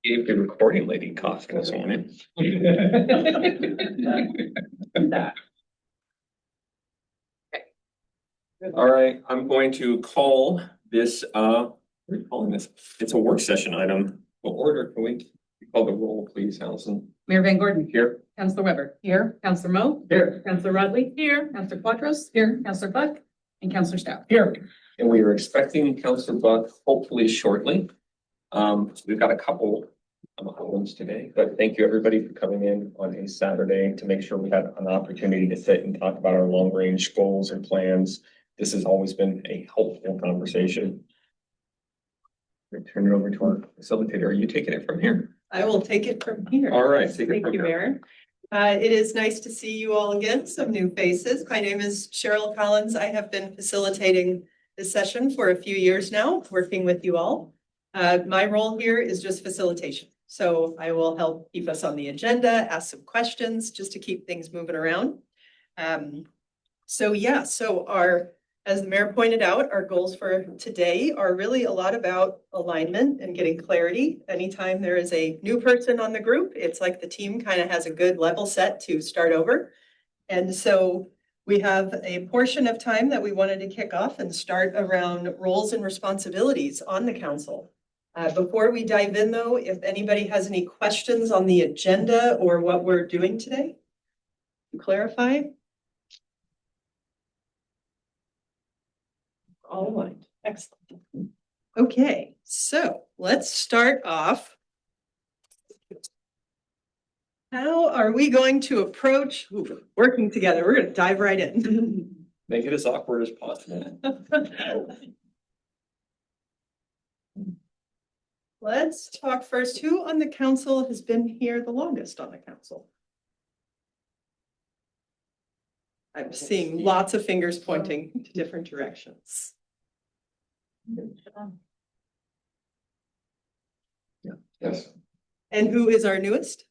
Gave the recording lady cough this morning. All right, I'm going to call this, what are you calling this? It's a work session item. What order can we call the roll, please, Allison? Mayor Van Gordon. Here. Councilor Weber. Here. Councilor Mo. Here. Councilor Rodley. Here. Councilor Quadros. Here. Councilor Buck. And Councilor Stout. Here. And we are expecting Councilor Buck hopefully shortly. We've got a couple of items today, but thank you everybody for coming in on a Saturday to make sure we had an opportunity to sit and talk about our long range goals and plans. This has always been a helpful conversation. I'm gonna turn it over to our facilitator. Are you taking it from here? I will take it from here. All right. Take it Thank from you, here. Mayor. It is nice to see you all again, some new faces. My name is Cheryl Collins. I have been facilitating this session for a few years now, working with you all. My role here is just facilitation. So I will help keep us on the agenda, ask some questions just to keep things moving around. As the mayor pointed out, our goals for today are really a lot about alignment and getting clarity. Anytime there is a new person on the group, it's like the team kind of has a good level set to start over. And so we have a portion of time that we wanted to kick off and start around roles and responsibilities on the council. Before we dive in though, if anybody has any questions on the agenda or what we're doing today, to clarify. All aligned. Excellent. Okay, so let's start off. How are we going to approach working together? We're going to dive right in. Make it as awkward as possible. Let's talk first. Who on the council has been here the longest on the council? I'm seeing lots of fingers pointing to different directions. Yeah. Yes. And who is our newest?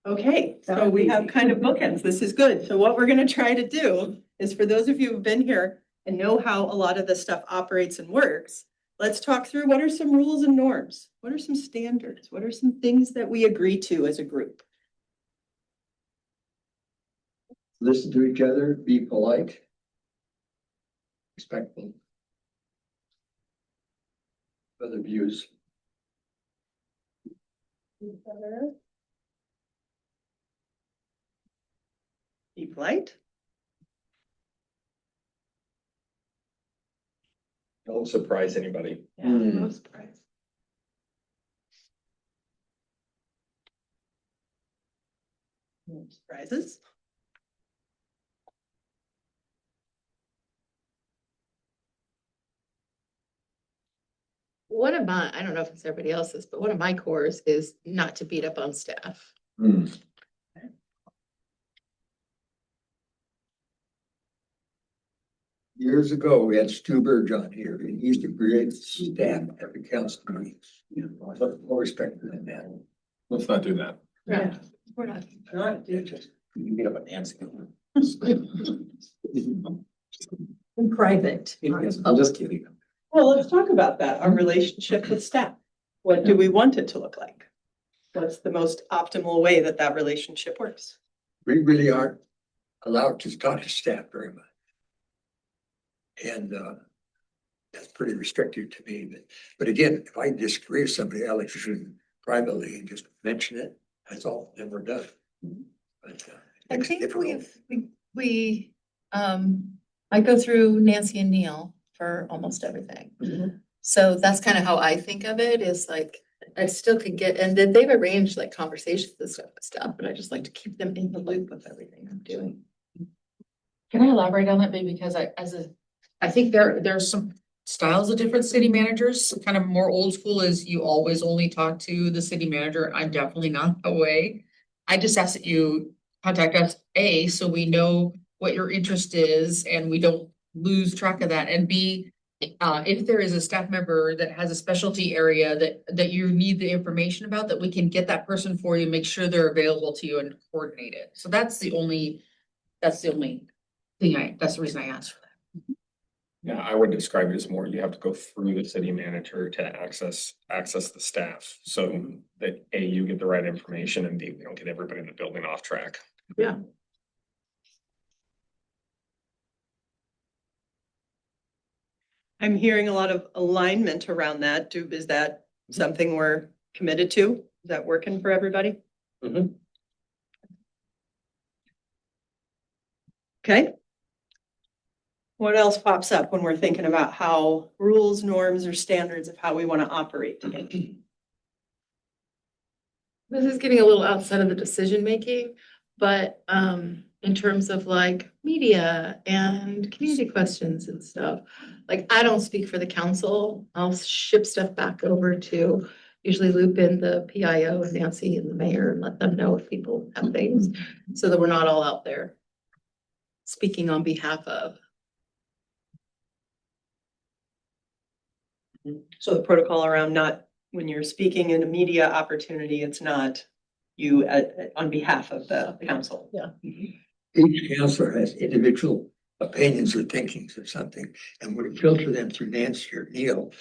Okay, so we have kind of bookends. This is good. So what we're going to try to do is for those of you who've been here and know how a lot of this stuff operates and works, let's talk through what are some rules and norms? What are some standards? What are some things that we agree to as a group? Listen to each other, be polite, respectful of other views. Be polite. Don't surprise anybody. Yeah, no surprise. No surprises. One of my, I don't know if it's everybody else's, but one of my cores is not to beat up on staff. Years ago, we had Stu Burge on here, and he used to create staff at the council meeting. More respect for that. Let's not do that. Yeah. We're not. You get up and dance. In private. I'm just kidding. Well, let's talk about that, our relationship with staff. What do we want it to look like? What's the most optimal way that that relationship works? We really aren't allowed to talk to staff very much. And that's pretty restrictive to me. But again, if I disagree with somebody, I'll let you privately and just mention it. That's all, then we're done. But, I think I go through Nancy and Neil for almost everything. So that's kind of how I think of it, is like, I still could get, and then they've arranged like conversations and stuff, but I just like to keep them in the loop of everything I'm doing. Can I elaborate on that, babe? Because I think there's some styles of different city managers. Kind of more old school is you always only talk to the city manager. I'm definitely not that way. I just ask that you contact us, A, so we know what your interest is and we don't lose track of that, and B, if there is a staff member that has a specialty area that you need the information about, that we can get that person for you, make sure they're available to you and coordinate it. So that's the only thing that's the reason I asked for that. Yeah, I would describe it as more, you have to go through the city manager to access the staff. So that A, you get the right information, and B, we don't get everybody in the building off track. Yeah. I'm hearing a lot of alignment around that. Is that something we're committed to? Is that working for everybody? Mhm. Okay. What else pops up when we're thinking about how rules, norms, or standards of how we want to operate together? This is getting a little outside of the decision making, but in terms of like media and community questions and stuff, like I don't speak for the council. I'll ship stuff back over to usually loop in the PIO and Nancy and the mayor and let them know if people have things so that we're not all out there speaking on behalf of. So the protocol around not, when you're speaking in a media opportunity, it's not you on behalf of the council. Yeah. Each counselor has individual opinions or thinkings of something, and when we filter them through Nancy or Neil,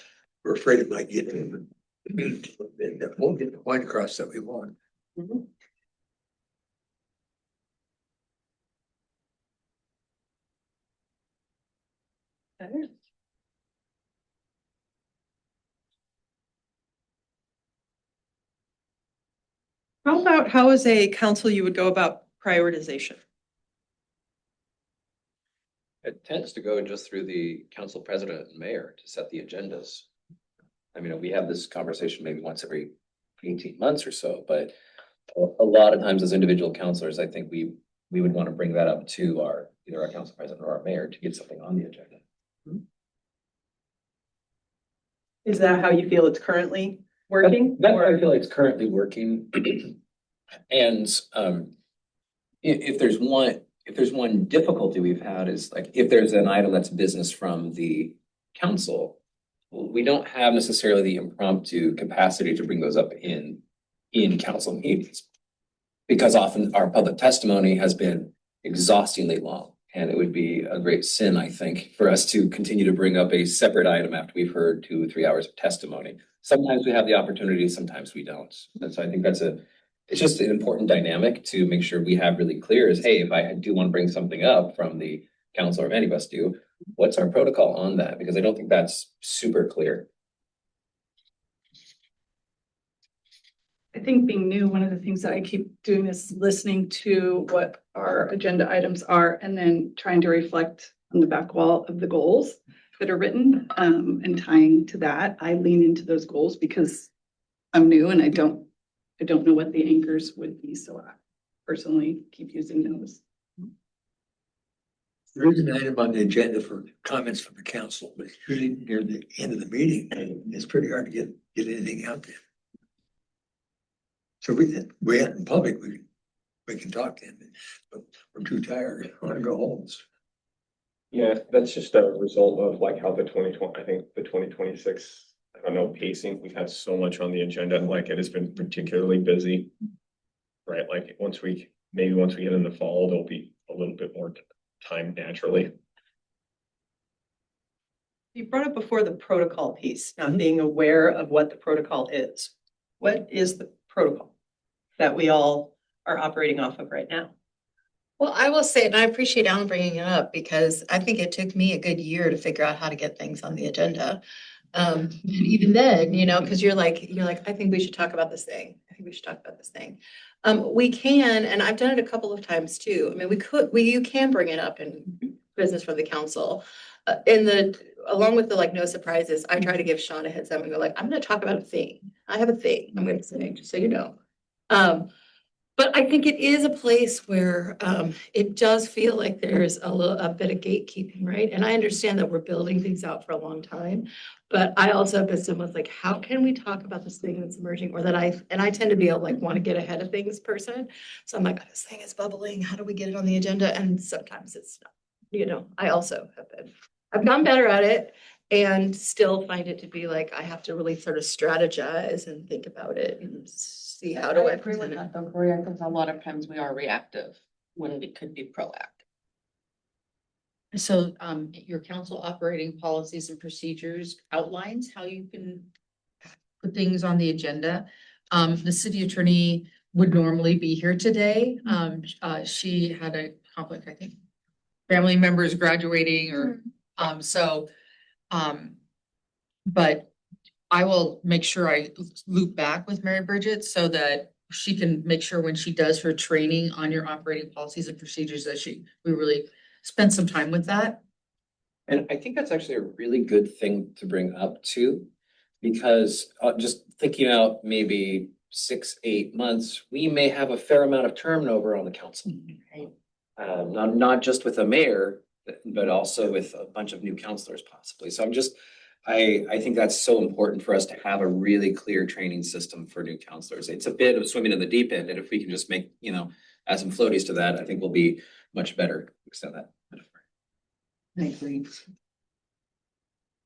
we're afraid it might get in the meat, and that won't get the point across that we want. Mhm. Okay. How about how as a council you would go about prioritization? It tends to go just through the council president and mayor to set the agendas. I mean, we have this conversation maybe once every 18 months or so, but a lot of times as individual councilors, I think we would want to bring that up to either our council president or our mayor to get something on the agenda. Is that how you feel it's currently working? That Or- I feel like it's currently working. And if there's one difficulty we've had is like, if there's an item that's business from the council, we don't have necessarily the impromptu capacity to bring those up in council meetings. Because often our public testimony has been exhaustingly long, and it would be a great sin, I think, for us to continue to bring up a separate item after we've heard 2 or 3 hours of testimony. Sometimes we have the opportunity, sometimes we don't. And so I think it's just an important dynamic to make sure we have really clear is, hey, if I do want to bring something up from the council, or if any of us do, what's our protocol on that? Because I don't think that's super clear. I think being new, one of the things that I keep doing is listening to what our agenda items are and then trying to reflect on the back wall of the goals that are written, and tying to that. I lean into those goals because I'm new and I don't know what the anchors would be. So I personally keep using those. There is an item on the agenda for comments from the council, but it's usually near the end of the meeting, and it's pretty hard to get anything out there. So we out in public, we can talk to them, but we're too tired, I want to go home. Yeah, that's just a result of like how the 2026, I don't know, pacing, we've had so much on the agenda, and like it has been particularly busy. Right, like once we get in the fall, there'll be a little bit more time naturally. You brought up before the protocol piece, not being aware of what the protocol is. What is the protocol that we all are operating off of right now? Well, I will say, and I appreciate Alan bringing it up because I think it took me a good year to figure out how to get things on the agenda. And even then, because you're like, I think we should talk about this thing. I think we should talk about this thing. We can, and I've done it a couple of times too. I mean, you can bring it up in business from the council. Along with the like no surprises, I try to give Sean a heads up and go like, I'm going to talk about a thing. I have a thing I'm going to say, just so you know. But I think it is a place where it does feel like there's a bit of gatekeeping, right? And I understand that we're building things out for a long time, but I also have been someone like, how can we talk about this thing that's emerging, or that I tend to be a like want to get ahead of things person. So I'm like, this thing is bubbling. How do we get it on the agenda? And sometimes it's not. I also I've gotten better at it, and still find it to be like I have to really sort of strategize and think about it and see how do I agree with that though, Gloria, because a lot of times we are reactive when we could be proactive. So, your council operating policies and procedures outlines how you can put things on the agenda. The city attorney would normally be here today. She had a conflict, I think. Family members graduating or, so, but I will make sure I loop back with Mary Bridget so that she can make sure when she does her training on your operating policies and procedures that we really spend some time with that. And I think that's actually a really good thing to bring up too, because just thinking out maybe 6, 8 months, we may have a fair amount of turnover on the council. Right. Not just with a mayor, but also with a bunch of new councilors possibly. So I think that's so important for us to have a really clear training system for new counselors. It's a bit of swimming in the deep end, and if we can just make, add some floaties to that, I think we'll be much better. Extend that metaphor. I agree.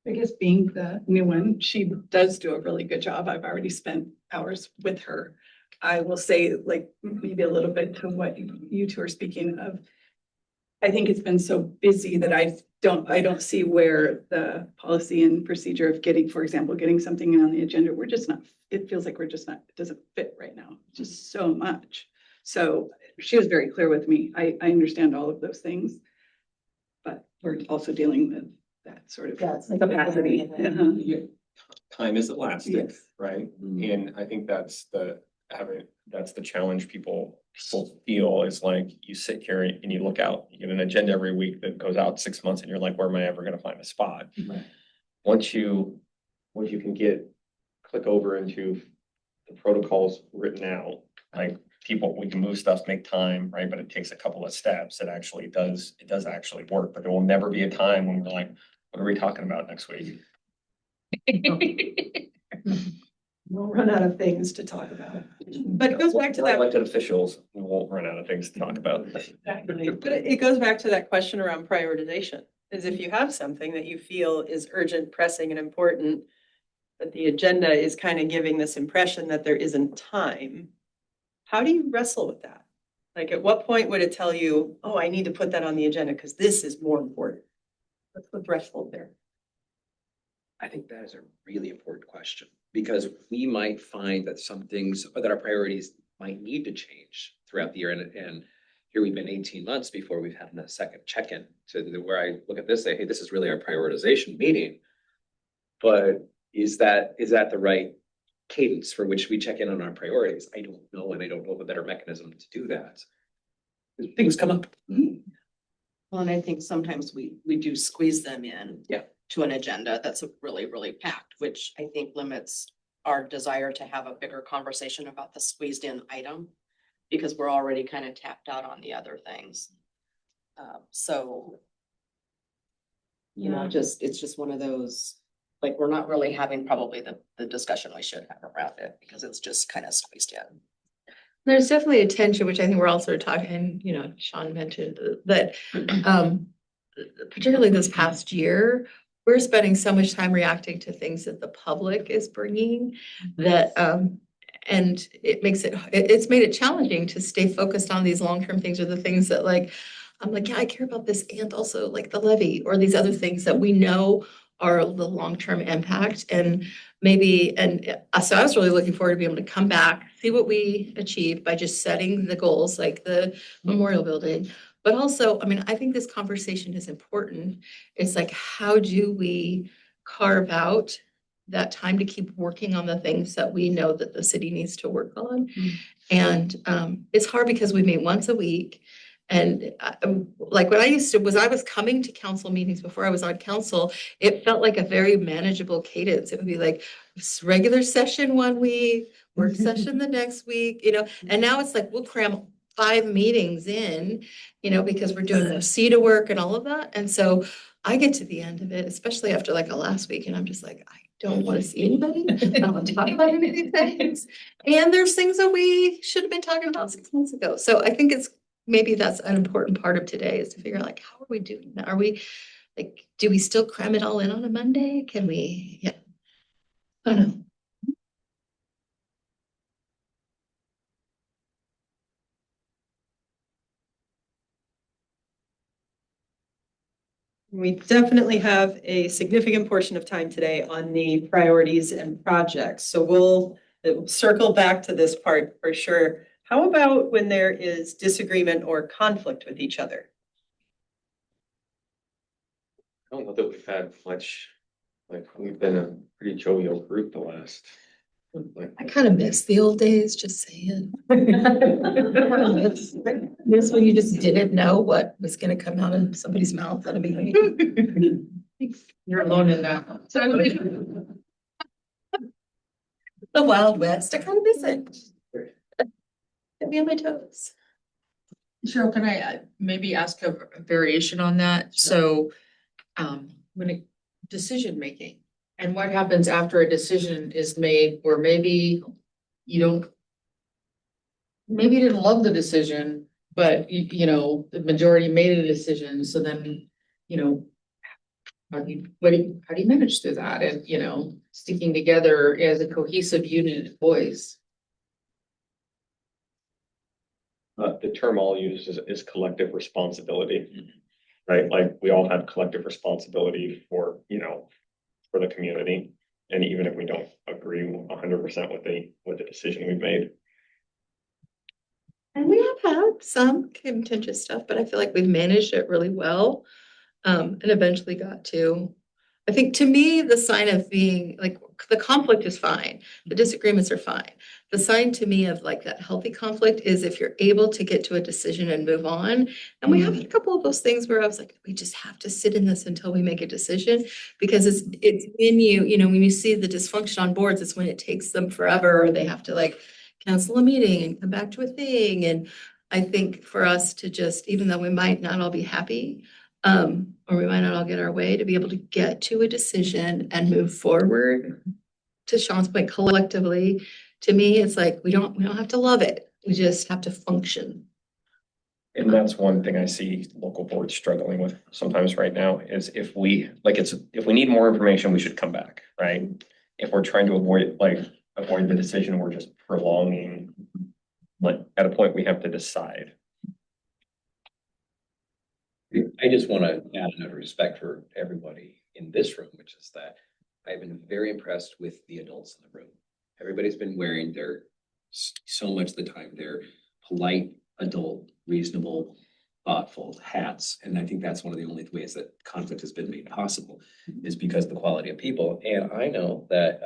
I guess being the new one, she does do a really good job. I've already spent hours with her. I will say, like, maybe a little bit to what you two are speaking of. I think it's been so busy that I don't see where the policy and procedure of getting, for example, getting something on the agenda, we're just not, it feels like we're just not, it doesn't fit right now, just so much. So she was very clear with me. I understand all of those things. But we're also dealing with that sort of Yeah, it's like capacity. Uh-huh. Yeah. Time is elastic, Yes. right? Mhm. And I think that's the challenge people feel is like you sit here and you look out, you get an agenda every week that goes out 6 months and you're like, where am I ever gonna find a spot? Right. Once you can click over into the protocols written out, like we can move stuff, make time, right? But it takes a couple of steps. It does actually work, but there will never be a time when we're like, what are we talking about next week? We'll run out of things to talk about. But it goes back to We're that. Elected officials, we won't run out of things to talk about. Exactly. But it goes back to that question around prioritization, is if you have something that you feel is urgent, pressing, and important, but the agenda is kind of giving this impression that there isn't time, how do you wrestle with that? Like, at what point would it tell you, oh, I need to put that on the agenda because this is more important? What's the threshold there? I think that is a really important question because we might find that some things, that our priorities might need to change throughout the year. And here we've been 18 months before we've had a second check-in where I look at this, say, hey, this is really our prioritization meeting. But is that the right cadence for which we check in on our priorities? I don't know, and I don't know of a better mechanism to do that. Things come up. Well, and I think sometimes we do squeeze them in. Yeah. To an agenda that's really, really packed, which I think limits our desire to have a bigger conversation about the squeezed in item. Because we're already kind of tapped out on the other things. So. You know, it's just one of those, like, we're not really having probably the discussion we should have around it because it's just kind of squeezed in. There's definitely a tension, which I think we're also talking, Sean mentioned that, particularly this past year, we're spending so much time reacting to things that the public is bringing that, and it's made it challenging to stay focused on these long-term things or the things that I'm like, yeah, I care about this and also like the levy or these other things that we know are the long-term impact and so I was really looking forward to be able to come back, see what we achieved by just setting the goals, like the memorial building. But also, I mean, I think this conversation is important. It's like, how do we carve out that time to keep working on the things that we know that the city needs to work on? And it's hard because we meet once a week. And like when I was coming to council meetings before I was on council, it felt like a very manageable cadence. It would be like regular session one week, work session the next week, and now it's like we'll cram 5 meetings in, because we're doing the SEDA work and all of that. And so I get to the end of it, especially after like a last week, and I'm just like, I don't want to see anybody. I don't want to talk about any of these things. And there's things that we should have been talking about 6 months ago. So I think maybe that's an important part of today is to figure out like, how are we doing that? Are we like, do we still cram it all in on a Monday? Can we, yeah. I don't know. We definitely have a significant portion of time today on the priorities and projects. So we'll circle back to this part for sure. How about when there is disagreement or conflict with each other? I don't know that we've had much, like, we've been a pretty jovial group the last. Like, I kind of miss the old days, just saying. This when you just didn't know what was gonna come out of somebody's mouth at a meeting. You're alone in that. The Wild West, I kind of miss it. Get me on my toes. Cheryl, can I maybe ask a variation on that? So, when it, decision making, and what happens after a decision is made where maybe you don't, maybe you didn't love the decision, but you know, the majority made a decision, so then, you know, how do you manage through that and, you know, sticking together as a cohesive unit of voice? the term I'll use is collective responsibility, right? Like, we all have collective responsibility for, you know, for the community. And even if we don't agree 100% with the decision we've made. And we have had some contentious stuff, but I feel like we've managed it really well. And eventually got to, I think to me, the sign of being like, the conflict is fine. The disagreements are fine. The sign to me of like that healthy conflict is if you're able to get to a decision and move on. And we have had a couple of those things where I was like, we just have to sit in this until we make a decision. Because it's when you know, when you see the dysfunction on boards, it's when it takes them forever, or they have to like cancel a meeting and come back to a thing. And I think for us to just, even though we might not all be happy, or we might not all get our way, to be able to get to a decision and move forward. To Sean's point, collectively, to me, it's like, we don't have to love it. We just have to function. And that's one thing I see local boards struggling with sometimes right now is if we need more information, we should come back, right? If we're trying to avoid the decision, we're just prolonging, like, at a point we have to decide. I just want to add another respect for everybody in this room, which is that I've been very impressed with the adults in the room. Everybody's been wearing their, so much of the time, their polite, adult, reasonable, thoughtful hats. And I think that's one of the only ways that conflict has been made possible, is because of the quality of people. And I know that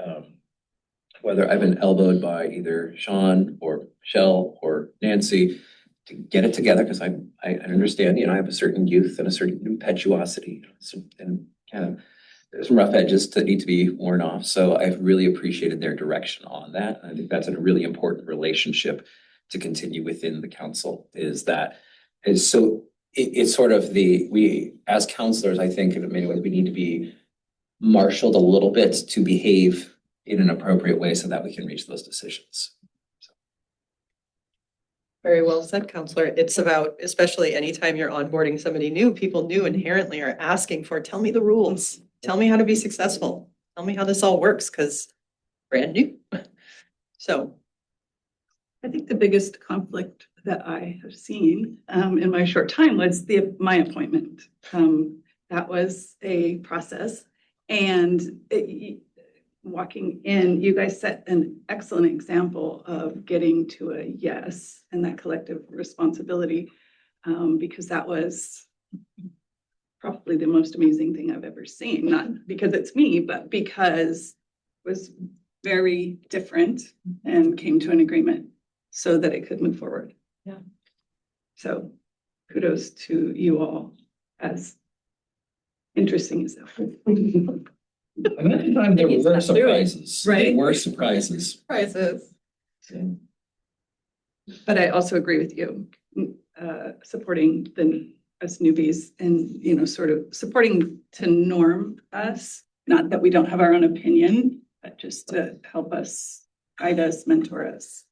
whether I've been elbowed by either Sean or Michelle or Nancy to get it together, because I understand, you know, I have a certain youth and a certain impetuosity, and kind of there's some rough edges that need to be worn off. So I've really appreciated their direction on that. I think that's a really important relationship to continue within the council, is that is so it's sort of we as counselors, I think in many ways we need to be marshaled a little bit to behave in an appropriate way so that we can reach those decisions. Very well said, Counselor. It's about, especially anytime you're onboarding somebody new, people new inherently are asking for, tell me the rules, tell me how to be successful, tell me how this all works, because brand new. So I think the biggest conflict that I have seen in my short time was my appointment. That was a process, and walking in, you guys set an excellent example of getting to a yes and that collective responsibility, because that was probably the most amazing thing I've ever seen. Not because it's me, but because it was very different and came to an agreement so that it could move forward. Yeah. So kudos to you all, as interesting as that was. And at the time, there were surprises. Right? There were surprises. Surprises. But I also agree with you, supporting us newbies and, you know, sort of supporting to norm us, not that we don't have our own opinion, but just to help us, guide us, mentor us.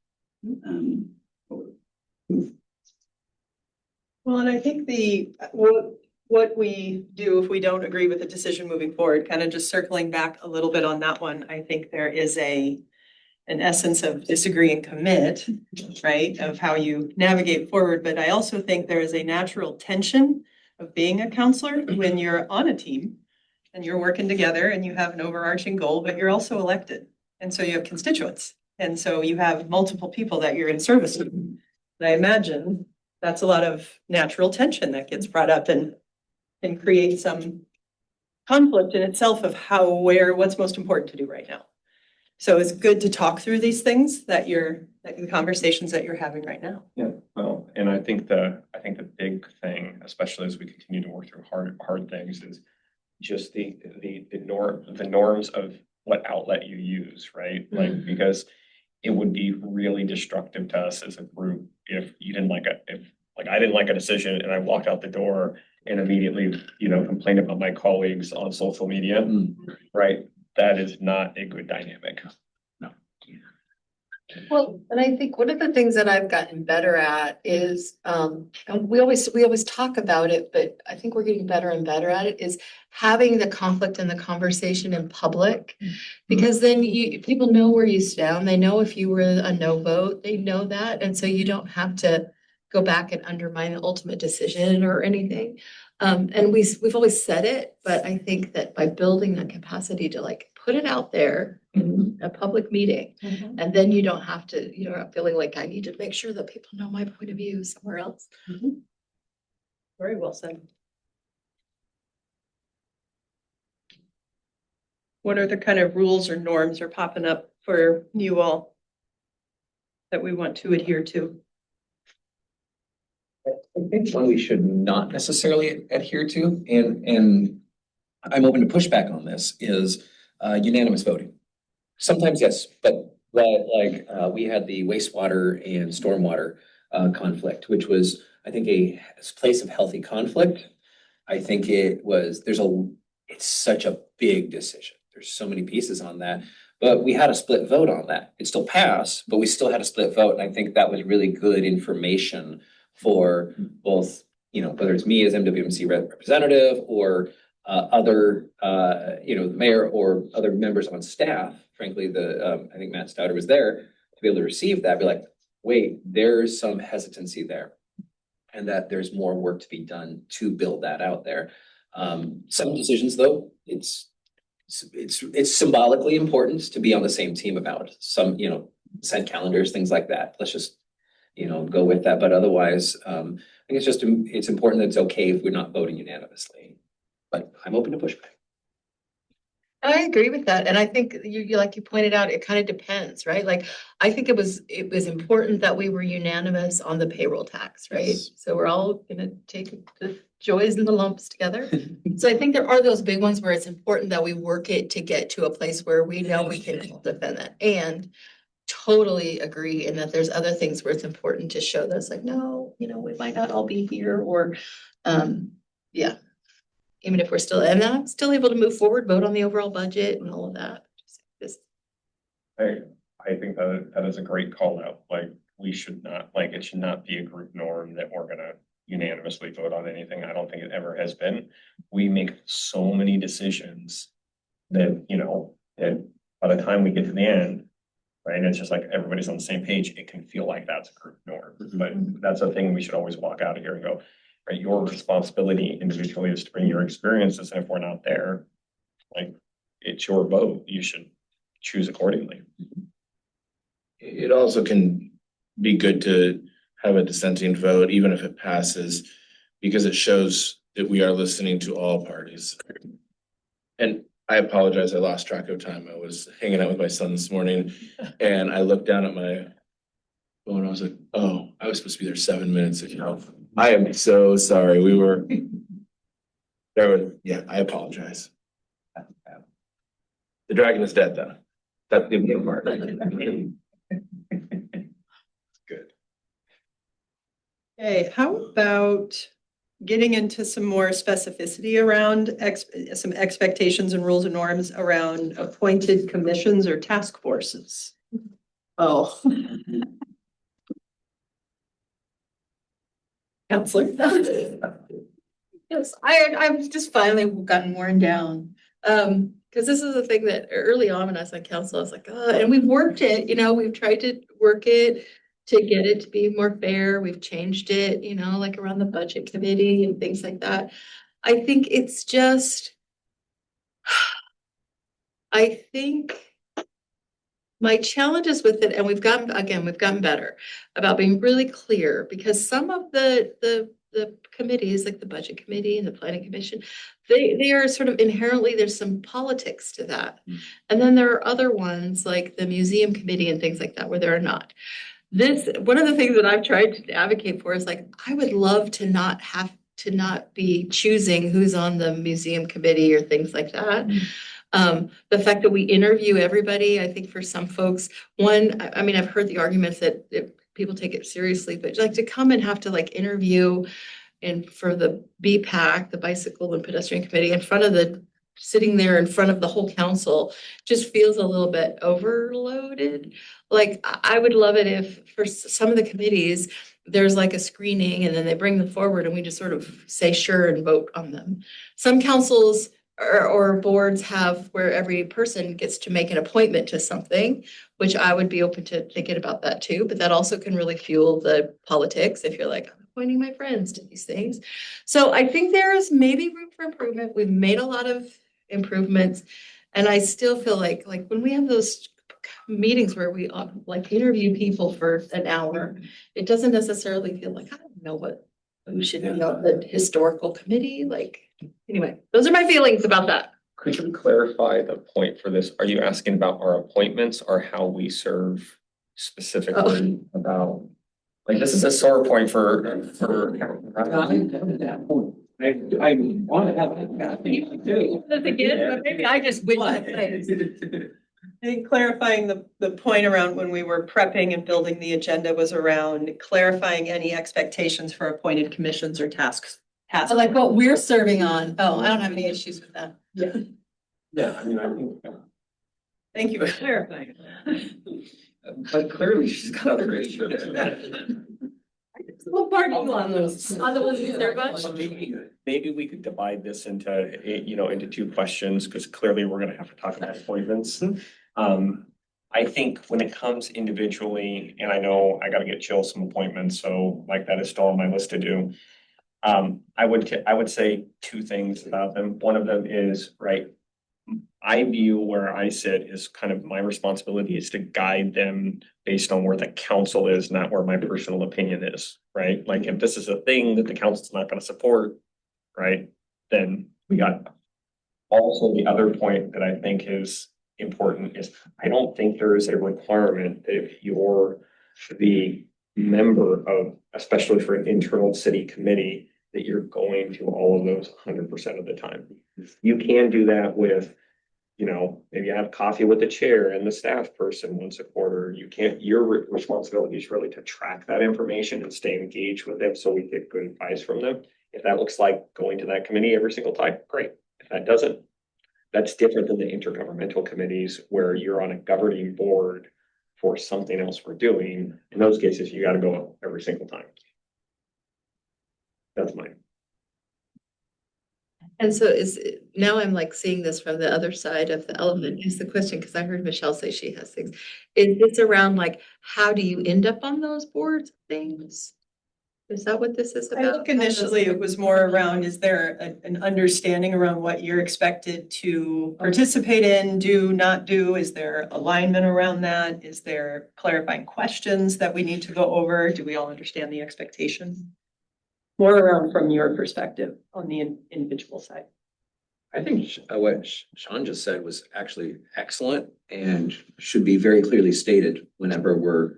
well, and I think what we do if we don't agree with a decision moving forward, kind of just circling back a little bit on that one, I think there is an essence of disagree and commit, right, of how you navigate forward. But I also think there is a natural tension of being a counselor when you're on a team and you're working together and you have an overarching goal, but you're also elected. And so you have constituents. And so you have multiple people that you're in service to. And I imagine that's a lot of natural tension that gets brought up and can create some conflict in itself of what's most important to do right now. So it's good to talk through these things the conversations that you're having right now. Yeah, well, and I think the big thing, especially as we continue to work through hard things, is just the norms of what outlet you use, right? Like, because it would be really destructive to us as a group if you didn't like I didn't like a decision and I walked out the door and immediately, complained about my colleagues on social media, right? That is not a good dynamic. Well, and I think one of the things that I've gotten better at is, and we always talk about it, but I think we're getting better and better at it, is having the conflict and the conversation in public. Because then people know where you stand. They know if you were a no vote, they know that. And so you don't have to go back and undermine the ultimate decision or anything. And we've always said it, but I think that by building the capacity to put it out there in a public meeting, and then you're not feeling like I need to make sure that people know my point of view somewhere else. Very well said. What are the kind of rules or norms are popping up for you all that we want to adhere to? I think one we should not necessarily adhere to, and I'm open to pushback on this, is unanimous voting. Sometimes yes, but we had the wastewater and stormwater conflict, which was, I think, a place of healthy conflict. I think it's such a big decision. There's so many pieces on that, but we had a split vote on that. It still passed, but we still had a split vote, and I think that was really good information for both, whether it's me as MWMC representative or other, the mayor or other members on staff. Frankly, I think Matt Stouter was there to be able to receive that, be like, wait, there's some hesitancy there, and that there's more work to be done to build that out there. Some decisions, though, it's symbolically important to be on the same team about some, send calendars, things like that. Let's just, go with that. But otherwise, I think it's important that it's okay if we're not voting unanimously. But I'm open to pushback. I agree with that. And I think you like you pointed out, it kind of depends, right? Like, I think it was important that we were unanimous on the payroll tax, right? Yes. So we're all gonna take the joys and the lumps together. So I think there are those big ones where it's important that we work it to get to a place where we know we can defend that. And totally agree in that there's other things where it's important to show this, like, no, we might not all be here, or yeah. Even if we're still, and I'm still able to move forward, vote on the overall budget and all of that. I think that is a great call out. Like, we should not, it should not be a group norm that we're gonna unanimously vote on anything. I don't think it ever has been. We make so many decisions that, that by the time we get to the end, right, it's just like everybody's on the same page. It can feel like that's a group norm, but that's a thing we should always walk out of here and go, right, your responsibility individually is to bring your experiences. And if we're not there, it's your vote. You should choose accordingly. It also can be good to have a dissenting vote, even if it passes, because it shows that we are listening to all parties. And I apologize, I lost track of time. I was hanging out with my son this morning and I looked down at my phone. I was like, oh, I was supposed to be there 7 minutes ago. I am so sorry. I apologize. The dragon is dead though. That's the important part. Good. Okay, how about getting into some more specificity around some expectations and rules and norms around appointed commissions or task forces? Oh. Counselor? Yes, I've just finally gotten worn down. Because this is a thing that early on when I was on council, I was like, oh, and we've worked it, we've tried to work it. to get it to be more fair. We've changed it, you know, like around the budget committee and things like that. I think it's just, I think my challenges with it, and we've gotten better about being really clear, because some of the committees, like the budget committee and the planning commission, they are sort of inherently, there's some politics to that. And then there are other ones like the museum committee and things like that where there are not. One of the things that I've tried to advocate for is like, I would love to not be choosing who's on the museum committee or things like that. The fact that we interview everybody, I think for some folks, I mean, I've heard the arguments that people take it seriously, but like to come and have to like interview and for the BPAC, the Bicycle and Pedestrian Committee, sitting there in front of the whole council just feels a little bit overloaded. Like, I would love it if for some of the committees, there's like a screening and then they bring them forward and we just sort of say sure and vote on them. Some councils or boards have where every person gets to make an appointment to something, which I would be open to thinking about that too, but that also can really fuel the politics if you're like, I'm appointing my friends to these things. So I think there is maybe room for improvement. We've made a lot of improvements. And I still feel like when we have those meetings where we like interview people for an hour, it doesn't necessarily feel like, I don't know who should be on the historical committee. Like, anyway, those are my feelings about that. Could you clarify the point for this? Are you asking about our appointments or how we serve specifically about? Like, this is a sore point for. I want to have that. Maybe I just wish. I think clarifying the point around when we were prepping and building the agenda was around clarifying any expectations for appointed commissions or tasks. So like what we're serving on. Oh, I don't have any issues with that. Yeah. Yeah, I mean, I think. Thank you for clarifying. But clearly she's got other issues. What part are you on those? On the ones you serve on? Maybe we could divide this into, into two questions, because clearly we're gonna have to talk about appointments. I think when it comes individually, and I know I gotta get Jill some appointments, so like that is still on my list to do. I would say two things about them. One of them is, right, I view where I sit is kind of my responsibility is to guide them based on where the council is, not where my personal opinion is, right? Like if this is a thing that the council's not gonna support, right, then we got. Also, the other point that I think is important is I don't think there is a requirement that if you're the member of, especially for an internal city committee, that you're going to all of those 100% of the time. You can do that with, maybe you have coffee with the chair and the staff person once a quarter. You can't, your responsibility is really to track that information and stay engaged with them so we get good advice from them. If that looks like going to that committee every single time, great. If that doesn't, that's different than the intergovernmental committees where you're on a governing board for something else we're doing. In those cases, you got to go every single time. That's mine. And so now I'm like seeing this from the other side of the element is the question, because I heard Michelle say she has things. Is this around like, how do you end up on those boards things? Is that what this is I about? think initially it was more around, is there an understanding around what you're expected to participate in, do, not do? Is there alignment around that? Is there clarifying questions that we need to go over? Do we all understand the expectations? More around from your perspective on the individual side. I think what Sean just said was actually excellent and should be very clearly stated whenever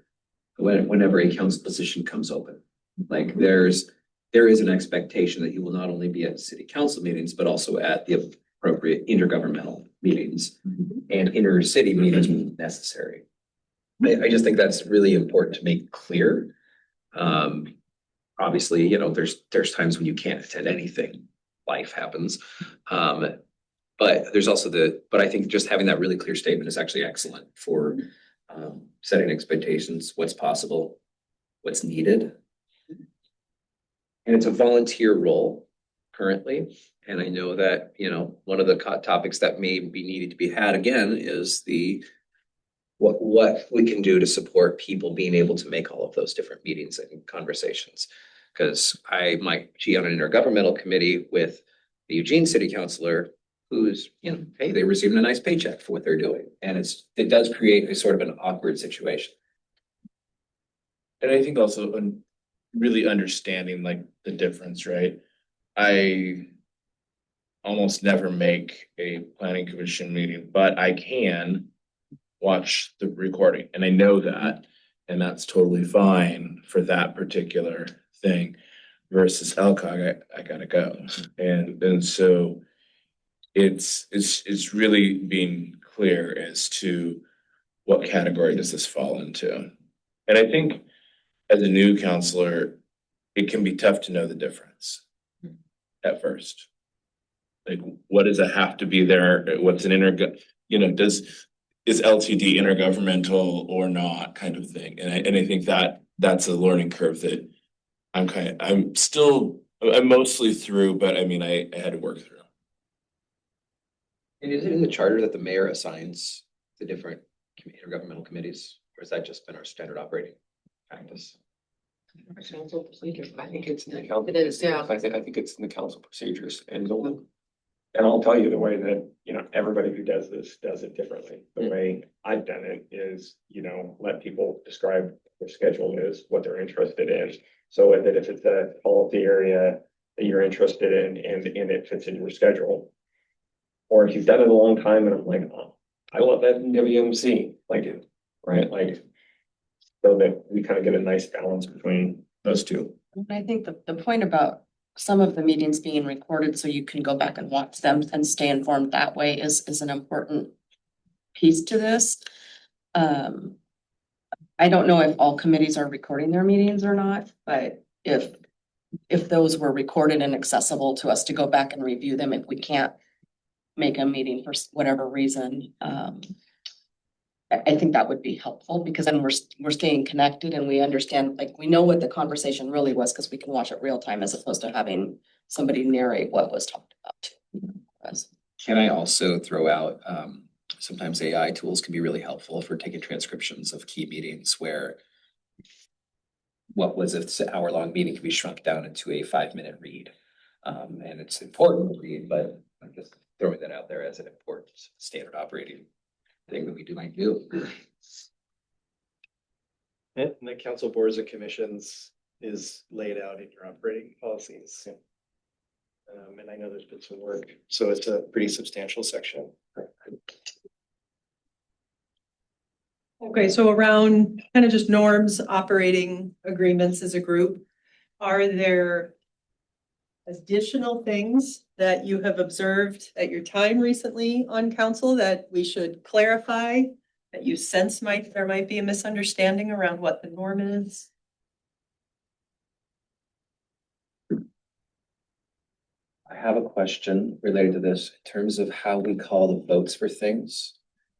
a council position comes open. Like there is an expectation that you will not only be at city council meetings, but also at the appropriate intergovernmental meetings and inner city meetings when necessary. I just think that's really important to make clear. Obviously, there's times when you can't attend anything. Life happens. But there's also but I think just having that really clear statement is actually excellent for setting expectations, what's possible, what's needed. And it's a volunteer role currently. And I know that, one of the topics that may be needed to be had again is the what we can do to support people being able to make all of those different meetings and conversations. Because I might be on an intergovernmental committee with the Eugene City Councilor who's, hey, they received a nice paycheck for what they're doing. And it does create a sort of an awkward situation. And I think also really understanding like the difference, right? I almost never make a planning commission meeting, but I can watch the recording and I know that, and that's totally fine for that particular thing versus LCOG, I gotta go. And so it's really being clear as to what category does this fall into. And I think as a new counselor, it can be tough to know the difference at first. Like, what does it have to be there? What's an is LTD intergovernmental or not kind of thing? And I think that's a learning curve that I'm mostly through, but I mean, I had to work through. And is it in the charter that the mayor assigns the different intergovernmental committees, or has that just been our standard operating practice? I think it's in the council. It is, yeah. I think it's in the council procedures and I'll tell you the way that, everybody who does this does it differently. The way I've done it is, let people describe what their schedule is, what they're interested in. So that if it's a policy area that you're interested in and it fits in your schedule. Or if you've done it a long time and I'm like, oh, I love that in WMC, right? So that we kind of get a nice balance between those two. I think the point about some of the meetings being recorded so you can go back and watch them and stay informed that way is an important piece to this. I don't know if all committees are recording their meetings or not, but if those were recorded and accessible to us to go back and review them, if we can't make a meeting for whatever reason, I think that would be helpful because then we're staying connected and we understand, we know what the conversation really was because we can watch it real time as opposed to having somebody narrate what was talked about. Can I also throw out, sometimes AI tools can be really helpful if we're taking transcriptions of key meetings where what was an hour-long meeting can be shrunk down into a 5-minute read. And it's important to read, but I'm just throwing that out there as an important standard operating thing that we might do. And the council boards and commissions is laid out in your operating policies. And I know there's been some work, so it's a pretty substantial section. Okay, so around kind of just norms, operating agreements as a group, are there additional things that you have observed at your time recently on council that we should clarify, that you sense there might be a misunderstanding around what the norm is? I have a question related to this in terms of how we call the votes for things.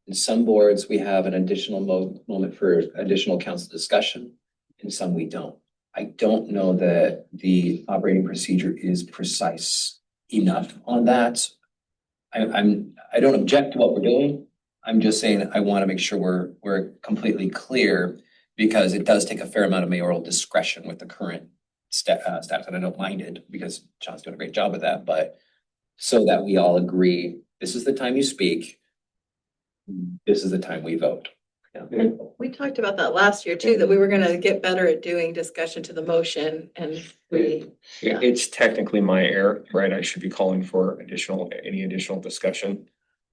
In some boards, we have an additional moment for additional council discussion. In some, we don't. I don't know that the operating procedure is precise enough on that. I don't object to what we're doing. I'm just saying I want to make sure we're completely clear because it does take a fair amount of mayoral discretion with the current status, and I don't mind it because John's doing a great job with that, but so that we all agree, this is the time you speak, this is the time we vote. Yeah. We talked about that last year too, that we were gonna get better at doing discussion to the motion and It's technically my error, right? I should be calling for any additional discussion,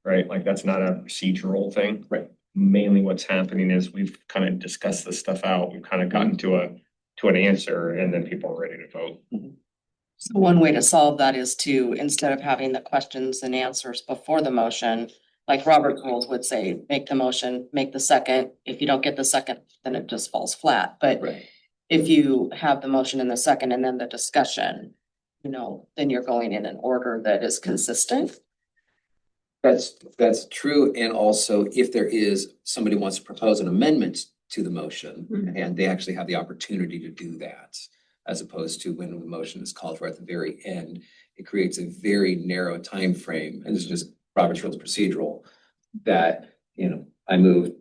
right? That's not a procedural thing. Right. Mainly what's happening is we've kind of discussed this stuff out. We've kind of gotten to an answer and then people are ready to vote. So one way to solve that is to, instead of having the questions and answers before the motion, like Robert's rules would say, make the motion, make the second. If you don't get the second, then it just falls flat. But Right. if you have the motion in the second and then the discussion, then you're going in an order that is consistent. That's true. And also if there is, somebody wants to propose an amendment to the motion and they actually have the opportunity to do that, as opposed to when the motion is called for at the very end, it creates a very narrow time frame. And it's just Robert's Rules procedural that, I move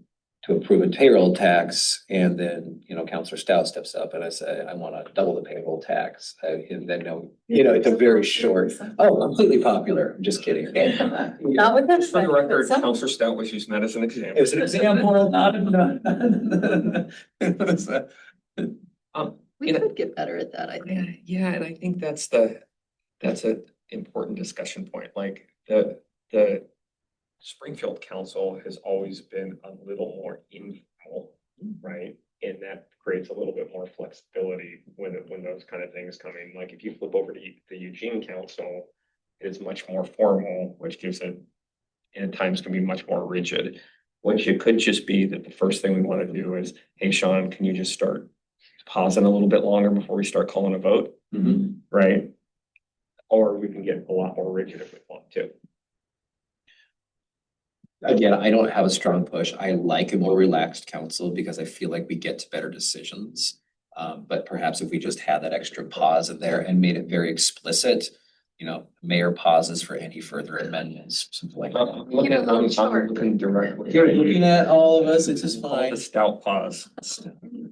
to approve a payroll tax, and then, Counselor Stout steps up and I say, I want to double the payroll tax. And then, it's a very short, completely popular. I'm just kidding. Not with that. Just for the record, Counselor Stout was using that as an example. It's an example, not. We could get better at that, I think. Yeah, and I think that's an important discussion point, like the Springfield Council has always been a little more informal, right? And that creates a little bit more flexibility when those kind of things come in. Like if you flip over to the Eugene Council, it's much more formal, which gives it, and at times can be much more rigid. Which it could just be that the first thing we want to do is, hey, Sean, can you just start pausing a little bit longer before we start calling a vote, right? Or we can get a lot more rigid if we want to. Again, I don't have a strong push. I like a more relaxed council because I feel like we get to better decisions. But perhaps if we just had that extra pause in there and made it very explicit, mayor pauses for any further amendments, something like that. I'm looking directly. You're looking at all of us, it's just The fine. stout pause.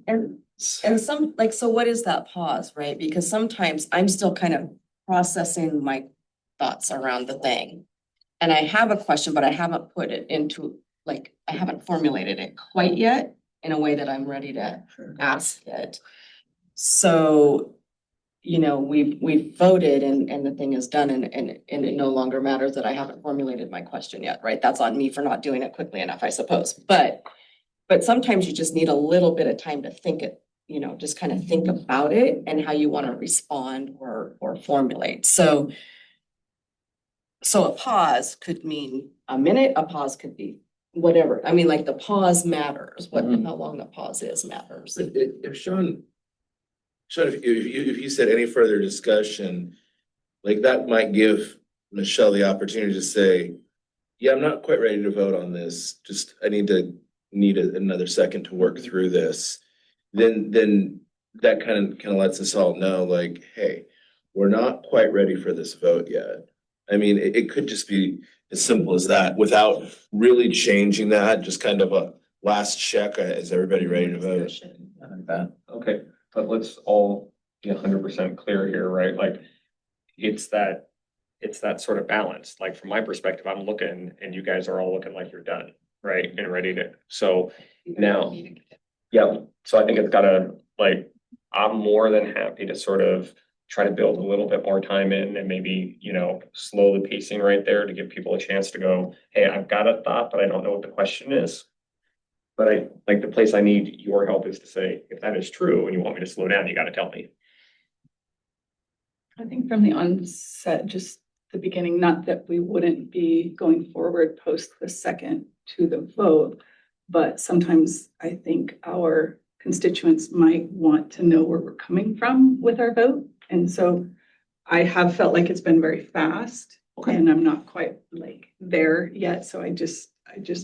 And some, like, so what is that pause, right? Because sometimes I'm still kind of processing my thoughts around the thing. And I have a question, but I haven't put it into, like, I haven't formulated it quite yet in a way that I'm ready to ask it. So, we've voted and the thing is done and it no longer matters that I haven't formulated my question yet, right? That's on me for not doing it quickly enough, I suppose. But sometimes you just need a little bit of time to think it, just kind of think about it and how you want to respond or formulate. So a pause could mean a minute, a pause could be whatever. I mean, like the pause matters. How long the pause is matters. If Sean, if you said any further discussion, like that might give Michelle the opportunity to say, yeah, I'm not quite ready to vote on this. Just, I need another second to work through this. Then that kind of lets us all know, like, hey, we're not quite ready for this vote yet. I mean, it could just be as simple as that without really changing that, just kind of a last check. Is everybody ready to vote? I like that. Okay, but let's all be 100% clear here, right? Like, it's that sort of balance. Like from my perspective, I'm looking and you guys are all looking like you're done, right? And ready to, so now, yeah, so I think it's gotta, like, I'm more than happy to sort of try to build a little bit more time in and maybe, slow the pacing right there to give people a chance to go, hey, I've got a thought, but I don't know what the question is. But the place I need your help is to say, if that is true and you want me to slow down, you gotta tell me. I think from the onset, just the beginning, not that we wouldn't be going forward post the second to the vote, but sometimes I think our constituents might want to know where we're coming from with our vote. And so I have felt like it's been very fast and I'm not quite like there yet. So I just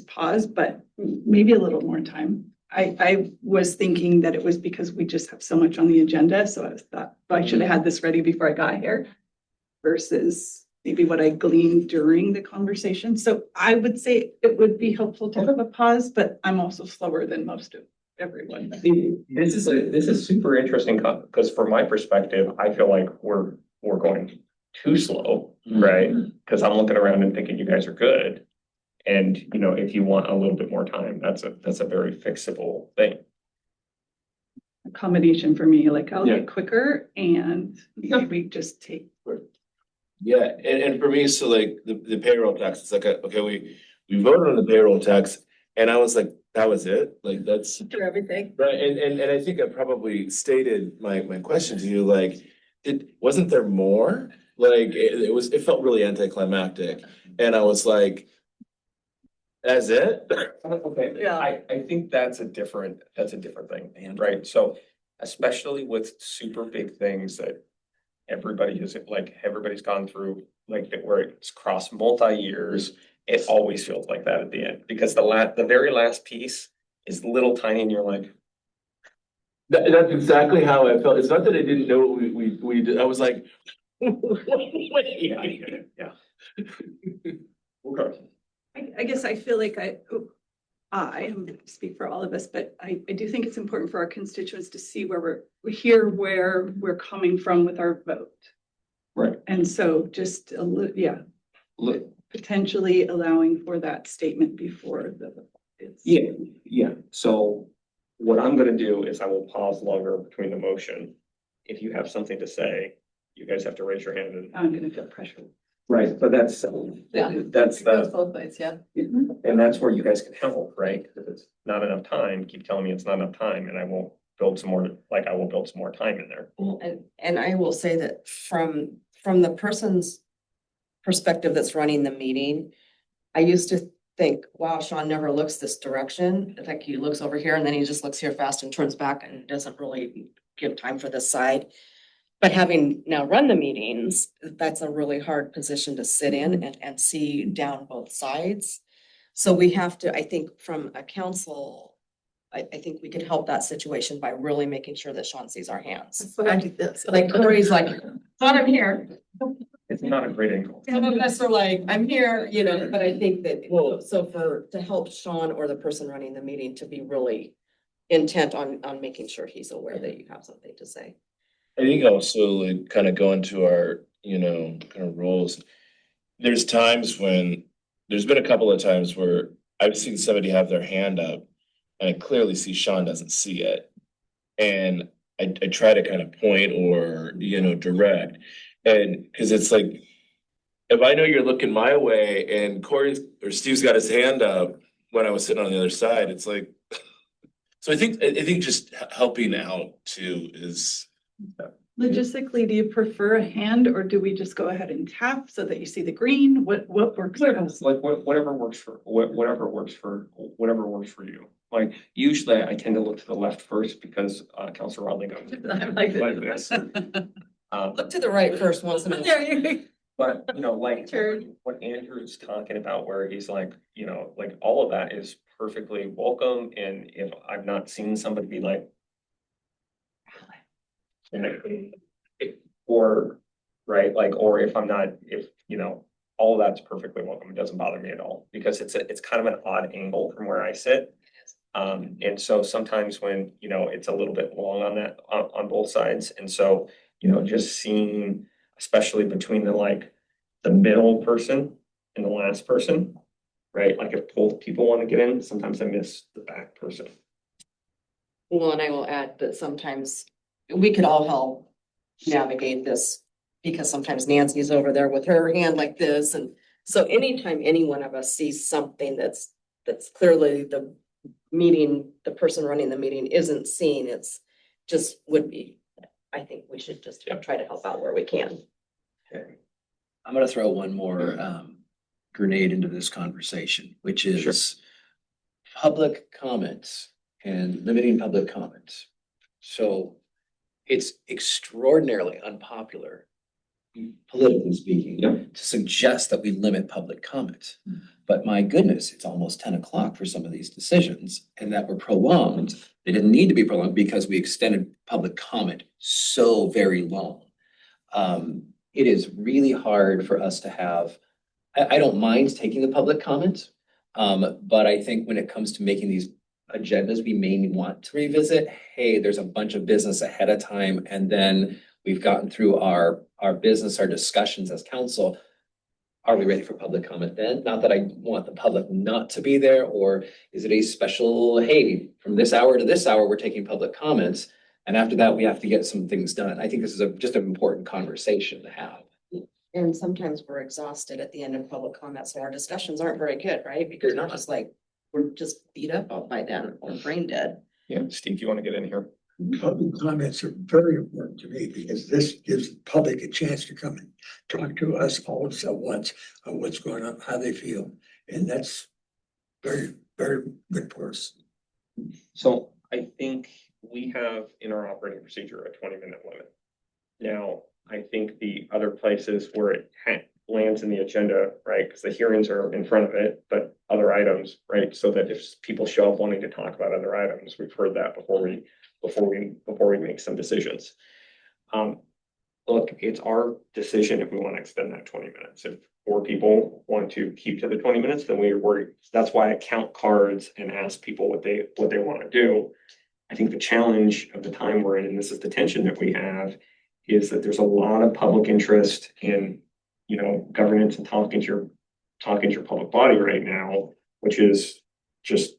paused, but maybe a little more time. I was thinking that it was because we just have so much on the agenda. So I thought, well, I should have had this ready before I got here versus maybe what I gleaned during the conversation. So I would say it would be helpful to have a pause, but I'm also slower than most of everyone. This is super interesting because from my perspective, I feel like we're going too slow, right? Because I'm looking around and thinking you guys are good. And, if you want a little bit more time, that's a very fixable thing. A combination for me, like I'll get quicker and we just take. Yeah, and for me, so like the payroll tax, it's like, okay, we voted on the payroll tax and I was like, that was it? Like that's. For everything. Right, and I think I probably stated my question to you, like, wasn't there more? Like, it felt really anticlimactic and I was like, that's it? Okay, Yeah. I think that's a different thing, right? So especially with super big things that everybody's gone through, like where it's crossed multi-years, it always feels like that at the end. Because the very last piece is little tiny and you're like. That's exactly how I felt. It's not that I didn't know what we did. I was like. Yeah. Okay. I guess I feel like I'm going to speak for all of us, but I do think it's important for our constituents to see we hear where we're coming from with our vote. Right. And so just, Look, potentially allowing for that statement before the. yeah. So what I'm gonna do is I will pause longer between the motion. If you have something to say, you guys have to raise your hand and. I'm going to feel pressure. Right, but that's, Yeah. that's It goes the, both ways, yeah. and that's where you guys can help, right? Because if it's not enough time, keep telling me it's not enough time and I won't build some more, like I will build some more time in there. Well, and I will say that from the person's perspective that's running the meeting, I used to think, wow, Sean never looks this direction. Like he looks over here and then he just looks here fast and turns back and doesn't really give time for this side. But having now run the meetings, that's a really hard position to sit in and see down both sides. So we have to, I think from a council, I think we could help that situation by really making sure that Sean sees our hands. That's what I do this. Like Corey's like, "Thought I'm here." It's not a great angle. Some of us are like, "I'm here," you know, but I think that, to help Sean or the person running the meeting to be really intent on making sure he's aware that you have something to say. I think also like kind of go into our, kind of roles. There's times when, there's been a couple of times where I've seen somebody have their hand up and I clearly see Sean doesn't see it. And I try to kind of point or, direct. And because it's like, if I know you're looking my way and Corey or Steve's got his hand up when I was sitting on the other side, it's like, so I think just helping out too is. Logistically, do you prefer a hand or do we just go ahead and tap so that you see the green? What works? It's like whatever works for whatever works for you. Like usually I tend to look to the left first because Councilor Rodley goes I'm like like this. Look to the right first once in a while. There you go. But like Turn. what Andrew's talking about where he's like, like all of that is perfectly welcome. And if I've not seen somebody be like, or right, like, or if I'm not, if all of that's perfectly welcome. It doesn't bother me at all because it's kind of an odd angle from where I sit. And so sometimes when, it's a little bit long on that, on both sides. And so, just seeing, especially between the middle person and the last person, right? Like if both people want to get in, sometimes I miss the back person. Well, and I will add that sometimes we could all help navigate this because sometimes Nancy's over there with her hand like this. And so anytime any one of us sees something that's clearly the person running the meeting isn't seeing, it's just would be, I think we should just try to help out where we can. Okay. I'm gonna throw one more grenade into this conversation, which is public comments and limiting public comments. So it's extraordinarily unpopular, politically speaking, to suggest that we limit public comment. But my goodness, it's almost 10 o'clock for some of these decisions and that were prolonged. They didn't need to be prolonged because we extended public comment so very long. It is really hard for us to have, I don't mind taking the public comment. But I think when it comes to making these agendas, we may want to revisit, hey, there's a bunch of business ahead of time. And then we've gotten through our business, our discussions as council. Are we ready for public comment then? Not that I want the public not to be there, or is it a special, hey, from this hour to this hour, we're taking public comments. And after that, we have to get some things done. I think this is just an important conversation to have. And sometimes we're exhausted at the end of public comment, so our discussions aren't very good, right? Because we're just like, we're just beat up all by then or brain dead. Yeah, Steve, you want to get in here? Public comments are very important to me because this gives the public a chance to come and talk to us all at once on what's going on, how they feel. And that's very, very good for us. So I think we have in our operating procedure a 20-minute limit. Now, I think the other places where it lands in the agenda, right? Because the hearings are in front of it, but other items, right? So that if people show up wanting to talk about other items, we've heard that before we make some decisions. look, it's our decision if we want to extend that 20 minutes. If 4 people want to keep to the 20 minutes, then that's why I count cards and ask people what they want to do. I think the challenge of the time we're in, and this is the tension that we have, is that there's a lot of public interest in, governance and talking to your public body right now, which is just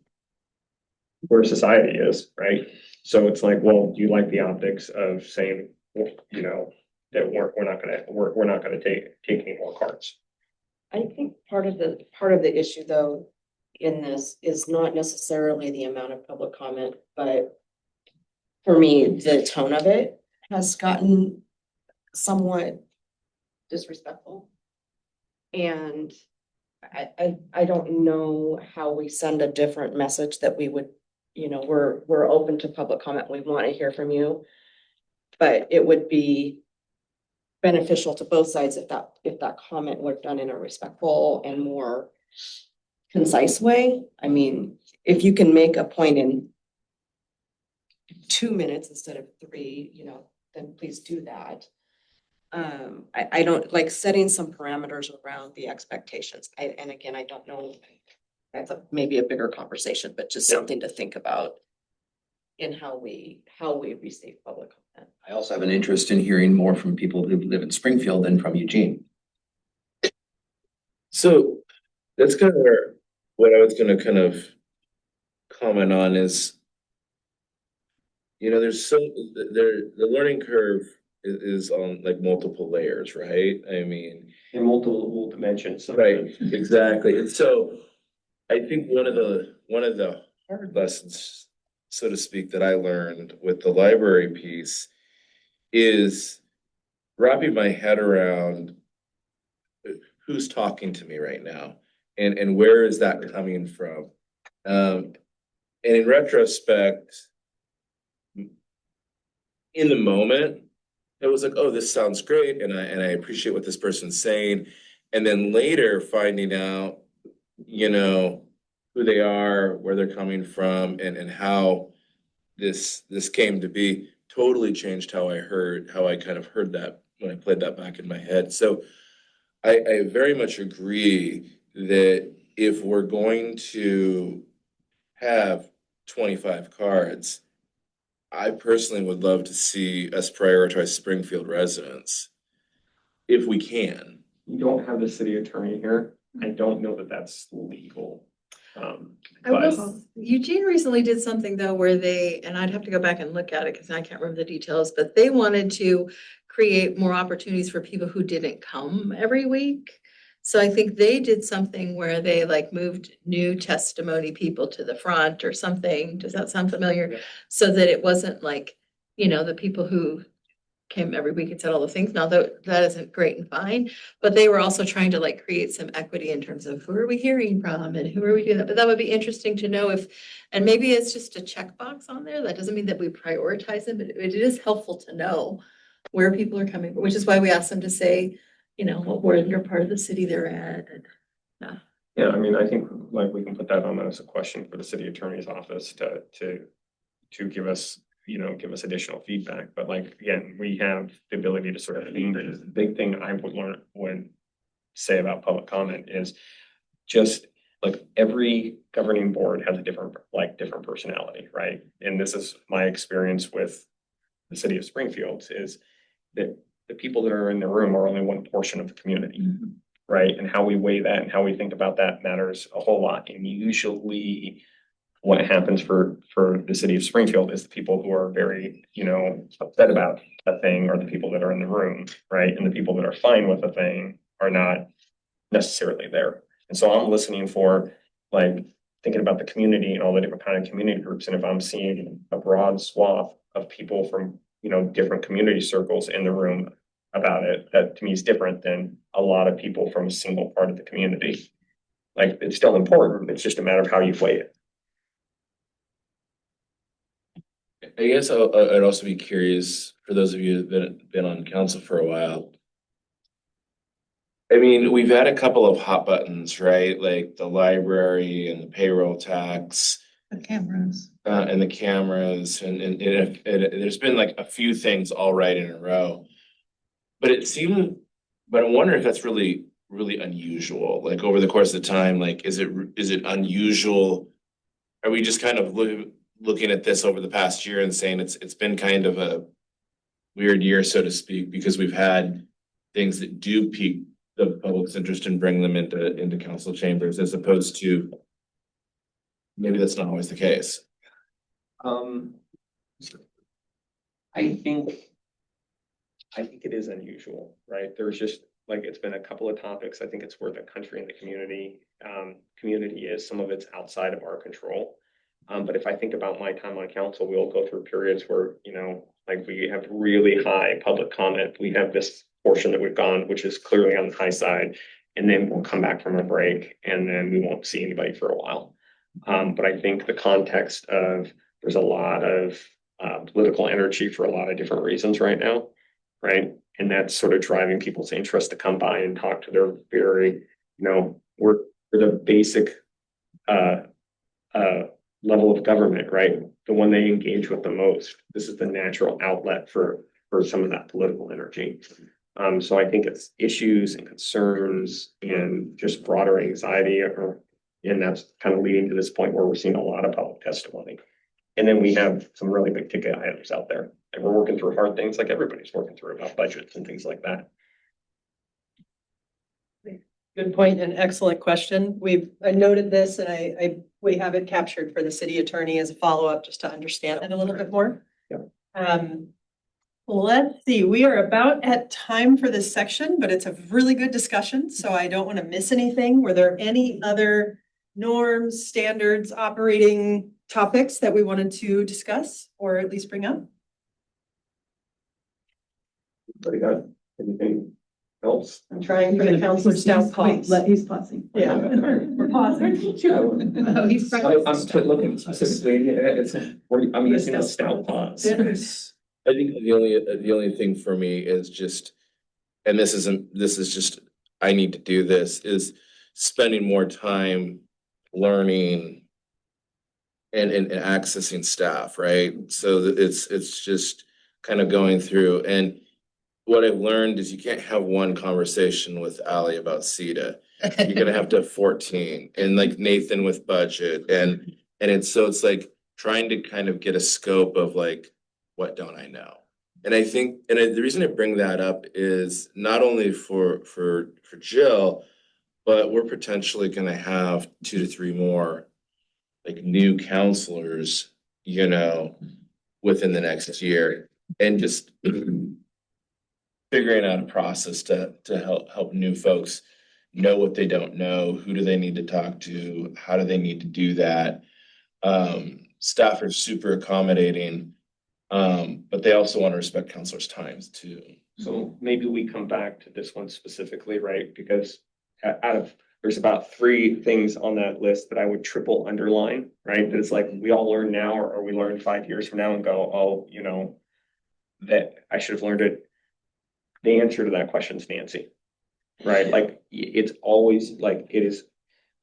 where society is, right? So it's like, well, do you like the optics of saying, that we're not gonna take any more cards? I think part of the issue though in this is not necessarily the amount of public comment, but for me, the tone of it has gotten somewhat disrespectful. And I don't know how we send a different message that we would, we're open to public comment. We want to hear from you. But it would be beneficial to both sides if that comment were done in a respectful and more concise way. I mean, if you can make a point in 2 minutes instead of 3, then please do that. I don't like setting some parameters around the expectations. And again, I don't know, that's maybe a bigger conversation, but just something to think about in how we receive public comment. I also have an interest in hearing more from people who live in Springfield than from Eugene. So that's kind of what I was gonna kind of comment on is, the learning curve is on like multiple layers, right? I mean, In multiple dimensions. right, exactly. And so I think one of the hard lessons, so to speak, that I learned with the library piece is wrapping my head around who's talking to me right now and where is that coming from. And in retrospect, in the moment, it was like, oh, this sounds great, and I appreciate what this person's saying. And then later finding out, who they are, where they're coming from, and how this came to be totally changed how I kind of heard that when I played that back in my head. So I very much agree that if we're going to have 25 cards, I personally would love to see us prioritize Springfield residents if we can. You don't have the city attorney here. I don't know that that's legal. Eugene recently did something though where and I'd have to go back and look at it because I can't remember the details, but they wanted to create more opportunities for people who didn't come every week. So I think they did something where they like moved new testimony people to the front or something. Does that sound familiar? Yeah. So that it wasn't like, the people who came every week and said all the things. Now that isn't great and fine, but they were also trying to like create some equity in terms of who are we hearing from and who are we doing that. But that would be interesting to know and maybe it's just a checkbox on there. That doesn't mean that we prioritize them, but it is helpful to know where people are coming from, which is why we asked them to say, what ward or part of the city they're at. Yeah, I mean, I think like we can put that on as a question for the city attorney's office to give us, give us additional feedback. But like, again, we have the ability to sort of lean. The big thing I would say about public comment is just like every governing board has a different personality, right? And this is my experience with the city of Springfield is that the people that are in the room are only one portion of the community, right? And how we weigh that and how we think about that matters a whole lot. And usually what happens for the city of Springfield is the people who are very, upset about a thing are the people that are in the room, right? And the people that are fine with a thing are not necessarily there. And so I'm listening for like thinking about the community and all the different kind of community groups. And if I'm seeing a broad swath of people from, different community circles in the room about it, that to me is different than a lot of people from a single part of the community. Like it's still important. It's just a matter of how you weigh it. I guess I'd also be curious for those of you who've been on council for a while. I mean, we've had a couple of hot buttons, right? Like the library and the payroll tax. The cameras. And the cameras and there's been like a few things all right in a row. but it seemed, but I'm wondering if that's really, really unusual, like over the course of time, like, is it unusual? Are we just kind of looking at this over the past year and saying it's been kind of a weird year, so to speak, because we've had things that do pique the public's interest and bring them into council chambers, as opposed to maybe that's not always the case. I think it is unusual, right? There's just, like, it's been a couple of topics. I think it's where the country and the community is, some of it's outside of our control. But if I think about my time on council, we'll go through periods where, like we have really high public comment. We have this portion that we've gone, which is clearly on the high side. And then we'll come back from a break and then we won't see anybody for a while. But I think the context of there's a lot of political energy for a lot of different reasons right now, right? And that's sort of driving people's interest to come by and talk to their very, we're the basic level of government, right? The one they engage with the most. This is the natural outlet for some of that political energy. So I think it's issues and concerns and just broader anxiety, and that's kind of leading to this point where we're seeing a lot of public testimony. And then we have some really big ticket items out there. And we're working through hard things like everybody's working through about budgets and things like that. Good point and excellent question. I noted this and we have it captured for the city attorney as a follow-up just to understand it a little bit more. Yeah. Let's see, we are about at time for this section, but it's a really good discussion, so I don't want to miss anything. Were there any other norms, standards, operating topics that we wanted to discuss or at least bring up? Anybody got anything else? I'm trying for the counselor stout pause. He's pausing. Yeah. We're pausing. Oh, he's I'm looking specifically, I'm using a stout pause. I think the only thing for me is just, and this is just, I need to do this, is spending more time learning and accessing staff, right? So that it's just kind of going through, and what I've learned is you can't have one conversation with Ali about SEDA. You're gonna have to have 14, and like Nathan with budget, and it's like trying to kind of get a scope of like, what don't I know? And I think, the reason I bring that up is not only for Jill, but we're potentially gonna have 2 to 3 more like new counselors, within the next year, and just figuring out a process to help new folks know what they don't know, who do they need to talk to, how do they need to do that. Staff are super accommodating, but they also want to respect counselors' times too. So maybe we come back to this one specifically, right? Because there's about 3 things on that list that I would triple underline, right? That it's like we all learn now, or we learn 5 years from now and go, oh, that I should have learned it. The answer to that question is Nancy, right? Like it's always like it is.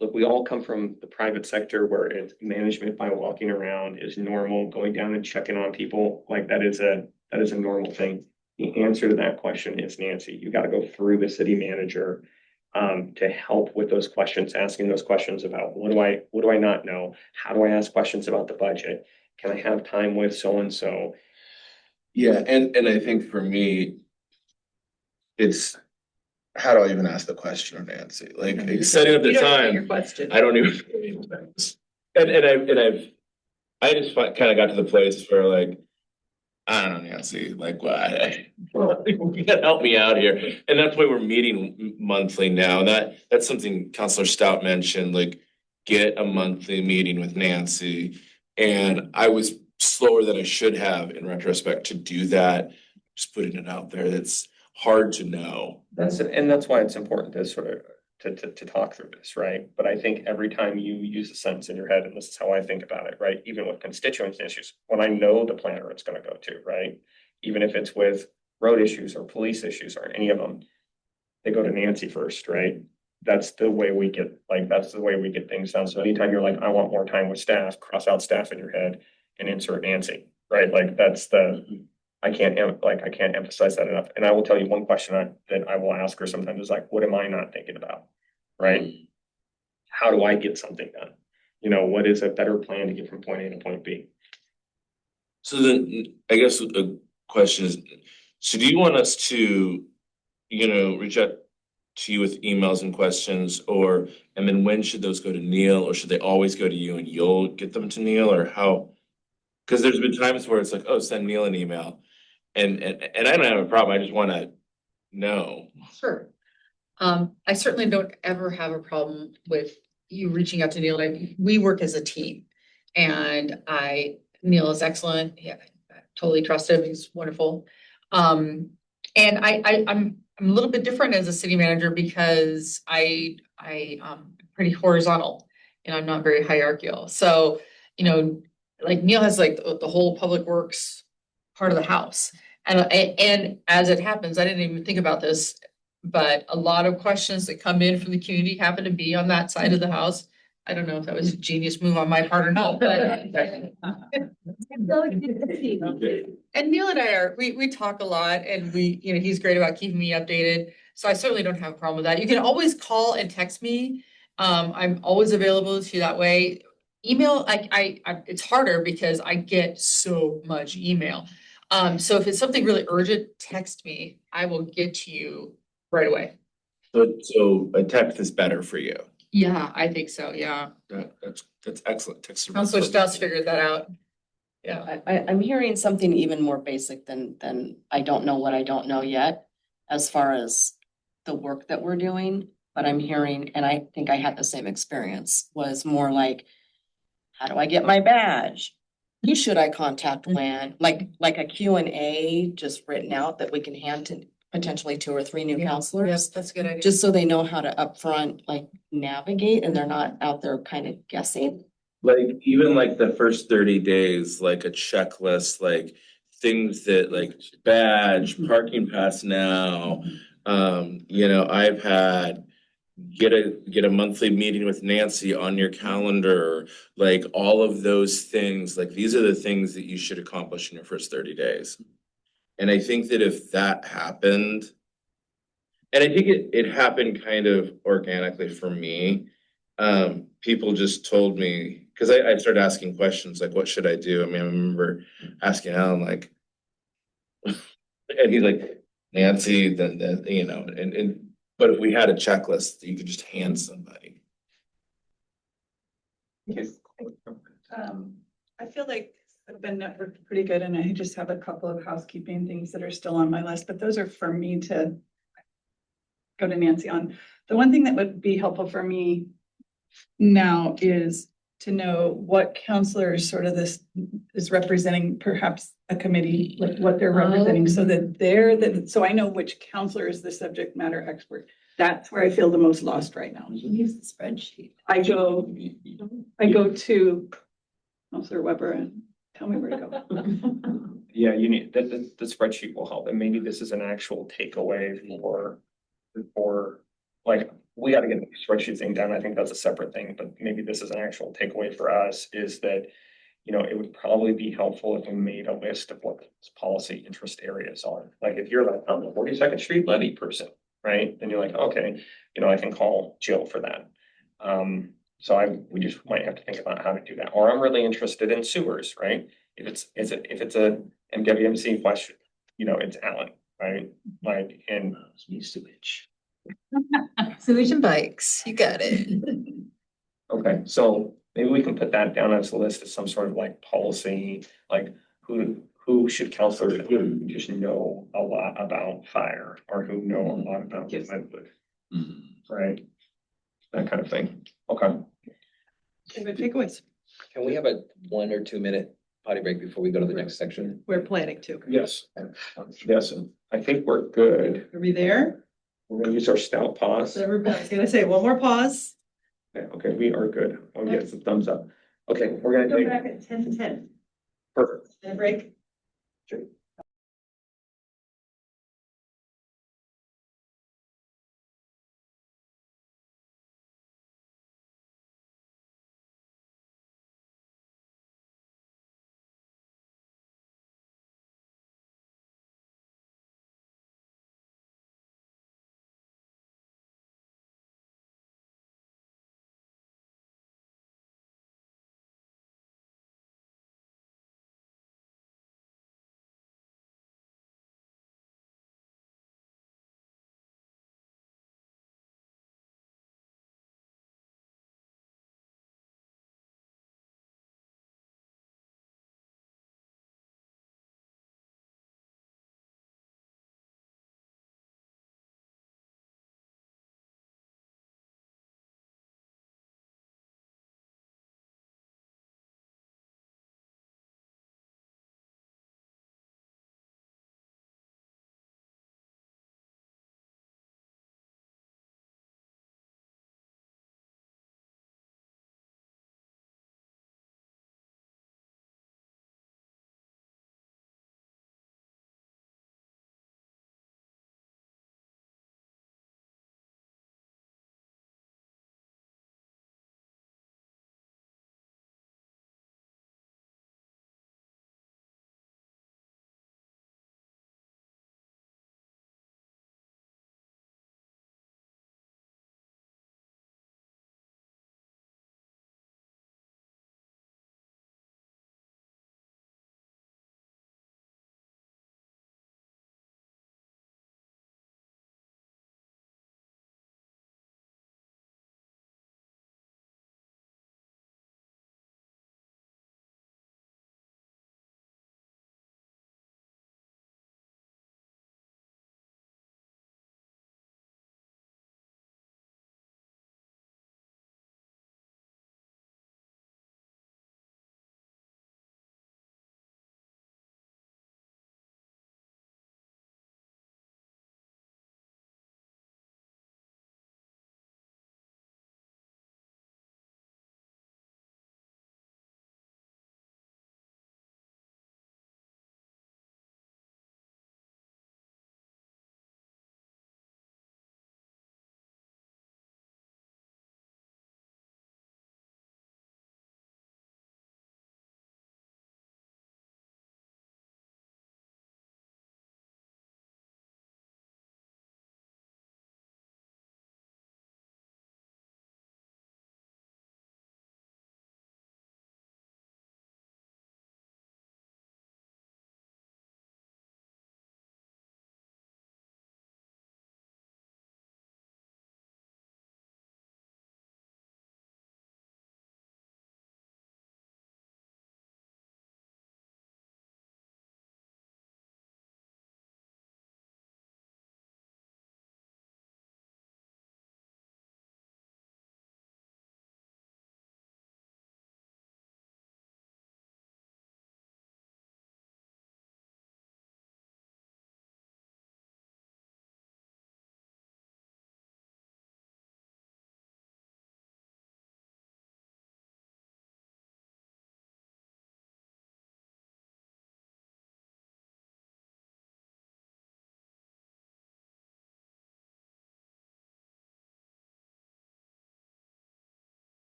Look, we all come from the private sector where it's management by walking around is normal, going down and checking on people. Like that is a normal thing. The answer to that question is Nancy. You got to go through the city manager to help with those questions, asking those questions about what do I not know? How do I ask questions about the budget? Can I have time with so-and-so? Yeah, and I think for me, it's how do I even ask the question of Nancy? Like setting up the time. I don't even. I just kind of got to the place where like, I don't know, Nancy, like what? You gotta help me out here. And that's why we're meeting monthly now. And that's something Counselor Stout mentioned, like get a monthly meeting with Nancy. And I was slower than I should have in retrospect to do that. Just putting it out there. That's hard to know. That's why it's important to sort of to talk through this, right? But I think every time you use a sentence in your head, and this is how I think about it, right? Even with constituents issues, when I know the planner it's going to go to, right? Even if it's with road issues or police issues or any of them, they go to Nancy first, right? That's the way we get things done. So anytime you're like, I want more time with staff, cross out staff in your head and insert Nancy, right? Like that's I can't emphasize that enough. And I will tell you one question that I will ask her sometimes is like, what am I not thinking about? Right? How do I get something done? You know, what is a better plan to get from point A to point B? So then, I guess a question is, so do you want us to, reach out to you with emails and questions, and then when should those go to Neil, or should they always go to you and you'll get them to Neil, or how? Cause there's been times where it's like, oh, send Neil an email, and I don't have a problem, I just wanna know. Sure. I certainly don't ever have a problem with you reaching out to Neil. Like, we work as a team. And Neil is excellent. Yeah, I totally trust him. He's wonderful. And I'm a little bit different as a city manager because I'm pretty horizontal and I'm not very hierarchical. So, like Neil has like the whole public works part of the house. And as it happens, I didn't even think about this, but a lot of questions that come in from the community happen to be on that side of the house. I don't know if that was a genius move on my part or not, but. And Neil and I we talk a lot, and he's great about keeping me updated. So I certainly don't have a problem with that. You can always call and text me. I'm always available to you that way. Email, it's harder because I get so much email. So if it's something really urgent, text me. I will get to you right away. So a text is better for you. Yeah, I think so, yeah. That's excellent. Text are Counselor perfect. Stouts figured that out. Yeah. I'm hearing something even more basic than I don't know what I don't know yet, as far as the work that we're doing. But I'm hearing, and I think I had the same experience, was more like, how do I get my badge? Who should I contact when? Like a Q&A just written out that we can hand to potentially 2 or 3 new counselors. Yes, that's a good idea. Just so they know how to upfront like navigate and they're not out there kind of guessing. Like, even like the first 30 days, like a checklist, like things that like badge, parking pass now. I've had get a monthly meeting with Nancy on your calendar, like all of those things, like these are the things that you should accomplish in your first 30 days. And I think that if that happened, and I think it happened kind of organically for me. People just told me, because I started asking questions like, what should I do? I mean, I remember asking Alan, like, and he's like, Nancy, then, but if we had a checklist, you could just hand somebody. I feel like I've been networked pretty good and I just have a couple of housekeeping things that are still on my list, but those are for me to go to Nancy on. The one thing that would be helpful for me now is to know what counselors sort of this is representing, perhaps a committee, like what they're representing, so that so I know which counselor is the subject matter expert. That's where I feel the most lost right now. Use the spreadsheet. I go to Counselor Weber and tell me where to go. Yeah, you need, the spreadsheet will help, and maybe this is an actual takeaway for, like, we gotta get the spreadsheet thing done, I think that's a separate thing, but maybe this is an actual takeaway for us, is that, it would probably be helpful if we made a list of what those policy interest areas are. Like, if you're like, I'm the 42nd Street levy person, right, then you're like, okay, I can call Jill for that. We just might have to think about how to do that, or I'm really interested in sewers, right? If it's a MWMC question, it's Alan, right? Like, and Sewage. Sewage and bikes, you got it. okay, so maybe we can put that down as a list of some sort of like policy, like who should counselors, who just know a lot about fire, or who know a lot about Redwood, right? That kind of thing. Okay. Good takeaways. Can we have a 1 or 2 minute potty break before we go to the next section? We're planning to. Yes. Yes, I think we're good. Are we there? We're gonna use our stout pause. I was gonna say one more pause. Okay, we are good. I'll get some thumbs up. Okay, we're gonna Go take. back at 10 to 10. Perfect. And a break. Sure.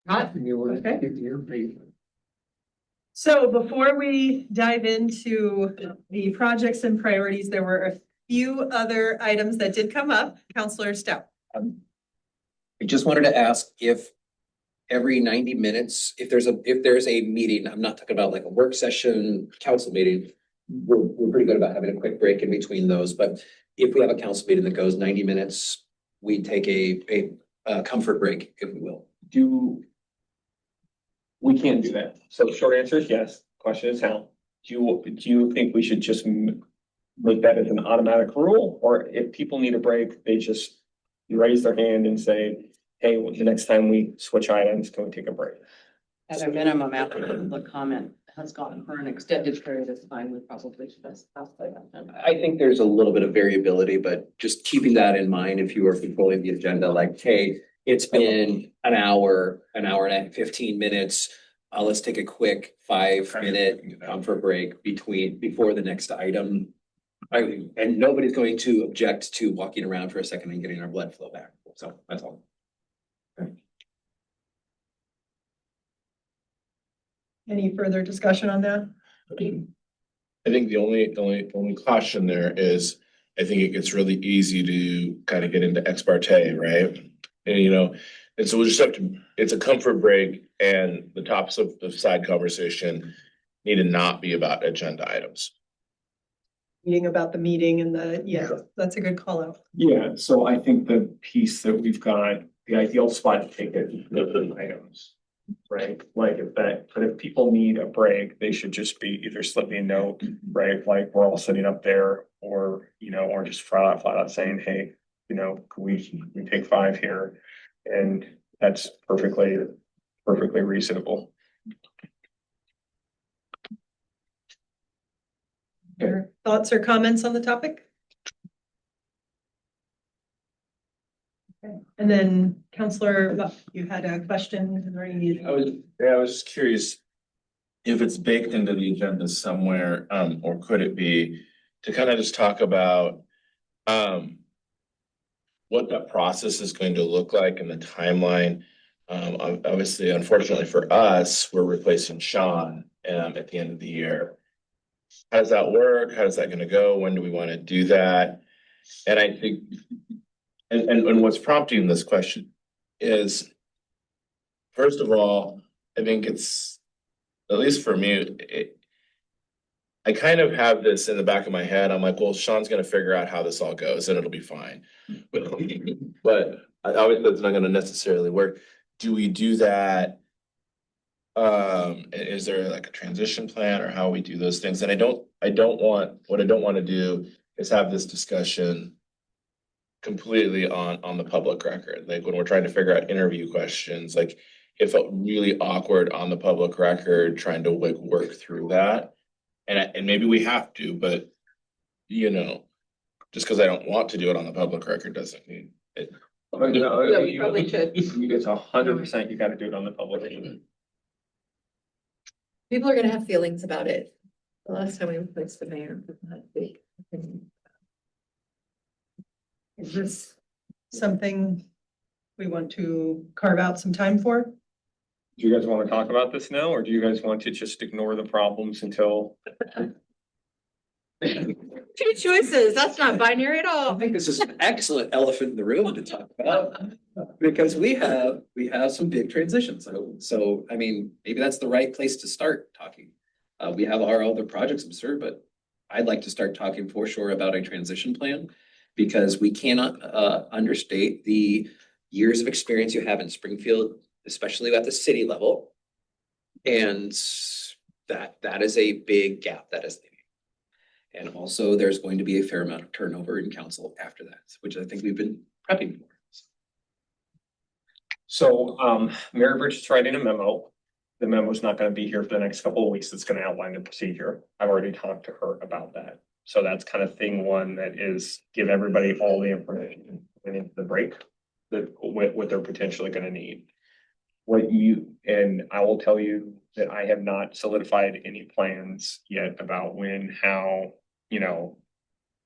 Okay. So before we dive into the projects and priorities, there were a few other items that did come up. Counselor Stout. I just wanted to ask if every 90 minutes, if there's a meeting, I'm not talking about like a work session, council meeting. We're pretty good about having a quick break in between those, but if we have a council meeting that goes 90 minutes, we take a comfort break, if we will. We can't do that. So the short answer is yes. Question is how. Do you think we should just make that as an automatic rule? Or if people need a break, they just raise their hand and say, hey, well, the next time we switch items, can we take a break? At a minimum, after the public comment has gone for an extended period of time, we probably should ask that. I think there's a little bit of variability, but just keeping that in mind, if you are controlling the agenda, like, hey, it's been an hour and 15 minutes. Let's take a quick 5-minute comfort break before the next item. And nobody's going to object to walking around for a second and getting our blood flow back. So that's all. Any further discussion on that? I think the only caution there is, I think it gets really easy to kind of get into ex parte, right? And and so we'll just have to, it's a comfort break, and the topics of the side conversation need to not be about agenda items. Meeting about the meeting and that's a good call out. Yeah, so I think the piece that we've got, the ideal spot to take it, the items, right? Like but if people need a break, they should just be either slipping a note, right? Like we're all sitting up there, or just flat out saying, hey, can we take 5 here? And that's perfectly reasonable. Your thoughts or comments on the topic? Okay. And then Counselor Buck, you had a question or you needed. I was just curious if it's baked into the agenda somewhere, or could it be to kind of just talk about what that process is going to look like and the timeline. Obviously, unfortunately for us, we're replacing Sean at the end of the year. How does that work? How is that going to go? When do we want to do that? And I think, and what's prompting this question is, first of all, I think it's, at least for me, I kind of have this in the back of my head. I'm like, well, Sean's going to figure out how this all goes and it'll be fine. But obviously that's not going to necessarily work. Do we do that? Is there like a transition plan, or how we do those things? And what I don't want to do is have this discussion completely on the public record. Like when we're trying to figure out interview questions, like it felt really awkward on the public record trying to work through that. And maybe we have to, but just because I don't want to do it on the public record doesn't mean it. Yeah, we probably should. It's 100%, you gotta do it on the public. People are gonna have feelings about it. The last time we replaced the mayor. Is this something we want to carve out some time for? Do you guys want to talk about this now, or do you guys want to just ignore the problems until? Two choices, that's not binary at all. I think this is an excellent elephant in the room to talk about, because we have some big transitions. So I mean, maybe that's the right place to start talking. We have our other projects observed, but I'd like to start talking for sure about a transition plan, because we cannot understate the years of experience you have in Springfield, especially at the city level. And that is a big gap that is. And also there's going to be a fair amount of turnover in council after that, which I think we've been prepping for. So Mary Bridge is writing a memo. The memo is not going to be here for the next couple of weeks. It's going to outline the procedure. I've already talked to her about that. So that's kind of thing one, that is give everybody all the information into the break that what they're potentially going to need. And I will tell you that I have not solidified any plans yet about when, how,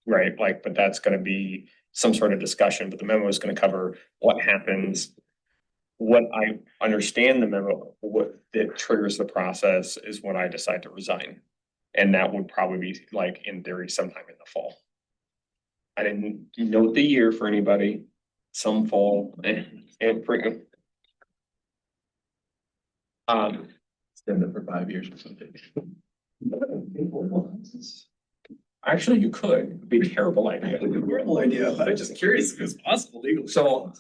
right? Like, but that's going to be some sort of discussion, but the memo is going to cover what happens what I understand the memo, what that triggers the process is when I decide to resign. And that would probably be like in theory sometime in the fall. I didn't note the year for anybody, some fall and bring. Stand up for 5 years or something. Actually, you could, it'd be a terrible idea. Horrible idea, but I'm just curious if it's possible legally. So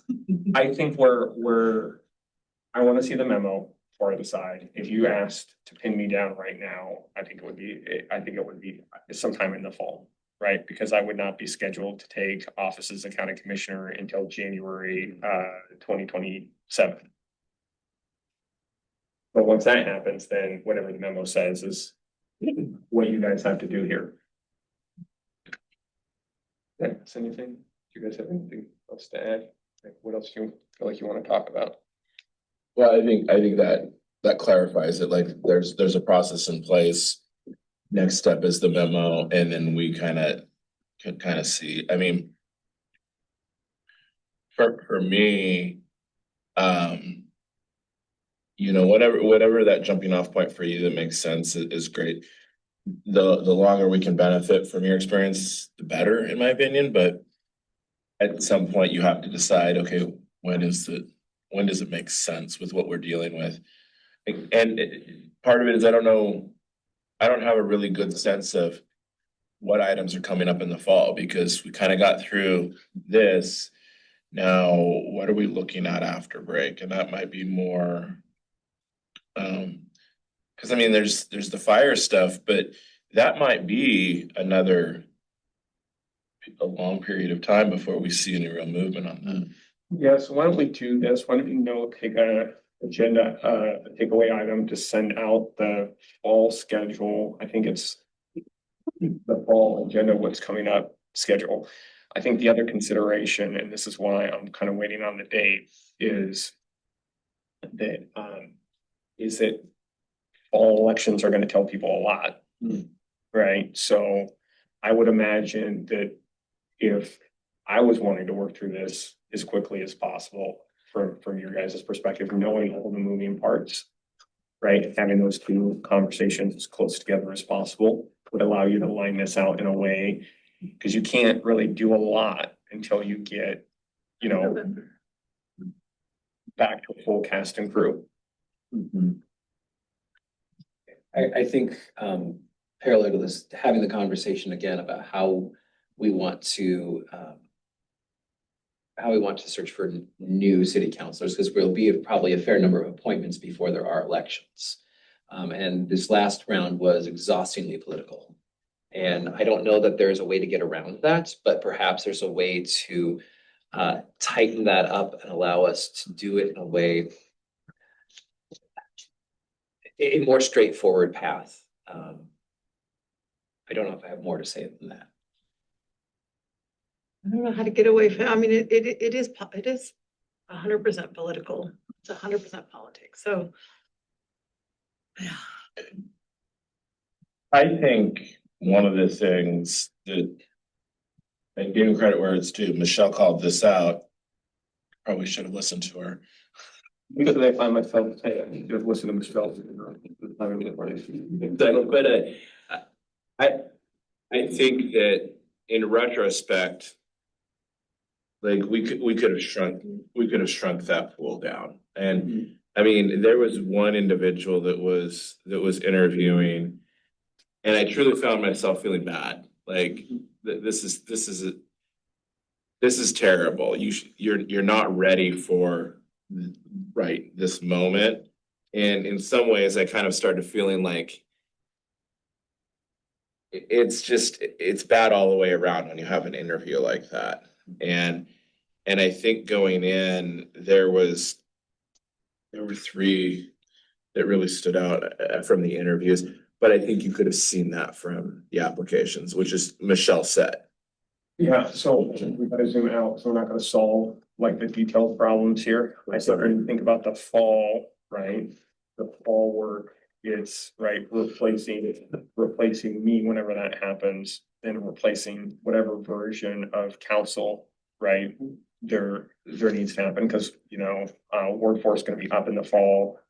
I think I wanna see the memo before I decide. If you asked to pin me down right now, I think it would be sometime in the fall, right? Because I would not be scheduled to take office as a county commissioner until January 2027. But once that happens, then whatever the memo says is what you guys have to do here. Yeah, is anything, do you guys have anything else to add? Like, what else do you feel like you want to talk about? Well, I think that clarifies it, like there's a process in place. Next step is the memo, and then we can kind of see, I mean. For me, you know, whatever that jumping off point for you that makes sense is great. The longer we can benefit from your experience, the better, in my opinion, but. At some point, you have to decide, okay, when does it make sense with what we're dealing with? And part of it is I don't have a really good sense of what items are coming up in the fall, because we kind of got through this. Now, what are we looking at after break? And that might be more, because I mean, there's the fire stuff, but that might be a long period of time before we see any real movement on that. Yeah, so why don't we do this? Why don't you take a agenda, a takeaway item to send out the fall schedule. I think it's the fall agenda, what's coming up schedule. I think the other consideration, and this is why I'm kind of waiting on the date, is that fall elections are going to tell people a lot, right? So I would imagine that if I was wanting to work through this as quickly as possible from your guys' perspective, knowing all the moving parts, right? Having those two conversations as close together as possible would allow you to line this out in a way, because you can't really do a lot until you get, you know, back to a full cast and crew. I think, parallel to this, having the conversation again about how we want to search for new city councilors, because there'll be probably a fair number of appointments before there are elections. And this last round was exhaustingly political. And I don't know that there's a way to get around that, but perhaps there's a way to tighten that up and allow us to do it in a way, a more straightforward path. I don't know if I have more to say than that. I don't know how to get away from, I mean, it is 100% political. It's 100% politics. So. Yeah. I think one of the things that, and giving credit where it's due, Michelle called this out. Probably should have listened to her. Because I find myself, hey, I need to listen to Michelle. But I think that in retrospect, like we could have shrunk that pool down. And I mean, there was one individual that was interviewing, and I truly found myself feeling bad. Like this is terrible. You're not ready for this moment. And in some ways I kind of started feeling like it's bad all the way around when you have an interview like that. And I think going in, there were three that really stood out from the interviews, but I think you could have seen that from the applications, which is Michelle said. Yeah, so we've got to zoom out, so we're not going to solve like the detailed problems here. I started to think about the fall, right? The fall work is right, replacing me whenever that happens, then replacing whatever version of council, right? there needs to happen, because, Ward 4 is gonna be up in the fall.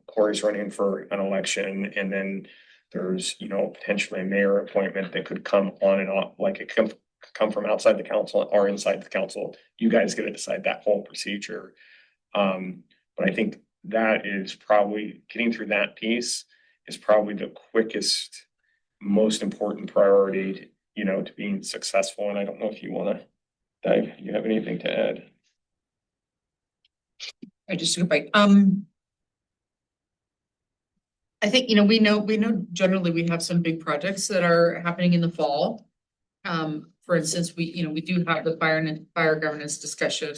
Corey's running for an election, and then there's, potentially a mayor appointment that could come on and off, like it could come from outside the council or inside the council. You guys get to decide that whole procedure. But I think that is probably, getting through that piece is probably the quickest, most important priority, to being successful. And I don't know if you wanna dive, you have anything to add? I just took a bite. I think, we know generally we have some big projects that are happening in the fall. For instance, we do have the fire governance discussion.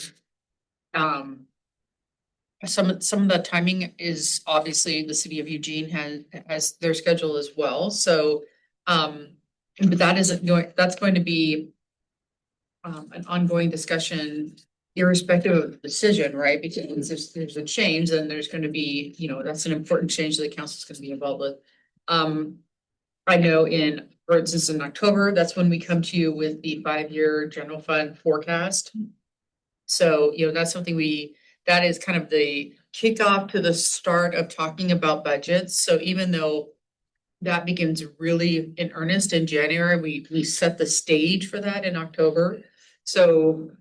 Some of the timing is obviously the city of Eugene has their schedule as well, so, but that's going to be an ongoing discussion irrespective of the decision, right? Because if there's a change, then there's gonna be, that's an important change that the council's gonna be involved with. I know for instance, in October, that's when we come to you with the 5-year general fund forecast. So, that's something that is kind of the kickoff to the start of talking about budgets. So even though that begins really in earnest in January, we set the stage for that in October. So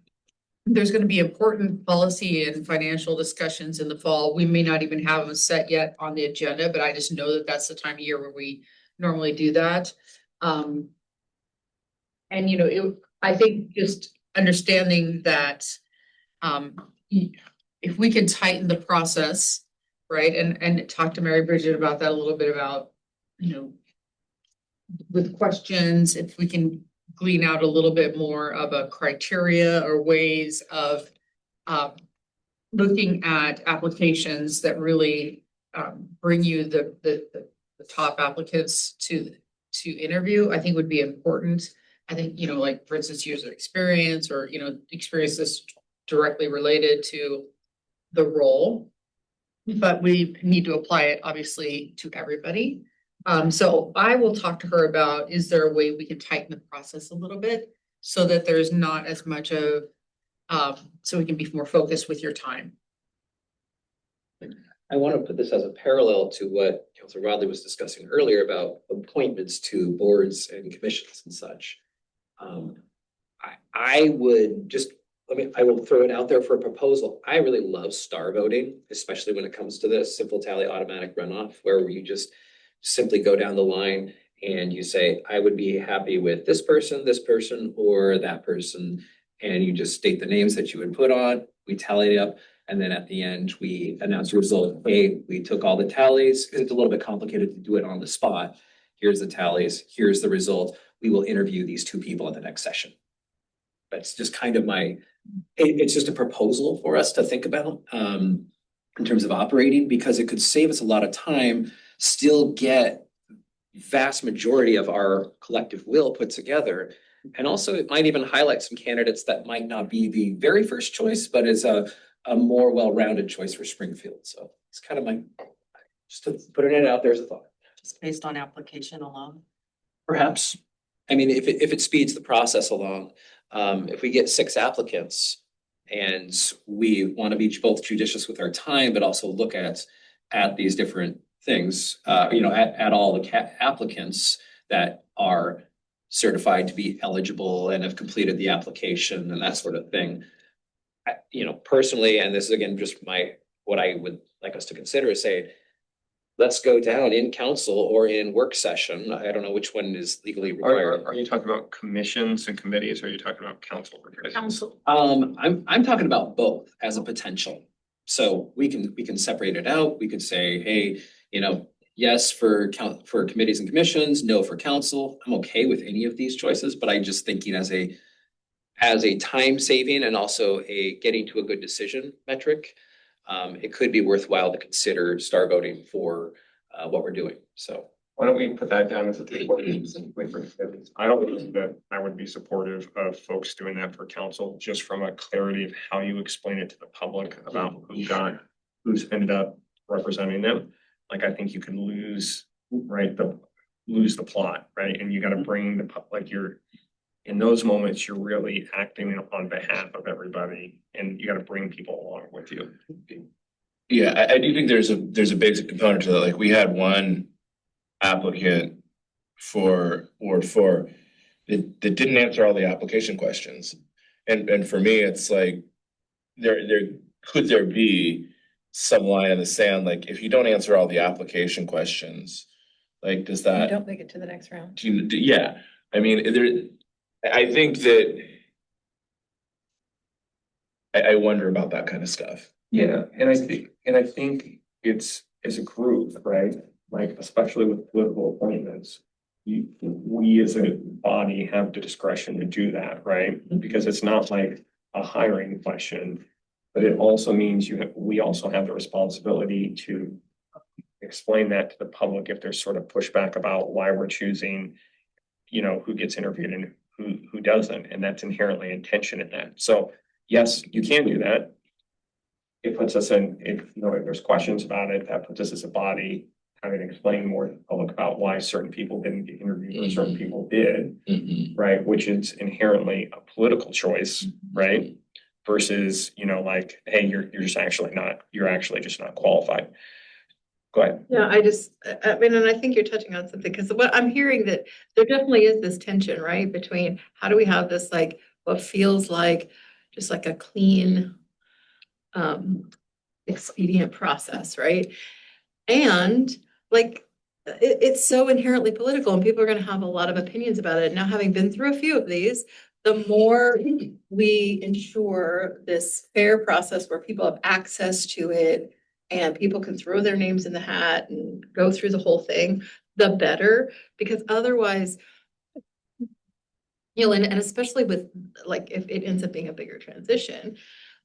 there's going to be important policy and financial discussions in the fall. We may not even have them set yet on the agenda, but I just know that that's the time of year where we normally do that. And, I think just understanding that if we can tighten the process, right, and talk to Mary Bridget about that a little bit about, with questions, if we can glean out a little bit more of a criteria or ways of looking at applications that really bring you the top applicants to interview, I think would be important. I think, like for instance, user experience or, experience that's directly related to the role. But we need to apply it obviously to everybody. So I will talk to her about, is there a way we can tighten the process a little bit so that there's not as much of, so we can be more focused with your time. I want to put this as a parallel to what Councilor Rodley was discussing earlier about appointments to boards and commissions and such. I would just, I will throw it out there for a proposal. I really love star voting, especially when it comes to this simple tally automatic runoff, where you just simply go down the line and you say, I would be happy with this person, or that person. And you just state the names that you would put on, we tally it up. And then at the end, we announce the result. Hey, we took all the tallies. It's a little bit complicated to do it on the spot. Here's the tallies, here's the result. We will interview these 2 people at the next session. That's just kind of it's just a proposal for us to think about in terms of operating, because it could save us a lot of time, still get vast majority of our collective will put together. And also it might even highlight some candidates that might not be the very first choice, but is a more well-rounded choice for Springfield. So it's kind of just to put it out there as a thought. Just based on application alone. Perhaps. I mean, if it speeds the process along, if we get 6 applicants and we want to be both judicious with our time, but also look at these different things, at all the applicants that are certified to be eligible and have completed the application and that sort of thing. Personally, and this is again, just what I would like us to consider is saying, let's go down in council or in work session. I don't know which one is legally required. Are you talking about commissions and committees, or are you talking about council? Council. I'm talking about both as a potential. So we can separate it out. We could say, hey, yes for committees and commissions, no for council. I'm okay with any of these choices, but I'm just thinking as a time saving and also a getting to a good decision metric. It could be worthwhile to consider star voting for what we're doing. So why don't we put that down as a table? I don't think that I would be supportive of folks doing that for council, just from a clarity of how you explain it to the public about who's ended up representing them. Like, I think you can lose the plot, right? And you got to bring in those moments, you're really acting on behalf of everybody and you gotta bring people along with you. Yeah, I do think there's a big component to that. Like we had one applicant for Ward 4 that didn't answer all the application questions. And for me, it's like there could there be some line in the sand, like if you don't answer all the application questions, like does You that, don't make it to the next round. yeah, I mean, I think that I wonder about that kind of stuff. Yeah, and I think it's as a group, right? Like especially with political appointments. We as a body have the discretion to do that, right? Because it's not like a hiring question. But it also means we also have the responsibility to explain that to the public if there's sort of pushback about why we're choosing, who gets interviewed and who doesn't, and that's inherently intention in that. So yes, you can do that. It puts us if there's questions about it, that puts us as a body having to explain more to the public about why certain people didn't get interviewed or certain people did, right? Which is inherently a political choice, right? Versus, like, hey, you're actually just not qualified. Go ahead. Yeah, I mean, and I think you're touching on something, because what I'm hearing that there definitely is this tension, right? Between how do we have this, like, what feels like just like a clean, expedient process, right? And like, it's so inherently political and people are gonna have a lot of opinions about it. Now, having been through a few of these, the more we ensure this fair process where people have access to it and people can throw their names in the hat and go through the whole thing, the better, because otherwise, and especially with, like, if it ends up being a bigger transition,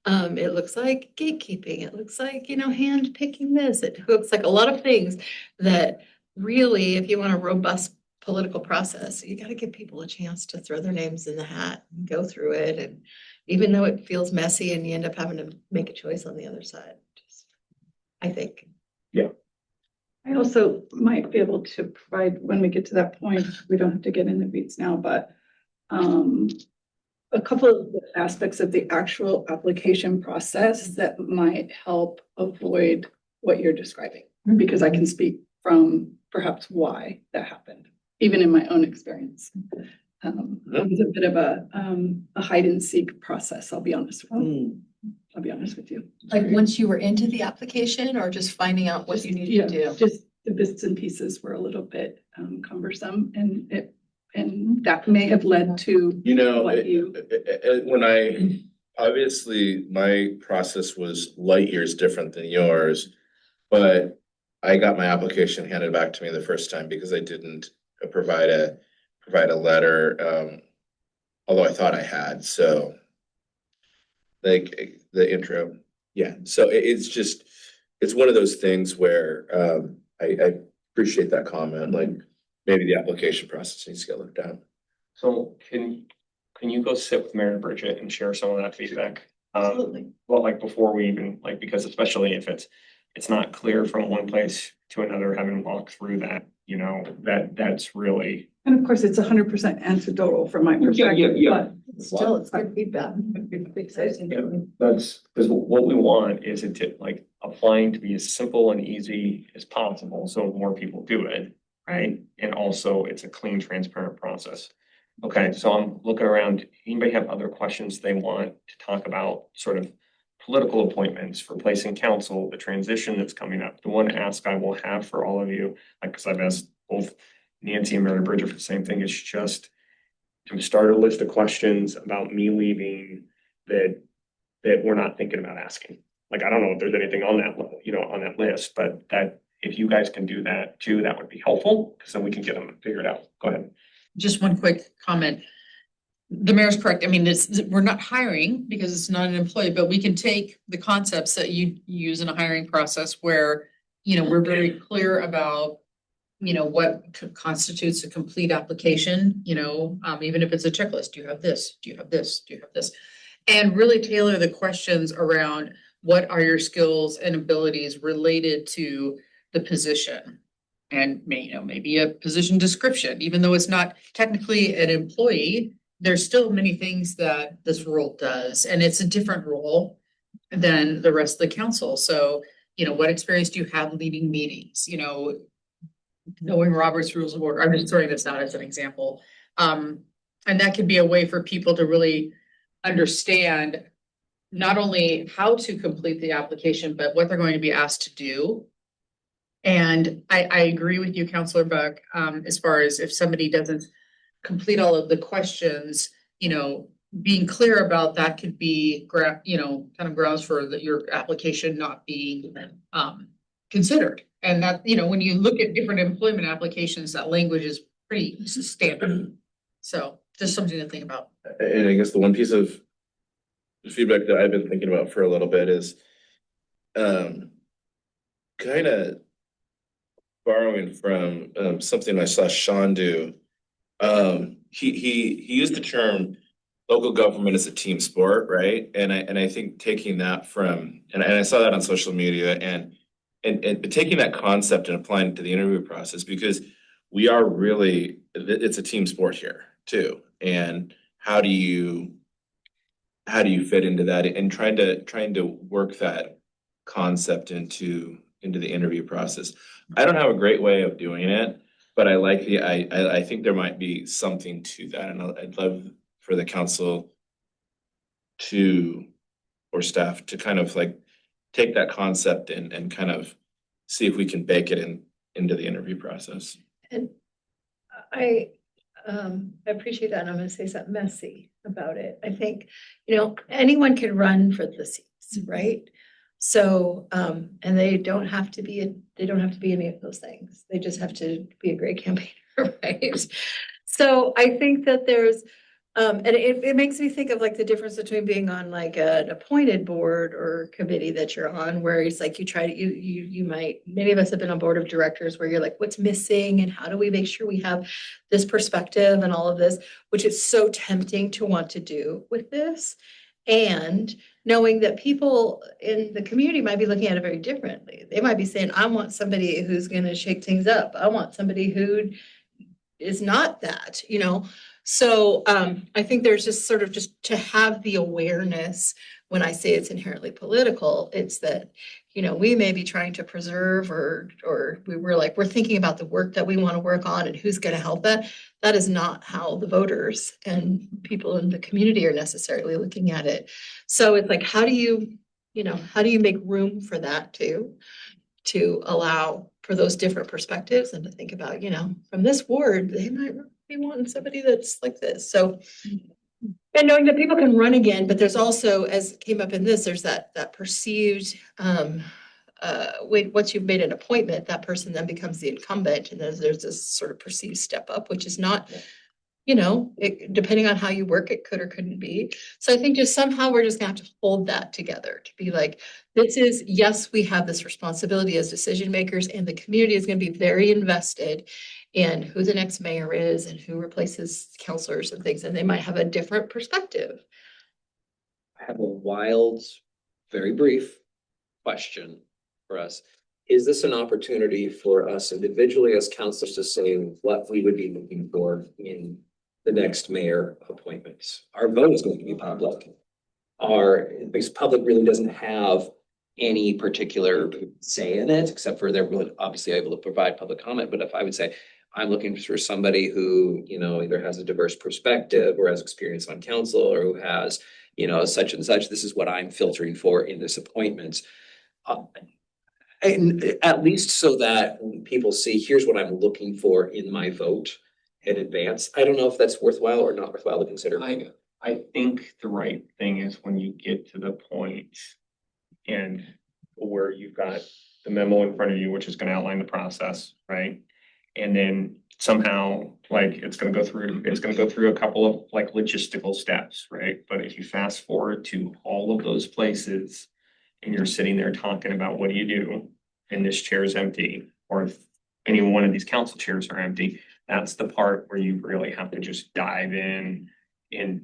it looks like gatekeeping, it looks like, hand picking this, it looks like a lot of things that really, if you want a robust political process, you gotta give people a chance to throw their names in the hat and go through it. And even though it feels messy and you end up having to make a choice on the other side, I think. I also might be able to provide, when we get to that point, we don't have to get in the weeds now, but a couple of aspects of the actual application process that might help avoid what you're describing, because I can speak from perhaps why that happened, even in my own experience. It was a bit of a hide and seek process, I'll be honest with you. I'll be honest with you. Like once you were into the application, or just finding out what you needed to do? Just the bits and pieces were a little bit cumbersome, and that may have led to when obviously my process was light years different than yours, but I got my application handed back to me the first time because I didn't provide a letter, although I thought I had. So like the intro. Yeah. So it's one of those things where I appreciate that comment. Like maybe the application process needs to get looked at. So can you go sit with Mary Bridget and share some of that feedback? Absolutely. Well, like before we even, because especially if it's not clear from one place to another, having walked through that, that's really. And of course, it's 100% anecdotal from my perspective, Yeah. but Still, it's good feedback. That's because what we want is it to applying to be as simple and easy as possible, so more people do it, right? And also it's a clean, transparent process. Okay, so I'm looking around. Anybody have other questions they want to talk about, sort of political appointments, replacing council, the transition that's coming up? The one ask I will have for all of you, because I've asked both Nancy and Mary Bridget for the same thing, is just to start a list of questions about me leaving that we're not thinking about asking. I don't know if there's anything on that level, on that list, but that if you guys can do that too, that would be helpful, because then we can get them figured out. Go ahead. Just one quick comment. The mayor's correct. I mean, we're not hiring because it's not an employee, but we can take the concepts that you use in a hiring process where, we're very clear about, what constitutes a complete application, even if it's a checklist. Do you have this? Do you have this? Do you have this? And really tailor the questions around what are your skills and abilities related to the position. And maybe a position description, even though it's not technically an employee, there's still many things that this role does, and it's a different role than the rest of the council. So, what experience do you have leading meetings, knowing Robert's Rules of Order? I'm just throwing this out as an example. And that could be a way for people to really understand not only how to complete the application, but what they're going to be asked to do. And I agree with you, Counselor Buck, as far as if somebody doesn't complete all of the questions, being clear about that could be kind of grounds for your application not being considered. And that, when you look at different employment applications, that language is pretty standard. So just something to think about. And I guess the one piece of feedback that I've been thinking about for a little bit is kind of borrowing from something I saw Sean do. He used the term local government is a team sport, right? And I think taking that from and I saw that on social media and taking that concept and applying it to the interview process, because we are really, it's a team sport here too. And how do you fit into that, and trying to work that concept into the interview process. I don't have a great way of doing it, but I think there might be something to that, and I'd love for the council or staff to kind of like take that concept and kind of see if we can bake it into the interview process. And I appreciate that, and I'm gonna say something messy about it. I think, anyone can run for the seats, right? So, and they don't have to be any of those things. They just have to be a great campaigner, right? So I think that there's, and it makes me think of like the difference between being on like an appointed board or committee that you're on, where it's like many of us have been on board of directors where you're like, what's missing and how do we make sure we have this perspective and all of this, which is so tempting to want to do with this. And knowing that people in the community might be looking at it very differently. They might be saying, I want somebody who's going to shake things up. I want somebody who is not that, So I think there's just sort of just to have the awareness when I say it's inherently political, it's that, we may be trying to preserve or we're thinking about the work that we want to work on and who's going to help that. That is not how the voters and people in the community are necessarily looking at it. So it's like, how do you make room for that to allow for those different perspectives and to think about, from this ward, they might be wanting somebody that's like this. So, and knowing that people can run again, but there's also, as came up in this, there's that perceived, once you've made an appointment, that person then becomes the incumbent, and there's this sort of perceived step up, which is not, depending on how you work, it could or couldn't be. So I think just somehow we're just gonna have to hold that together to be like, yes, we have this responsibility as decision makers, and the community is gonna be very invested in who the next mayor is and who replaces councilors and things, and they might have a different perspective. I have a wild, very brief question for us. Is this an opportunity for us individually as councilors to say what we would be looking for in the next mayor appointments? Our vote is going to be public. Because public really doesn't have any particular say in it, except for they're really obviously able to provide public comment. But if I would say, I'm looking for somebody who, either has a diverse perspective or has experience on council or who has, such and such, this is what I'm filtering for in this appointment. And at least so that when people see, here's what I'm looking for in my vote in advance. I don't know if that's worthwhile or not worthwhile to consider. I think the right thing is when you get to the point and where you've got the memo in front of you, which is going to outline the process, right? And then somehow, it's going to go through a couple of logistical steps, right? But if you fast forward to all of those places and you're sitting there talking about what do you do and this chair is empty, or if any one of these council chairs are empty, that's the part where you really have to just dive in and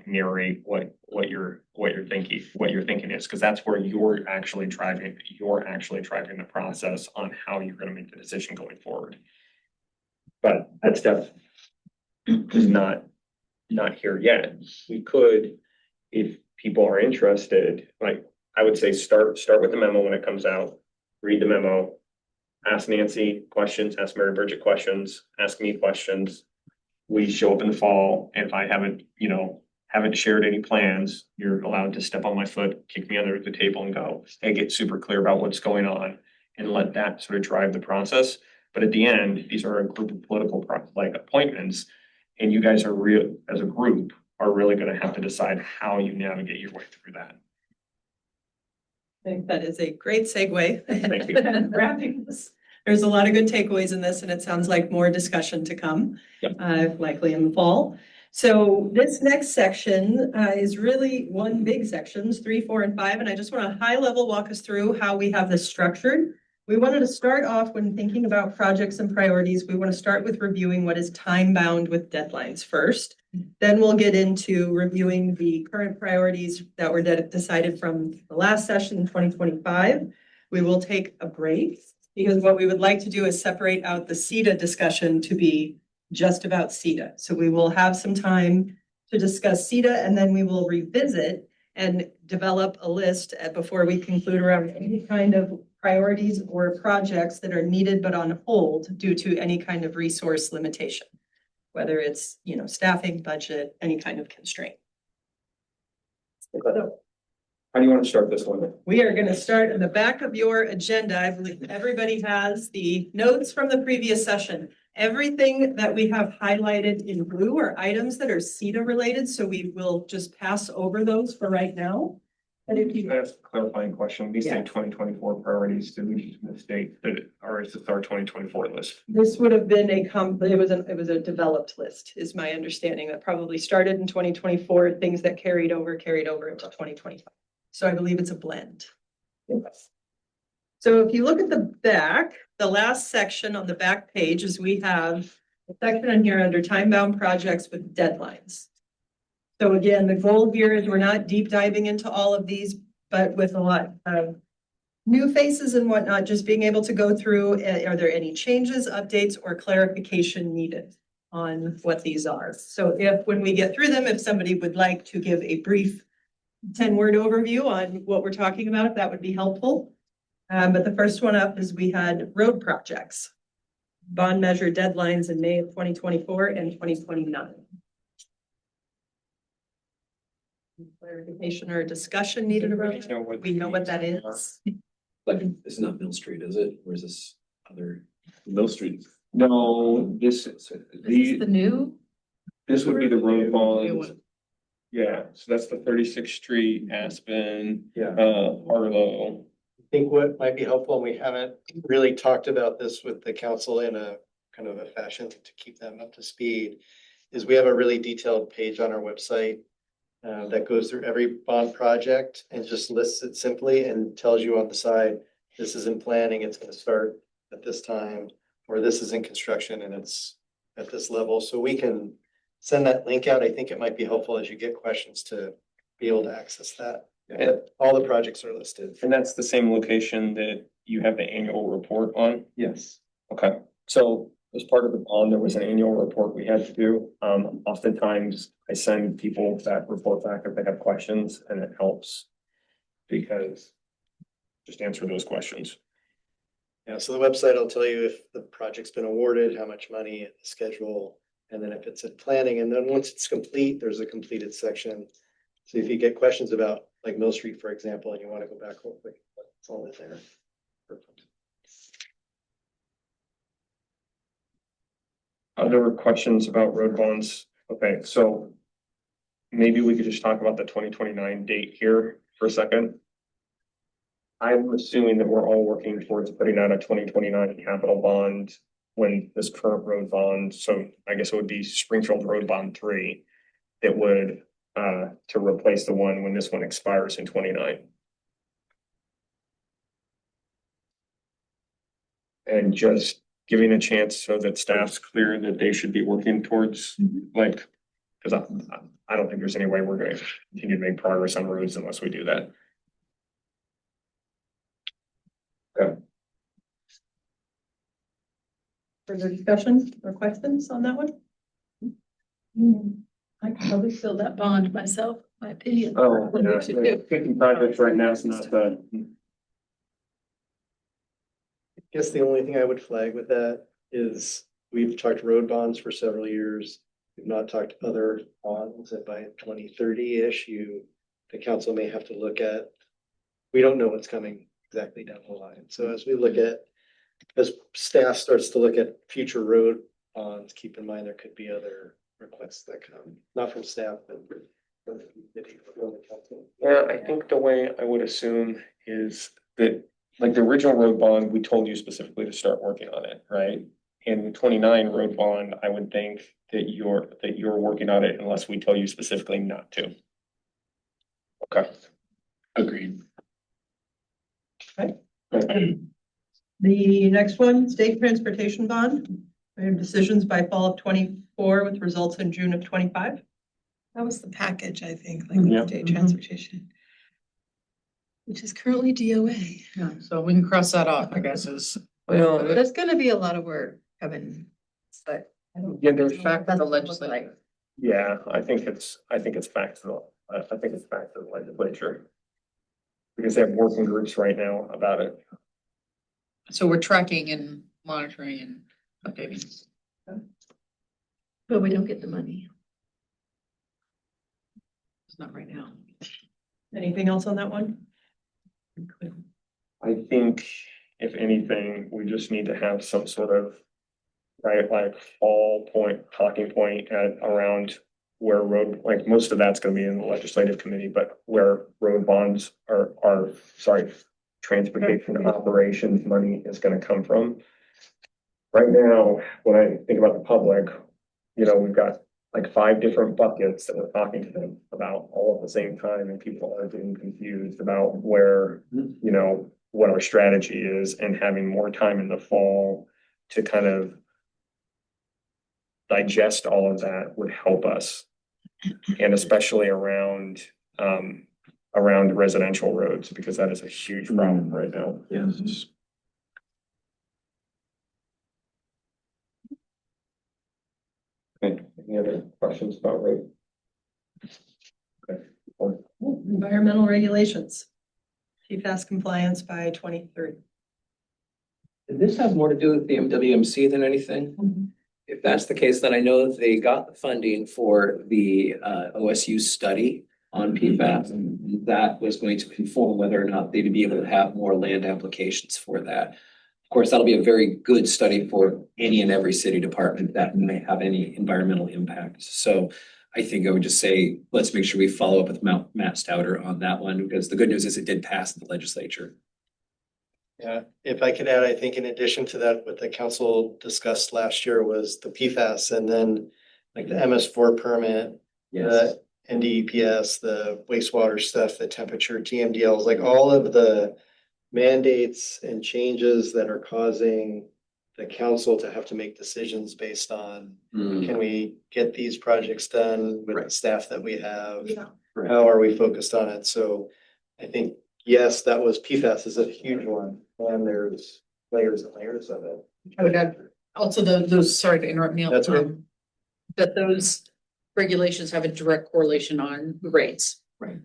narrate what you're thinking is, because that's where you're actually driving the process on how you're going to make the decision going forward. But that step does not not here yet. We could, if people are interested, like, I would say start with the memo when it comes out, read the memo. Ask Nancy questions, ask Mary Bridget questions, ask me questions. We show up in the fall, and if I haven't shared any plans, you're allowed to step on my foot, kick me under the table and go, hey, get super clear about what's going on and let that sort of drive the process. But at the end, these are a group of political appointments, and you guys are as a group, are really gonna have to decide how you navigate your way through that. I think that is a great segue. Thank you. Wrapping this. There's a lot of good takeaways in this, and it sounds like more discussion to come, Yep. likely in the fall. So this next section is really one big sections, 3, 4, and 5, and I just want to high level walk us through how we have this structured. We wanted to start off when thinking about projects and priorities. We want to start with reviewing what is time bound with deadlines first. Then we'll get into reviewing the current priorities that were decided from the last session in 2025. We will take a break because what we would like to do is separate out the SEDA discussion to be just about SEDA. So we will have some time to discuss SEDA, and then we will revisit and develop a list before we conclude around any kind of priorities or projects that are needed but on hold due to any kind of resource limitation, whether it's, staffing, budget, any kind of constraint. How do you want to start this one? We are going to start in the back of your agenda. I believe everybody has the notes from the previous session. Everything that we have highlighted in blue are items that are SEDA related, so we will just pass over those for right now. And if you Can I ask a clarifying question? We say Yeah. 2024 priorities, did we just mistake that, or is this our 2024 list? This would have been it was a developed list, is my understanding, that probably started in 2024, things that carried over into 2025. So I believe it's a blend. So if you look at the back, the last section on the back page is we have a section in here under time-bound projects with deadlines. So again, the goal here is we're not deep diving into all of these, but with a lot of new faces and whatnot, just being able to go through, are there any changes, updates, or clarification needed on what these are? So when we get through them, if somebody would like to give a brief 10-word overview on what we're talking about, that would be helpful. But the first one up is we had road projects, bond measure deadlines in May of 2024 and 2029. Clarification or discussion needed around it? We know what that is. Like, it's not Mill Street, is it? Or is this other? Mill Street. No, this is The new? this would be the road New bond. one. Yeah, so that's the 36th Street, Aspen, Yeah. Harlow. I think what might be helpful, and we haven't really talked about this with the council in a kind of a fashion to keep them up to speed, is we have a really detailed page on our website that goes through every bond project and just lists it simply and tells you on the side, this is in planning, it's gonna start at this time, or this is in construction and it's at this level. So we can send that link out. I think it might be helpful as you get questions to be able to access that. But all the projects are listed. And that's the same location that you have the annual report on? Yes. Okay, so as part of the bond, there was an annual report we had to do. Oftentimes I send people that report back if they have questions, and it helps because just answer those questions. Yeah, so the website will tell you if the project's been awarded, how much money, the schedule, and then if it's in planning. And then once it's complete, there's a completed section. So if you get questions about like Mill Street, for example, and you want to go back real quick, it's all in there. Perfect. Other questions about road bonds? Okay, so maybe we could just talk about the 2029 date here for a second. I'm assuming that we're all working towards putting out a 2029 capital bond when this current road bond, so I guess it would be Springfield Road Bond 3, that would to replace the one when this one expires in 29. And just giving a chance so that staff's clear that they should be working towards, like, because I don't think there's any way we're going to continue to make progress on roads unless we do that. Okay. Further discussion or questions on that one? I can probably fill that bond myself, my opinion. Oh, What we should do. Picking projects right now is not the. I guess the only thing I would flag with that is we've talked road bonds for several years. We've not talked other bonds, and by 2030-ish, the council may have to look at. We don't know what's coming exactly down the line. So as staff starts to look at future road bonds, keep in mind there could be other requests that come, not from staff, but from the committee, from the council. Yeah, I think the way I would assume is that, like the original road bond, we told you specifically to start working on it, right? In the 29 road bond, I would think that you're working on it unless we tell you specifically not to. Okay. Agreed. The next one, state transportation bond. We have decisions by fall of 24 with results in June of 25. That was the package, I think, like Yeah. state transportation. Which is currently DOA. Yeah, so we can cross that off, I guess, is. Well, There's gonna be a lot of work, Kevin, but. I don't yeah, there's know back what to that's the gonna look legislature. like. yeah, I think it's back to the legislature. Because they have working groups right now about it. So we're tracking and monitoring and updating. But we don't get the money. It's not right now. Anything else on that one? I think if anything, we just need to have some sort of, right, like talking point around where like most of that's gonna be in the legislative committee, but where road bonds are, sorry, transportation operations money is gonna come from. Right now, when I think about the public, we've got like 5 different buckets that we're talking to them about all at the same time, and people are getting confused about where, what our strategy is, and having more time in the fall to kind of digest all of that would help us. And especially around residential roads, because that is a huge problem right now. Yes. Okay, any other questions about road? Okay. Environmental regulations. PFAS compliance by 2030. Did this have more to do with the MWMC than anything? If that's the case, then I know that they got the funding for the OSU study on PFAS. And that was going to inform whether or not they'd be able to have more land applications for that. Of course, that'll be a very good study for any and every city department that may have any environmental impact. So I think I would just say, let's make sure we follow up with Matt Stouter on that one, because the good news is it did pass the legislature. Yeah, if I could add, I think in addition to that, what the council discussed last year was the PFAS and then like the MS4 permit, the NDEPS, the wastewater stuff, the temperature, TMDLs, like all of the mandates and changes that are causing the council to have to make decisions based on, can we get these projects done with the staff that we have? Yeah. How are we focused on it? So I think, yes, that was PFAS is a huge one, and there's layers and layers of it. I would add also those, sorry to interrupt, Neil. That's okay. That those regulations have a direct correlation on rates. Right.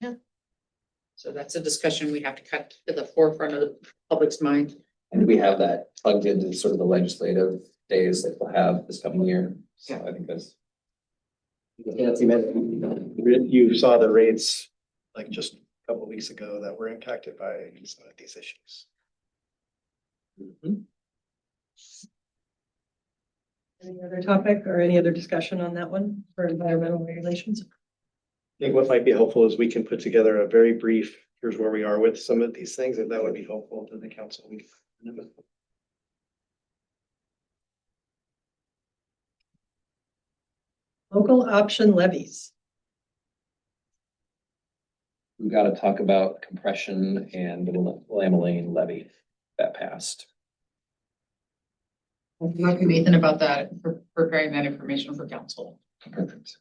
Yeah. So that's a discussion we have to cut to the forefront of the public's mind. And we have that plugged into sort of the legislative days that we'll have this coming year. So I think that's. You saw the rates like just a couple of weeks ago that were impacted by some of these issues. Any other topic or any other discussion on that one for environmental regulations? I think what might be helpful is we can put together a very brief, here's where we are with some of these things, and that would be helpful to the council. Local option levies. We've got to talk about compression and the lamelline levy that passed. I'll talk to Nathan about that, for preparing that information for council. Perfect.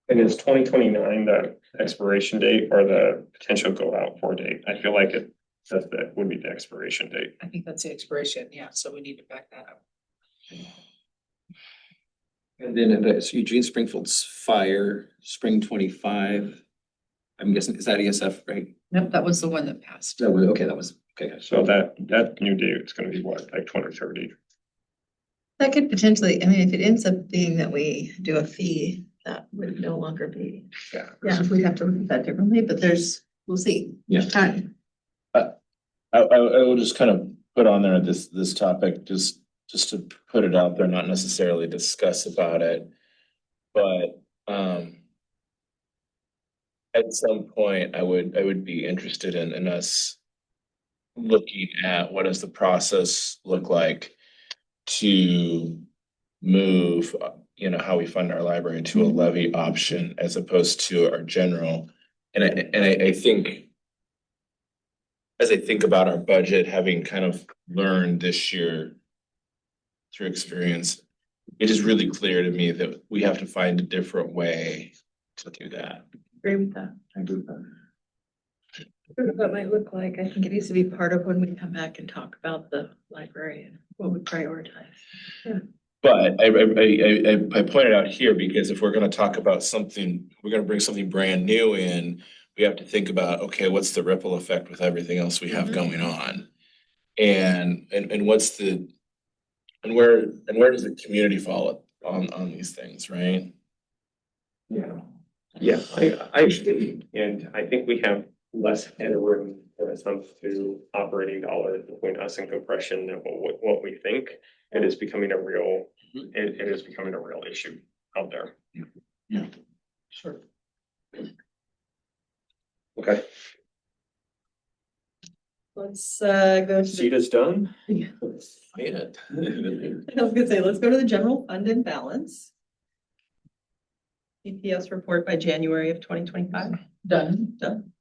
And is 2029 the expiration date or the potential go out for date? I feel like it says that would be the expiration date. I think that's the expiration, yeah, so we need to back that up. And then so Eugene Springfield's fire, spring 25. I'm guessing, is that ESF, right? Nope, that was the one that passed. That was, okay, that was, okay. So that new date is gonna be what, like 2030? That could potentially, I mean, if it ends up being that we do a fee, that would no longer be. Yeah. Yeah, we have to look at that differently, but we'll see. Yeah. Time. I will just kind of put on there this topic, just to put it out there, not necessarily discuss about it. But, at some point, I would be interested in us looking at what does the process look like to move, how we fund our library to a levy option as opposed to our general. And I think, as I think about our budget, having kind of learned this year through experience, it is really clear to me that we have to find a different way to do that. Agree with that. I agree with that. What that might look like, I think it needs to be part of when we come back and talk about the library and what we prioritize. But I pointed out here because if we're gonna talk about something, we're gonna bring something brand new in, we have to think about, okay, what's the ripple effect with everything else we have going on? And what's and where does the community fall on these things, right? Yeah, I agree, and I think we have less headroom when it comes to operating dollars between us and compression than what we think. It is becoming a real, it is becoming a real issue out there. Yeah. Sure. Okay, Let's go to the, SEDA's done. It. I was gonna say, let's go to the general fund and balance. EPS report by January of 2025. Done. Done.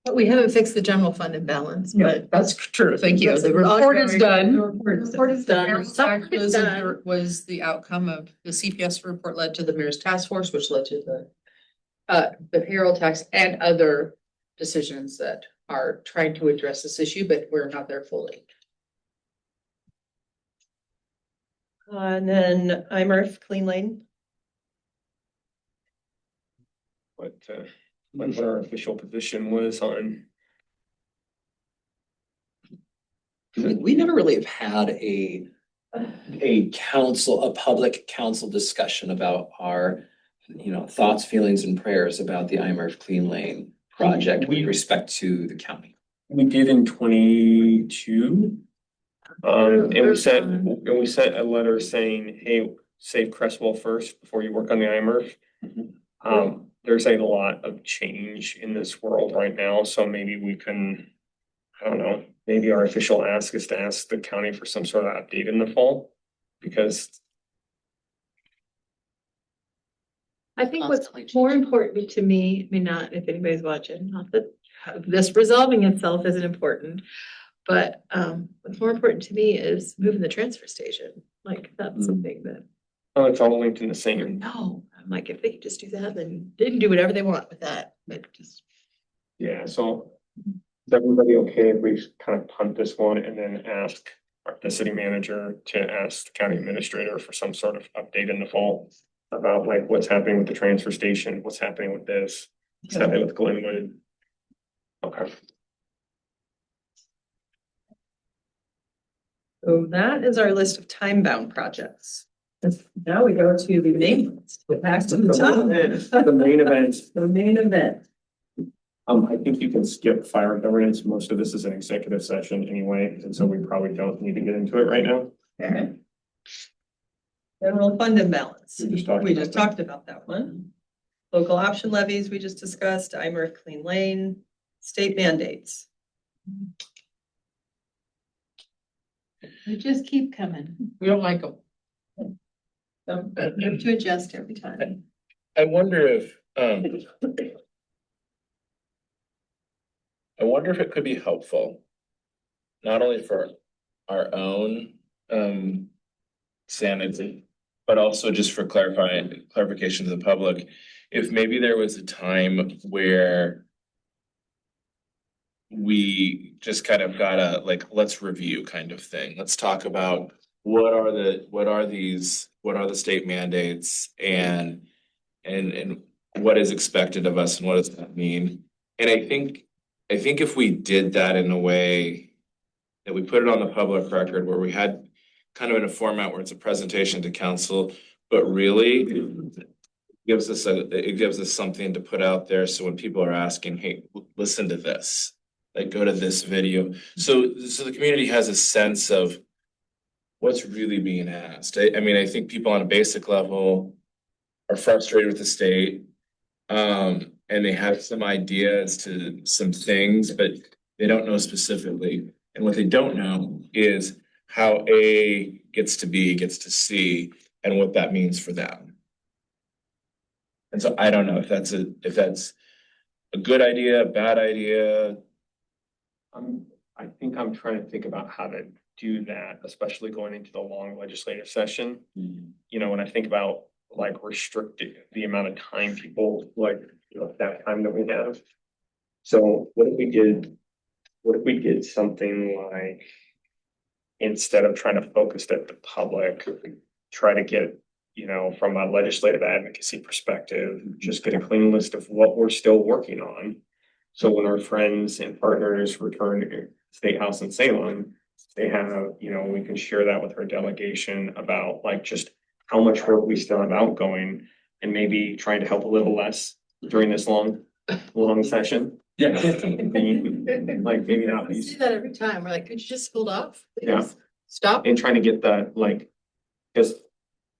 But we haven't fixed the general fund imbalance, but. That's true, thank you. That's The report is ongoing. done. The report is done. Mayor's tax was the outcome of the CPS report led to the mayor's task force, which led to the payroll tax and other decisions that are trying to address this issue, but we're not there fully. And then IMRF Clean Lane. What our official position was on. We never really have had a public council discussion about our, thoughts, feelings and prayers about the IMRF Clean Lane project with respect to the county. We did in 22. And we sent a letter saying, hey, save Crestwell first before you work on the IMRF. There's a lot of change in this world right now, so maybe we can, I don't know, maybe our official ask is to ask the county for some sort of update in the fall. Because I think Constantly what's more important to me, I mean, not if anybody's watching, not that this resolving itself isn't important. But what's more important to me is moving the transfer station. Like that's something that, oh, it's all linked in the same. no, I'm like, if they could just do that, then they can do whatever they want with that, but just. Yeah, so is everybody okay if we kind of punt this one and then ask the city manager to ask the county administrator for some sort of update in the fall about like what's happening with the transfer station, what's happening with this, what's happening with Glenwood? Okay. So that is our list of time-bound projects. Now we go to the main list. Back to the top. The main event. The main event. I think you can skip fire governance. Most of this is an executive session anyway, and so we probably don't need to get into it right now. Okay. General fund imbalance. We just talked We about just that. talked about that one. Local option levies, we just discussed, IMRF Clean Lane, state mandates. They just keep coming. We don't like them. So we have to adjust every time. I wonder if it could be helpful, not only for our own sanity, but also just for clarification to the public, if maybe there was a time where we just kind of got a, like, let's review kind of thing. Let's talk about what are the state mandates and what is expected of us and what does that mean? And I think if we did that in a way that we put it on the public record where we had kind of in a format where it's a presentation to council, but really it gives us something to put out there. So when people are asking, hey, listen to this, like go to this video. So the community has a sense of what's really being asked. I mean, I think people on a basic level are frustrated with the state. And they have some ideas to some things, but they don't know specifically. And what they don't know is how A gets to B, gets to C, and what that means for them. And so I don't know if that's a good idea, a bad idea. I think I'm trying to think about how to do that, especially going into the long legislative session. You know, when I think about like restricting the amount of time people like, you know, that time that we have. So what if we did something like, instead of trying to focus at the public, try to get, you know, from a legislative advocacy perspective, just get a clean list of what we're still working on. So when our friends and partners return to State House in Salem, they have, you know, we can share that with our delegation about like just how much work we still have outgoing and maybe trying to help a little less during this long session. Yeah. Like maybe not We be. see that every time. We're like, could you just hold off? Yeah. Please? Stop. And trying to get that, like, because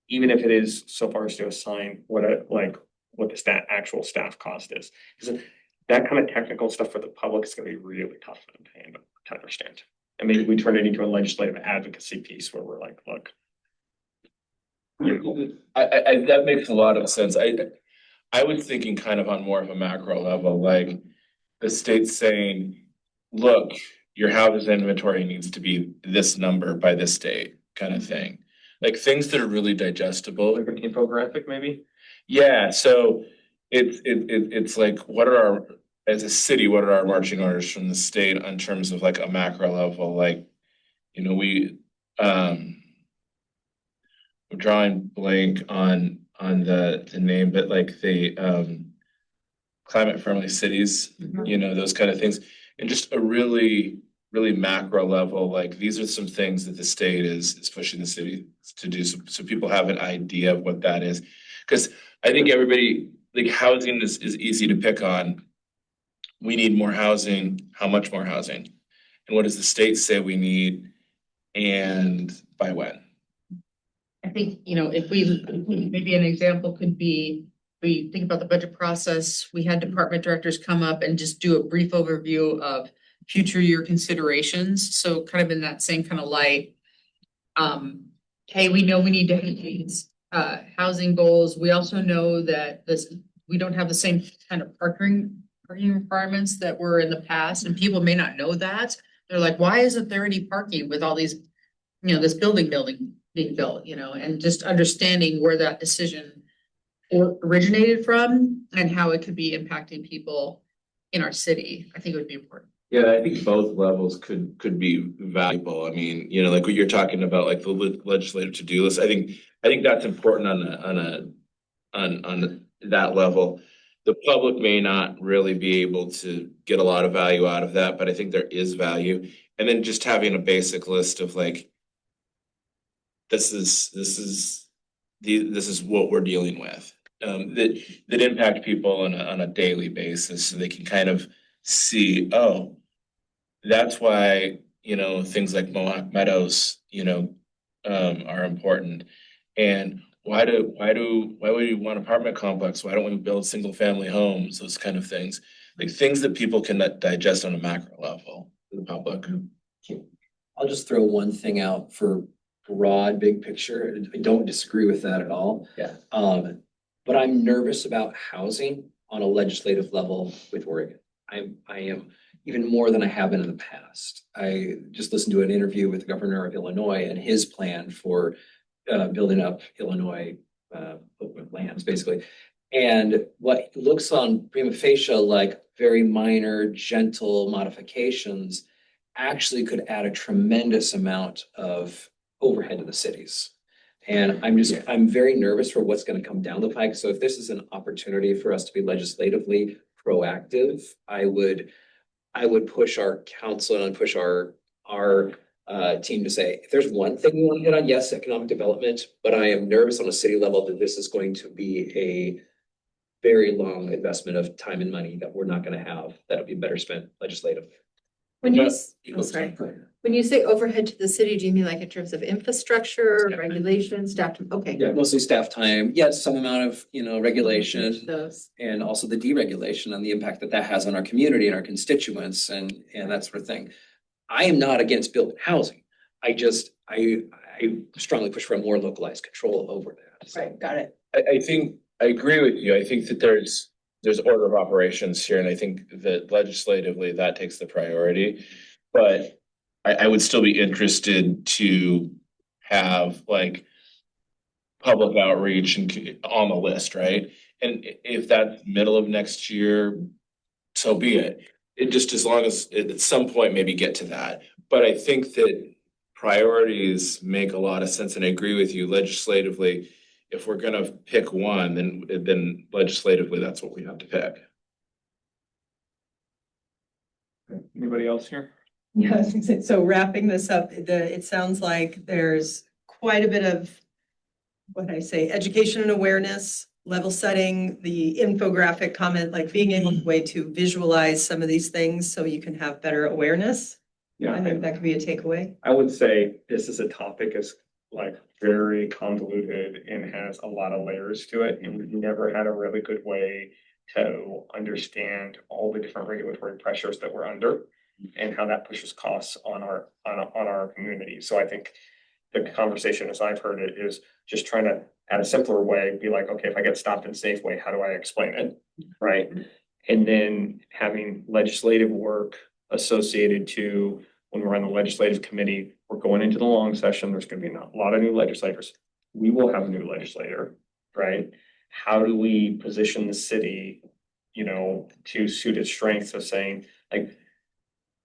even if it is so far as to assign what the actual staff cost is. Because that kind of technical stuff for the public is gonna be really tough for them to handle, to understand. And maybe we turn it into a legislative advocacy piece where we're like, look. That makes a lot of sense. I was thinking kind of on more of a macro level, like the state saying, look, your housing inventory needs to be this number by this date, kind of thing. Like things that are really digestible. Like an infographic, maybe? Yeah, so it's like, as a city, what are our marching orders from the state in terms of like a macro level? Like, you know, I'm drawing blank on the name, but like the climate friendly cities, you know, those kind of things. And just a really macro level, like these are some things that the state is pushing the city to do, so people have an idea of what that is. Because I think everybody, like housing is easy to pick on. We need more housing. How much more housing? And what does the state say we need? And by when? I think, you know, if maybe an example could be, we think about the budget process, we had department directors come up and just do a brief overview of future year considerations. So kind of in that same kind of light. Hey, we know we need to hit these housing goals. We also know that we don't have the same kind of parking requirements that were in the past, and people may not know that. They're like, why isn't there any parking with all these, you know, this building being built, you know, and just understanding where that decision originated from and how it could be impacting people in our city, I think it would be important. Yeah, I think both levels could be valuable. I mean, you know, like what you're talking about, like the legislative to-do list. I think that's important on that level. The public may not really be able to get a lot of value out of that, but I think there is value. And then just having a basic list of like, this is what we're dealing with, that impact people on a daily basis, so they can kind of see, oh, that's why, you know, things like Mohawk Meadows, you know, are important. And why would we want an apartment complex? Why don't we build single family homes? Those kind of things, like things that people can digest on a macro level for the public. I'll just throw one thing out for broad, big picture. I don't disagree with that at all. Yeah. But I'm nervous about housing on a legislative level with Oregon. I am even more than I have been in the past. I just listened to an interview with the governor of Illinois and his plan for building up Illinois lands, basically. And what looks on prima facie like very minor, gentle modifications actually could add a tremendous amount of overhead to the cities. And I'm very nervous for what's gonna come down the pike. So if this is an opportunity for us to be legislatively proactive, I would push our council and push our team to say, if there's one thing we want to hit on, yes, economic development, but I am nervous on a city level that this is going to be a very long investment of time and money that we're not gonna have, that'll be better spent legislatively. When you, But- sorry, when you say overhead to the city, do you mean like in terms of infrastructure, regulations, staff? Okay. Yeah, mostly staff time, yes, some amount of, regulation. Those. And also the deregulation and the impact that that has on our community and our constituents and that sort of thing. I am not against building housing. I strongly push for a more localized control over that. So- Right, got it. I think, I agree with you. I think that there's order of operations here, and I think that legislatively that takes the priority. But I would still be interested to have like public outreach and on the list, right? And if that's middle of next year, so be it. It just as long as at some point maybe get to that. But I think that priorities make a lot of sense, and I agree with you legislatively. If we're gonna pick one, then legislatively, that's what we have to pick. Anybody else here? Yeah, I was gonna say, so wrapping this up, it sounds like there's quite a bit of, what I say, education and awareness, level setting, the infographic comment, like being able to way to visualize some of these things so you can have better awareness. I think that could be a takeaway. I would say this is a topic is like very convoluted and has a lot of layers to it, and we've never had a really good way to understand all the different regulatory pressures that we're under and how that pushes costs on our community. So I think the conversation, as I've heard it, is just trying to, at a simpler way, be like, okay, if I get stopped in Safeway, how do I explain it? Right? And then having legislative work associated to when we're on the legislative committee, we're going into the long session, there's gonna be a lot of new legislators. We will have a new legislator, right? How do we position the city, to suit its strengths of saying, like,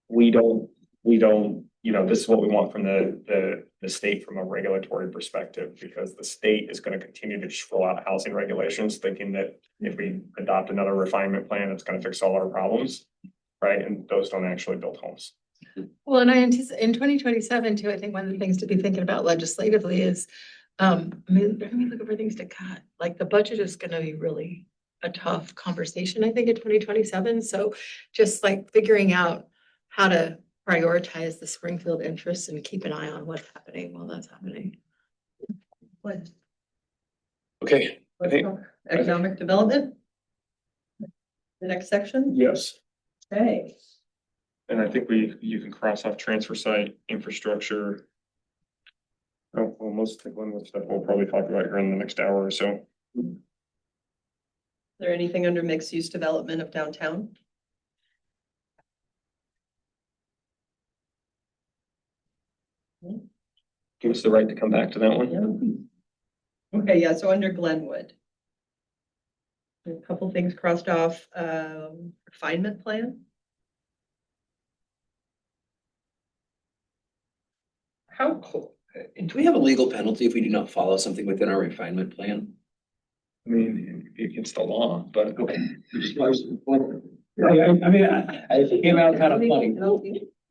we don't, this is what we want from the state from a regulatory perspective, because the state is gonna continue to just roll out housing regulations, thinking that if we adopt another refinement plan, it's gonna fix all our problems, right? And those don't actually build homes. Well, and I anticipate in 2027 too, I think one of the things to be thinking about legislatively is, they're gonna be looking for things to cut. Like the budget is gonna be really a tough conversation, I think, in 2027. So just like figuring out how to prioritize the Springfield interests and keep an eye on what's happening while that's happening. Okay, I think, Economic development? The next section? yes. Okay. And I think you can cross off transfer site infrastructure. Oh, well, most of the Glenwood stuff we'll probably talk about here in the next hour or so. Is there anything under mixed use development of downtown? Give us the right to come back to that one. Okay, yeah, so under Glenwood. A couple things crossed off, refinement plan. Do we have a legal penalty if we do not follow something within our refinement plan? I mean, against the law, but Okay. It came out kind of funny.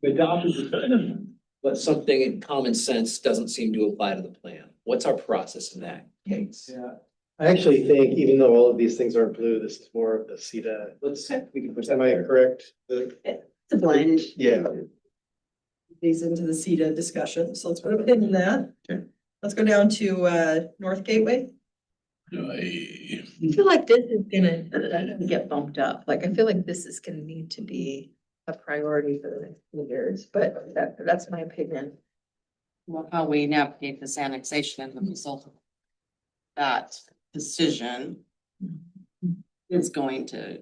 The adopted, but something in common sense doesn't seem to apply to the plan. What's our process in that case? Yeah, I actually think even though all of these things aren't blue, this is more of the SEDA. We can push Am I correct? It's a blend. Yeah. These into the SEDA discussion, so let's put a pin in that. Okay. Let's go down to North Gateway. I feel like this is gonna get bumped up. Like, I feel like this is gonna need to be a priority for the next few years, but that's my opinion. Well, how we navigate this annexation and the result of that decision is going to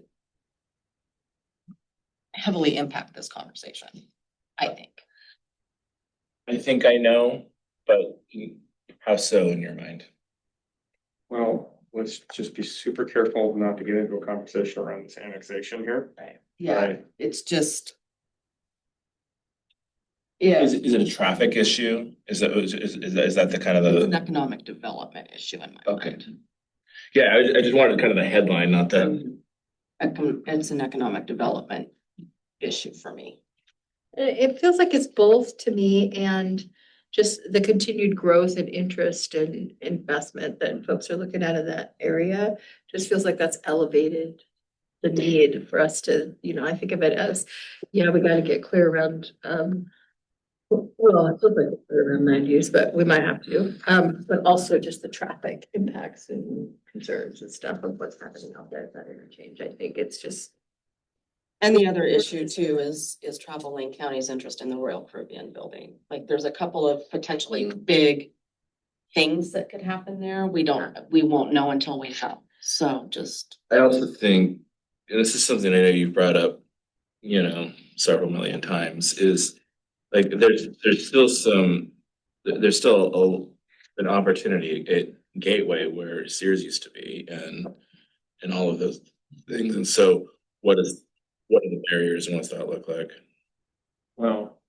heavily impact this conversation, I think. I think I know, but how so in your mind? well, let's just be super careful not to get into a conversation around this annexation here. Yeah, Right. it's just. Yeah. Is it a traffic issue? Is that the kind of It's an the, economic development issue in my Okay. mind. yeah, I just wanted kind of the headline, not the. It's an economic development issue for me. It feels like it's both to me, and just the continued growth and interest and investment that folks are looking at in that area. Just feels like that's elevated the need for us to, I think of it as, yeah, we gotta get clear around, well, it feels like it's clear around land use, but we might have to, but also just the traffic impacts and concerns and stuff of what's happening out there at that interchange. I think it's just. And the other issue too is Travel Lane County's interest in the Royal Caribbean building. Like, there's a couple of potentially big things that could happen there. We won't know until we have. So just. I also think, and this is something I know you've brought up, several million times, is like there's still an opportunity at Gateway where Sears used to be and all of those things. And so what are the barriers and what's that look like? Well,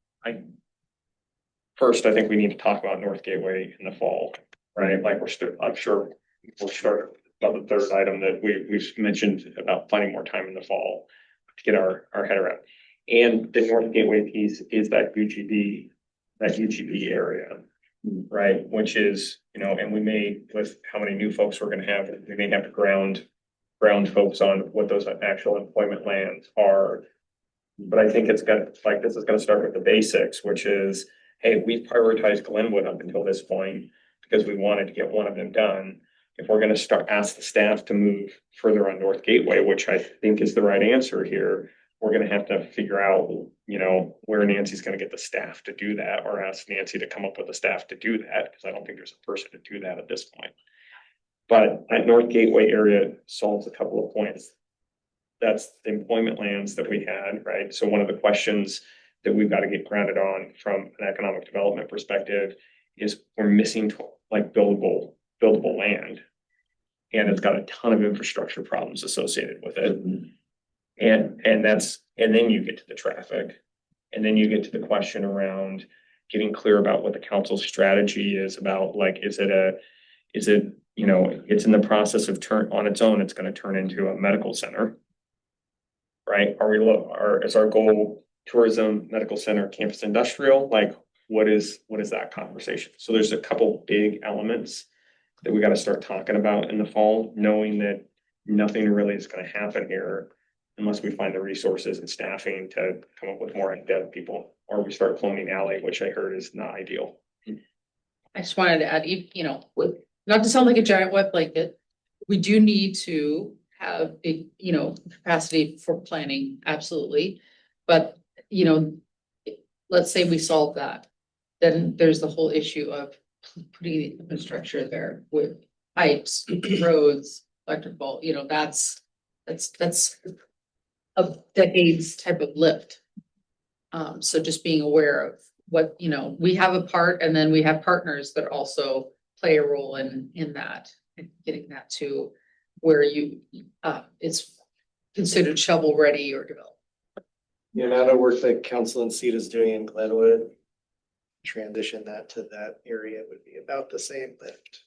first, I think we need to talk about North Gateway in the fall, right? Like I'm sure we'll start about the third item that we've mentioned about finding more time in the fall to get our head around. And the North Gateway piece is that UGB area, right? Which is, and we may, with how many new folks we're gonna have, we may have to ground folks on what those actual employment lands are. But I think this is gonna start with the basics, which is, hey, we've prioritized Glenwood up until this point because we wanted to get one of them done. If we're gonna ask the staff to move further on North Gateway, which I think is the right answer here, we're gonna have to figure out, where Nancy's gonna get the staff to do that, or ask Nancy to come up with the staff to do that, because I don't think there's a person to do that at this point. But that North Gateway area solves a couple of points. That's the employment lands that we had, right? So one of the questions that we've got to get grounded on from an economic development perspective is we're missing like buildable land. And it's got a ton of infrastructure problems associated with it. And then you get to the traffic. And then you get to the question around getting clear about what the council's strategy is about, like, it's in the process of on its own, it's going to turn into a medical center. Right? Is our goal tourism, medical center, campus industrial? Like, what is that conversation? So there's a couple big elements that we got to start talking about in the fall, knowing that nothing really is going to happen here unless we find the resources and staffing to come up with more in-depth people, or we start cloning alley, which I heard is not ideal. I just wanted to add, not to sound like a giant wet blanket, we do need to have a, capacity for planning, absolutely. But, let's say we solve that, then there's the whole issue of putting the infrastructure there with pipes, roads, electrical, that's a decades type of lift. So just being aware of what, we have a part, and then we have partners that also play a role in that, and getting that to where it's considered shovel ready or developed. The amount of work that council and SEDA is doing in Glenwood, transition that to that area would be about the same lift.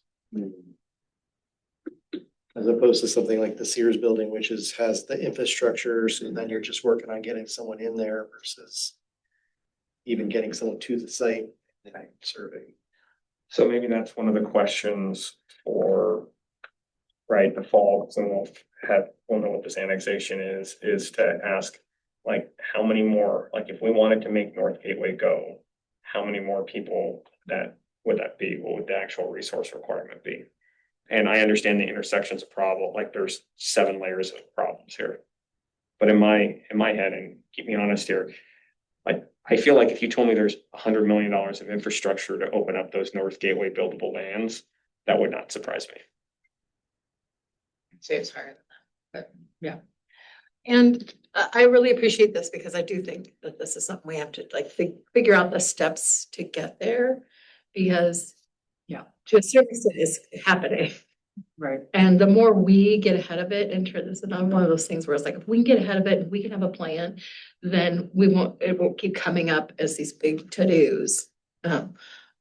As opposed to something like the Sears building, which has the infrastructure, so then you're just working on getting someone in there versus even getting someone to the site and serving. So maybe that's one of the questions for, right, the fall, because we'll know what this annexation is to ask, like, how many more, like, if we wanted to make North Gateway go, how many more people would that be? What would the actual resource requirement be? And I understand the intersection's a problem, like there's 7 layers of problems here. But in my head, and keep me honest here, I feel like if you told me there's $100 million of infrastructure to open up those North Gateway buildable lands, that would not surprise me. I'd say it's higher than that, but yeah. And I really appreciate this, because I do think that this is something we have to figure out the steps to get there, because to a certain extent it's happening. Right. And the more we get ahead of it, and this is another one of those things where it's like, if we can get ahead of it and we can have a plan, then it won't keep coming up as these big to-dos.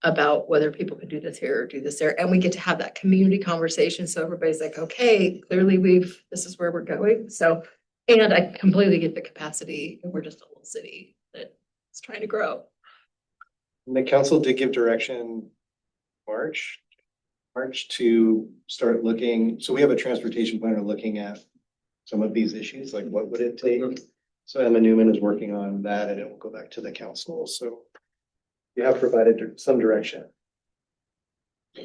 About whether people can do this here or do this there, and we get to have that community conversation, so everybody's like, okay, clearly this is where we're going, so. And I completely get the capacity, and we're just a little city that's trying to grow. And the council did give direction March to start looking, so we have a transportation planner looking at some of these issues, like what would it take? So Emma Newman is working on that, and it will go back to the council, so you have provided some direction. I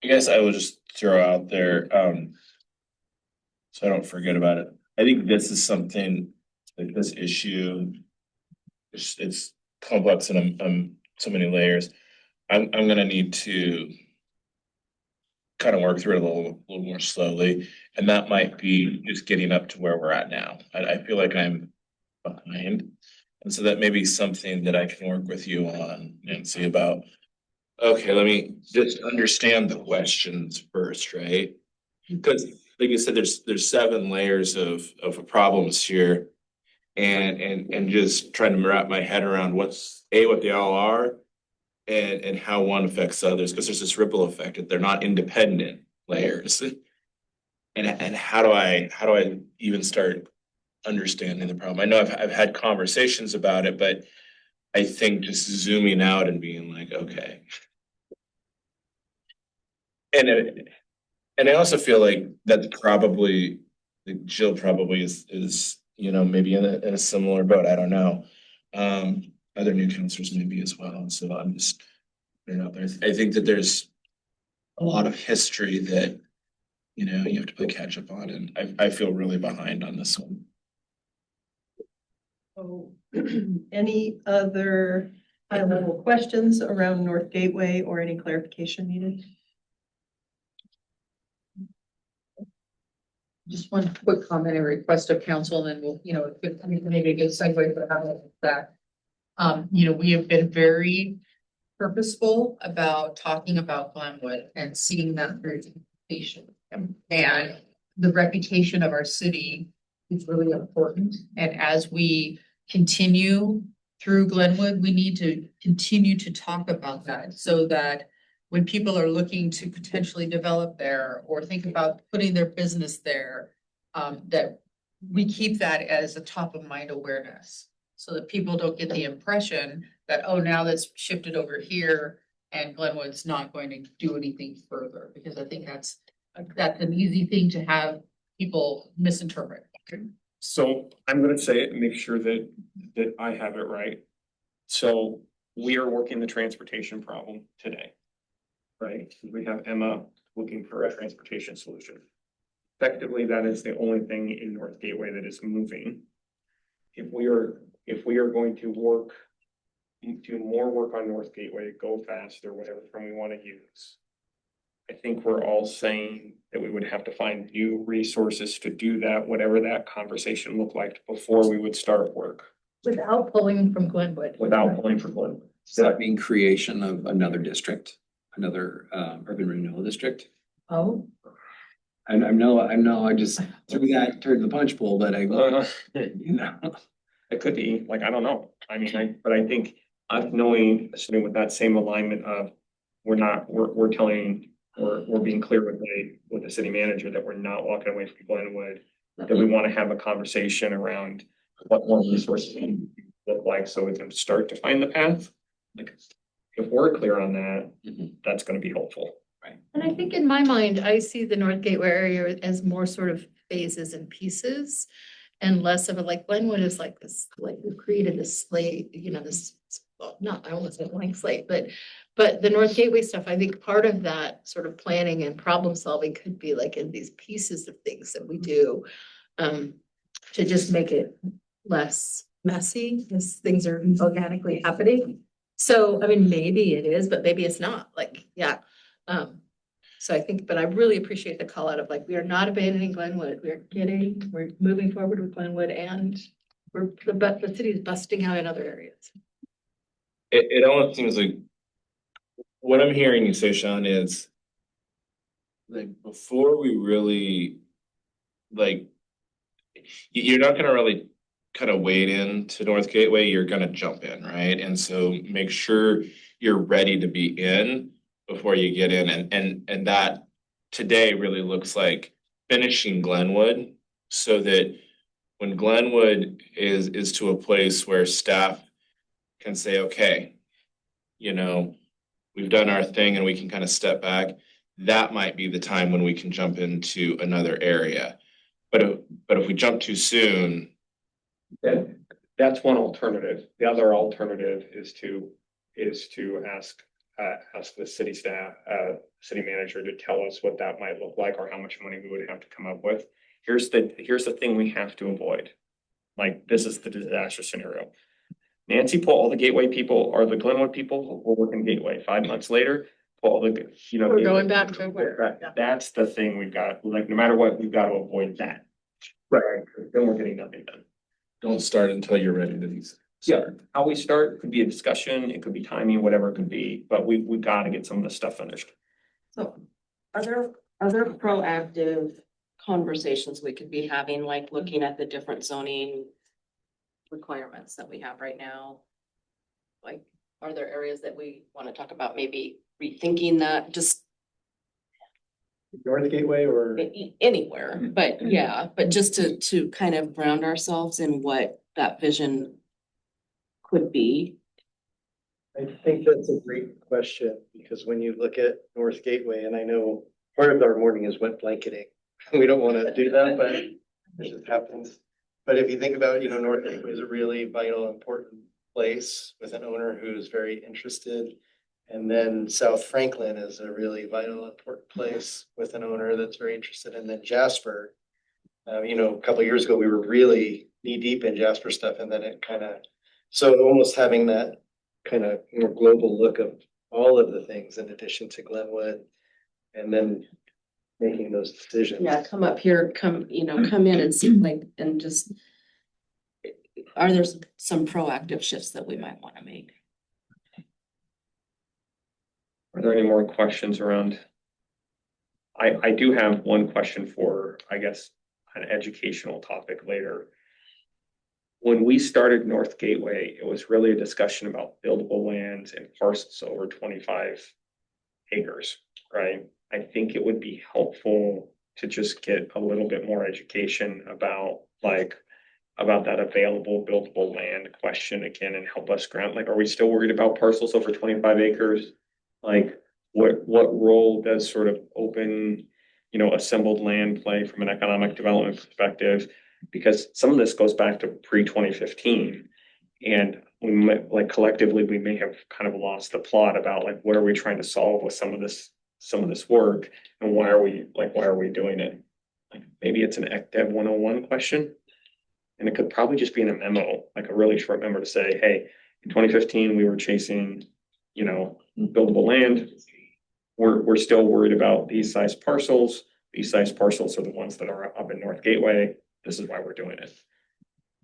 guess I will just throw out there, so I don't forget about it. I think this is something, like this issue, it's complex and so many layers. I'm gonna need to kind of work through it a little more slowly, and that might be just getting up to where we're at now. I feel like I'm behind. And so that may be something that I can work with you on, Nancy, about, okay, let me just understand the questions first, right? Because like you said, there's 7 layers of problems here. And just trying to wrap my head around what they all are and how one affects others, because there's this ripple effect, they're not independent layers. And how do I even start understanding the problem? I know I've had conversations about it, but I think just zooming out and being like, okay. And I also feel like that's probably, like Jill probably is, maybe in a similar boat. I don't know. Other new counselors maybe as well. And so I'm just, I think that there's a lot of history that, you have to play catch up on. And I feel really behind on this one. So, any other high level questions around North Gateway or any clarification needed? Just one quick comment and request of council, and then we'll, maybe a good segue for that. We have been very purposeful about talking about Glenwood and seeing that through patient. And the reputation of our city is really important. And as we continue through Glenwood, we need to continue to talk about that so that when people are looking to potentially develop there or think about putting their business there, that we keep that as a top of mind awareness so that people don't get the impression that, oh, now that's shifted over here and Glenwood's not going to do anything further, because I think that's an easy thing to have people misinterpret. So I'm gonna say it and make sure that I have it right. So we are working the transportation problem today. Right? We have Emma looking for a transportation solution. Effectively, that is the only thing in North Gateway that is moving. If we are going to do more work on North Gateway, go faster, whatever term we want to use, I think we're all saying that we would have to find new resources to do that, whatever that conversation looked like before we would start work. Without pulling from Glenwood. Without pulling for Glenwood. Does that mean creation of another district, another urban renewal district? Oh. I know, I just threw that toward the punch bowl, but It could be, like, I don't know. I mean, but I think knowing, sitting with that same alignment of, we're being clear with the city manager that we're not walking away from Glenwood, that we want to have a conversation around what more resources look like so we can start to find the path. Like, if we're clear on that, that's going to be helpful. Right. And I think in my mind, I see the North Gateway area as more sort of phases and pieces and less of a, like Glenwood is like this, like we've created this slate, this, well, not, I won't say blank slate, but the North Gateway stuff, I think part of that sort of planning and problem solving could be like in these pieces of things that we do to just make it less messy as things are organically happening. So, I mean, maybe it is, but maybe it's not, like, yeah. So I think, but I really appreciate the call out of like, we are not abandoning Glenwood. We're moving forward with Glenwood, and the city is busting out in other areas. It almost seems like what I'm hearing you say, Sean, is like, before we really, like, you're not gonna really kind of wade into North Gateway, you're gonna jump in, right? And so make sure you're ready to be in before you get in, and that today really looks like finishing Glenwood, so that when Glenwood is to a place where staff can say, okay, you know, we've done our thing and we can kind of step back, that might be the time when we can jump into another area. But if we jump too soon, That's one alternative. The other alternative is to ask the city staff, city manager to tell us what that might look like or how much money we would have to come up with. Here's the thing we have to avoid. Like, this is the disaster scenario. Nancy pull all the Gateway people or the Glenwood people who were working Gateway. 5 months later, pull all the, you know. We're Gateway going back people. to where- Right. yeah. That's the thing we've got, like, no matter what, we've got to avoid that. Right. Then we're getting nothing done. don't start until you're ready to Yeah, start. how we start could be a discussion, it could be timing, whatever it could be, but we got to get some of this stuff finished. So are there proactive conversations we could be having, like looking at the different zoning requirements that we have right now? Like, are there areas that we want to talk about, maybe rethinking that, just North Gateway or? anywhere, but yeah, but just to kind of ground ourselves in what that vision could be. I think that's a great question, because when you look at North Gateway, and I know part of our morning is wet blanketing. We don't want to do that, but it just happens. But if you think about, North Gateway is a really vital, important place with an owner who's very interested. And then South Franklin is a really vital, important place with an owner that's very interested. And then Jasper, a couple of years ago, we were really knee deep in Jasper stuff, and then it so almost having that kind of more global look of all of the things in addition to Glenwood, and then making those decisions. Yeah, come up here, come in and see, like, and just, are there some proactive shifts that we might want to make? Are there any more questions around? I do have one question for, I guess, an educational topic later. When we started North Gateway, it was really a discussion about buildable lands and parcels over 25 acres, right? I think it would be helpful to just get a little bit more education about that available buildable land question again, and help us ground, like, are we still worried about parcels over 25 acres? Like, what role does sort of open, assembled land play from an economic development perspective? Because some of this goes back to pre-2015, and we might, like, collectively, we may have kind of lost the plot about, like, what are we trying to solve with some of this work, and why are we doing it? Like, maybe it's an ECDev 101 question, and it could probably just be in a memo, like a really short memo to say, hey, in 2015, we were chasing, buildable land. We're still worried about these size parcels. These size parcels are the ones that are up in North Gateway. This is why we're doing it.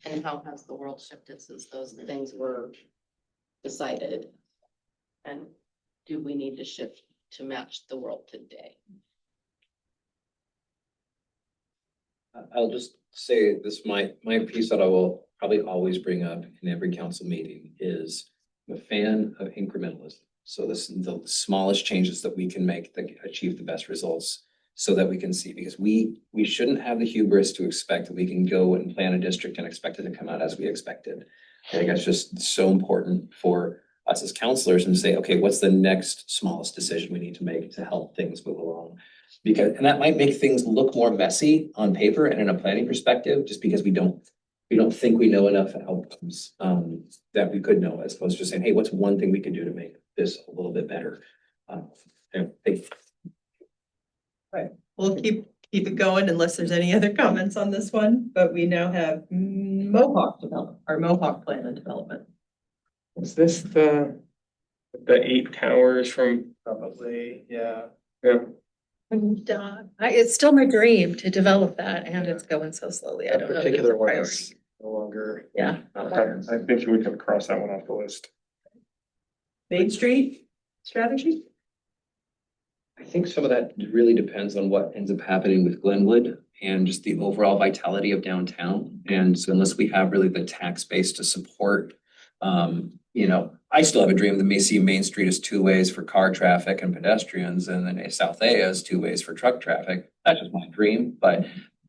And how has the world shifted since those things were decided? And do we need to shift to match the world today? I'll just say this, my piece that I will probably always bring up in every council meeting is I'm a fan of incrementalism. So this, the smallest changes that we can make that achieve the best results, so that we can see, because we shouldn't have the hubris to expect that we can go and plan a district and expect it to come out as we expected. I think it's just so important for us as counselors and say, okay, what's the next smallest decision we need to make to help things move along? Because, and that might make things look more messy on paper and in a planning perspective, just because we don't think we know enough outcomes that we could know, as opposed to saying, hey, what's one thing we can do to make this a little bit better? We'll keep it going unless there's any other comments on this one, but we now have Mohawk plan and development. Is this the 8 towers from? Probably, yeah. Yeah. It's still my dream to develop that, and it's going so slowly. I That don't know. if it's a particular one priority. is no longer. Yeah. I think we can cross that one off the list. Main Street strategy? I think some of that really depends on what ends up happening with Glenwood and just the overall vitality of downtown. And so unless we have really the tax base to support, I still have a dream that may see Main Street as two ways for car traffic and pedestrians, and then South A as two ways for truck traffic. That's just my dream, but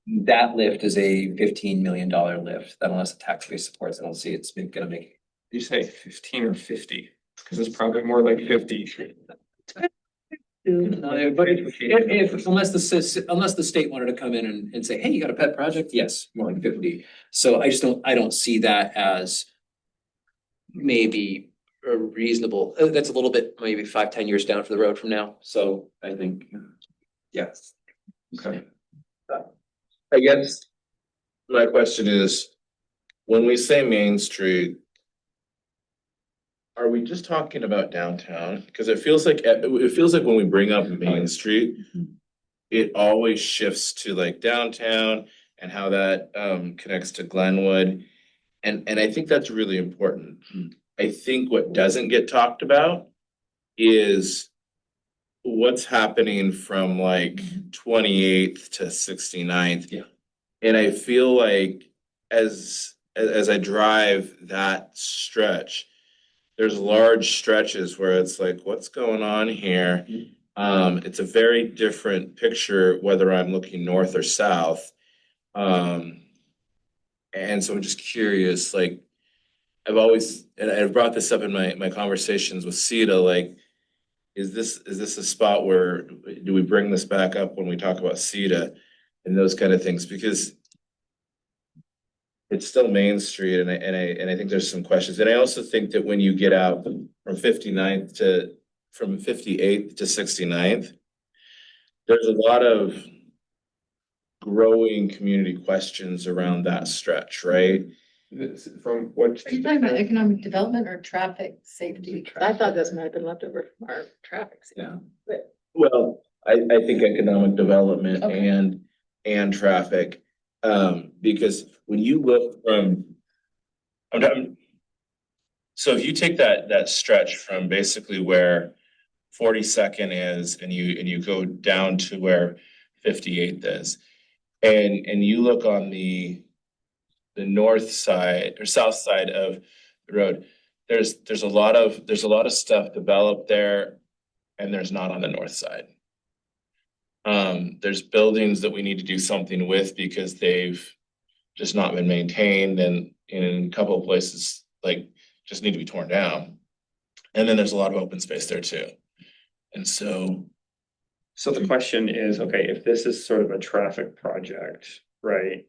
that lift is a $15 million lift that unless the tax base supports, I don't see it's gonna make. You say 15 or 50, because it's probably more like 50. No, but unless the state wanted to come in and say, hey, you got a pet project? Yes, more like 50. So I don't see that as maybe a reasonable, that's a little bit, maybe 5-10 years down for the road from now. So I think, yes. Okay. I guess my question is, when we say Main Street, are we just talking about downtown? Because it feels like when we bring up Main Street, it always shifts to like downtown and how that connects to Glenwood. And I think that's really important. I think what doesn't get talked about is what's happening from like 28th to 69th. Yeah. And I feel like as I drive that stretch, there's large stretches where it's like, what's going on here? It's a very different picture whether I'm looking north or south. And so I'm just curious, like and I've brought this up in my conversations with SEDA, like, is this a spot where do we bring this back up when we talk about SEDA and those kind of things? Because it's still Main Street and I think there's some questions. And I also think that when you get out from 58th to 69th, there's a lot of growing community questions around that stretch, right? From what? Are you talking about economic development or traffic safety? I thought this might have been left over from our traffic. Yeah. Well, I think economic development Okay. and traffic, because when you look from, so if you take that stretch from basically where 42nd is and you go down to where 58th is, and you look on the north side or south side of the road, there's a lot of stuff developed there, and there's not on the north side. There's buildings that we need to do something with because they've just not been maintained, and in a couple of places like just need to be torn down. And then there's a lot of open space there too. And so the question is, okay, if this is sort of a traffic project, right?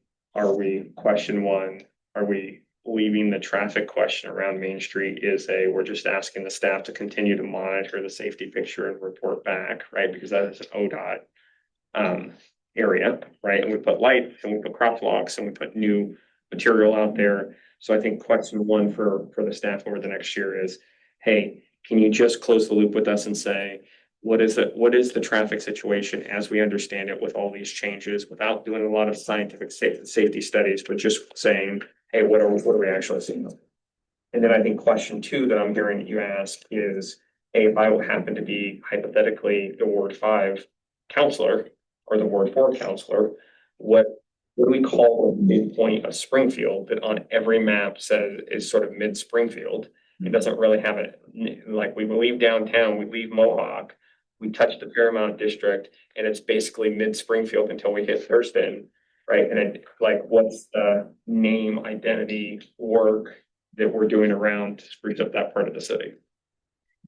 Question one, are we leaving the traffic question around Main Street we're just asking the staff to continue to monitor the safety picture and report back, right? Because that is an ODOT area, right? And we put lights and we put crosswalks and we put new material out there. So I think question one for the staff over the next year is, hey, can you just close the loop with us and say, what is the traffic situation as we understand it with all these changes without doing a lot of scientific safety studies, but just saying, hey, what are we actually seeing? And then I think question two that I'm hearing you ask is, hey, if I happen to be hypothetically the Ward 5 counselor or the Ward 4 counselor, what do we call the midpoint of Springfield that on every map says is sort of mid Springfield? It doesn't really have it, like we leave downtown, we leave Mohawk, we touch the Paramount District, and it's basically mid Springfield until we hit Thurston, right? And it, like, what's the name, identity, work that we're doing around to spruce up that part of the city?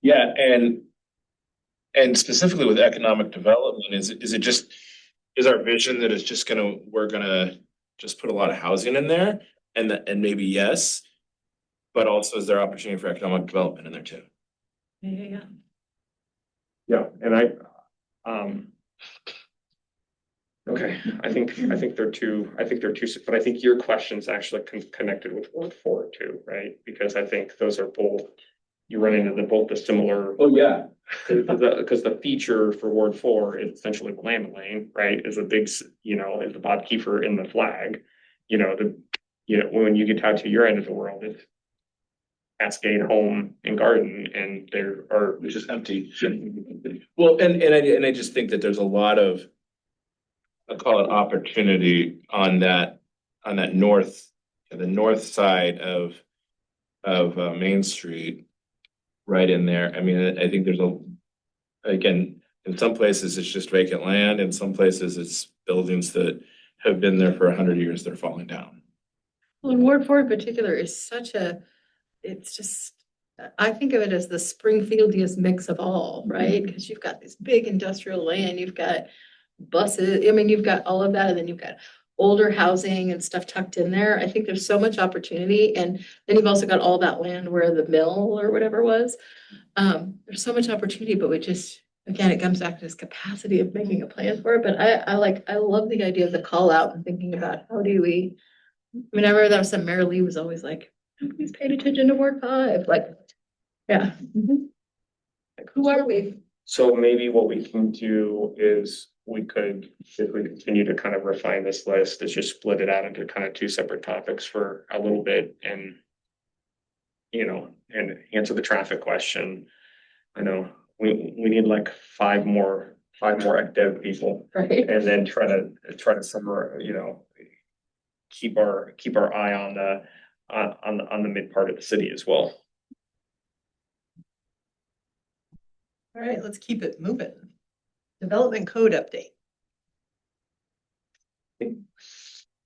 yeah, and specifically with economic development, is our vision that we're gonna just put a lot of housing in there, and maybe yes, but also is there opportunity for economic development in there too? Yeah. Yeah, and okay, I think they're two, but I think your question's actually connected with Ward 4 too, right? Because I think those are both, you run into both the similar. Oh, yeah. Because the feature for Ward 4 is essentially Lamb Lane, right? Is a big, is the Bob Kiefer in the flag. When you get out to your end of the world, Cascade Home and Garden, and there are. Which is empty. Well, and I just think that there's a lot of, I call it opportunity on that north, the north side of Main Street, right in there. I mean, I think there's again, in some places it's just vacant land, in some places it's buildings that have been there for 100 years, they're falling down. Well, and Ward 4 in particular is it's just, I think of it as the Springfieldiest mix of all, right? Because you've got this big industrial land, you've got buses, I mean, you've got all of that, and then you've got older housing and stuff tucked in there. I think there's so much opportunity, and then you've also got all that land where the mill or whatever was. There's so much opportunity, but we just, again, it comes back to this capacity of making a plan for it. But I love the idea of the call out and thinking about how do we, I mean, I remember that was some Mary Lee was always like, please pay attention to Ward 5, like, yeah. Like, who are we? So maybe what we can do is we could, if we continue to kind of refine this list, is just split it out into kind of two separate topics for a little bit and, you know, and answer the traffic question. I know we need like five more dev people, Right. and then try to summarize, you know, keep our eye on the mid part of the city as well. All right, let's keep it moving. Development code update. I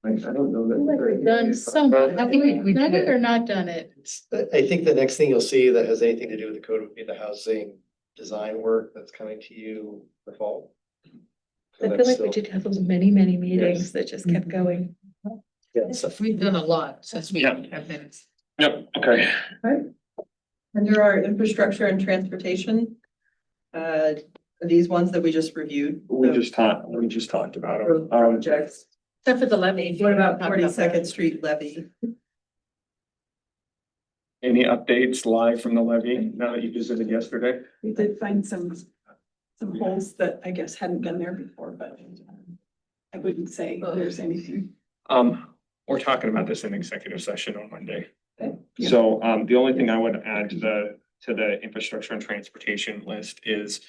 don't know I feel like we've done so much. I think we Done did it or not done it? I think the next thing you'll see that has anything to do with the code would be the housing design work that's coming to you for fall. So I feel that's like we still- did have those many meetings Yes. that just kept going. Yeah, so We've done a lot since we Yeah. have been. Yep, okay. Under our infrastructure and transportation, these ones that we just reviewed. We just talked about Road them. projects. Except for the levy. What about 42nd Street levy? Any updates live from the levy now that you visited yesterday? We did find some holes that I guess hadn't been there before, but I wouldn't say there's anything. We're talking about this in executive session on Monday. Okay. Yeah. So, the only thing I would add to the infrastructure and transportation list is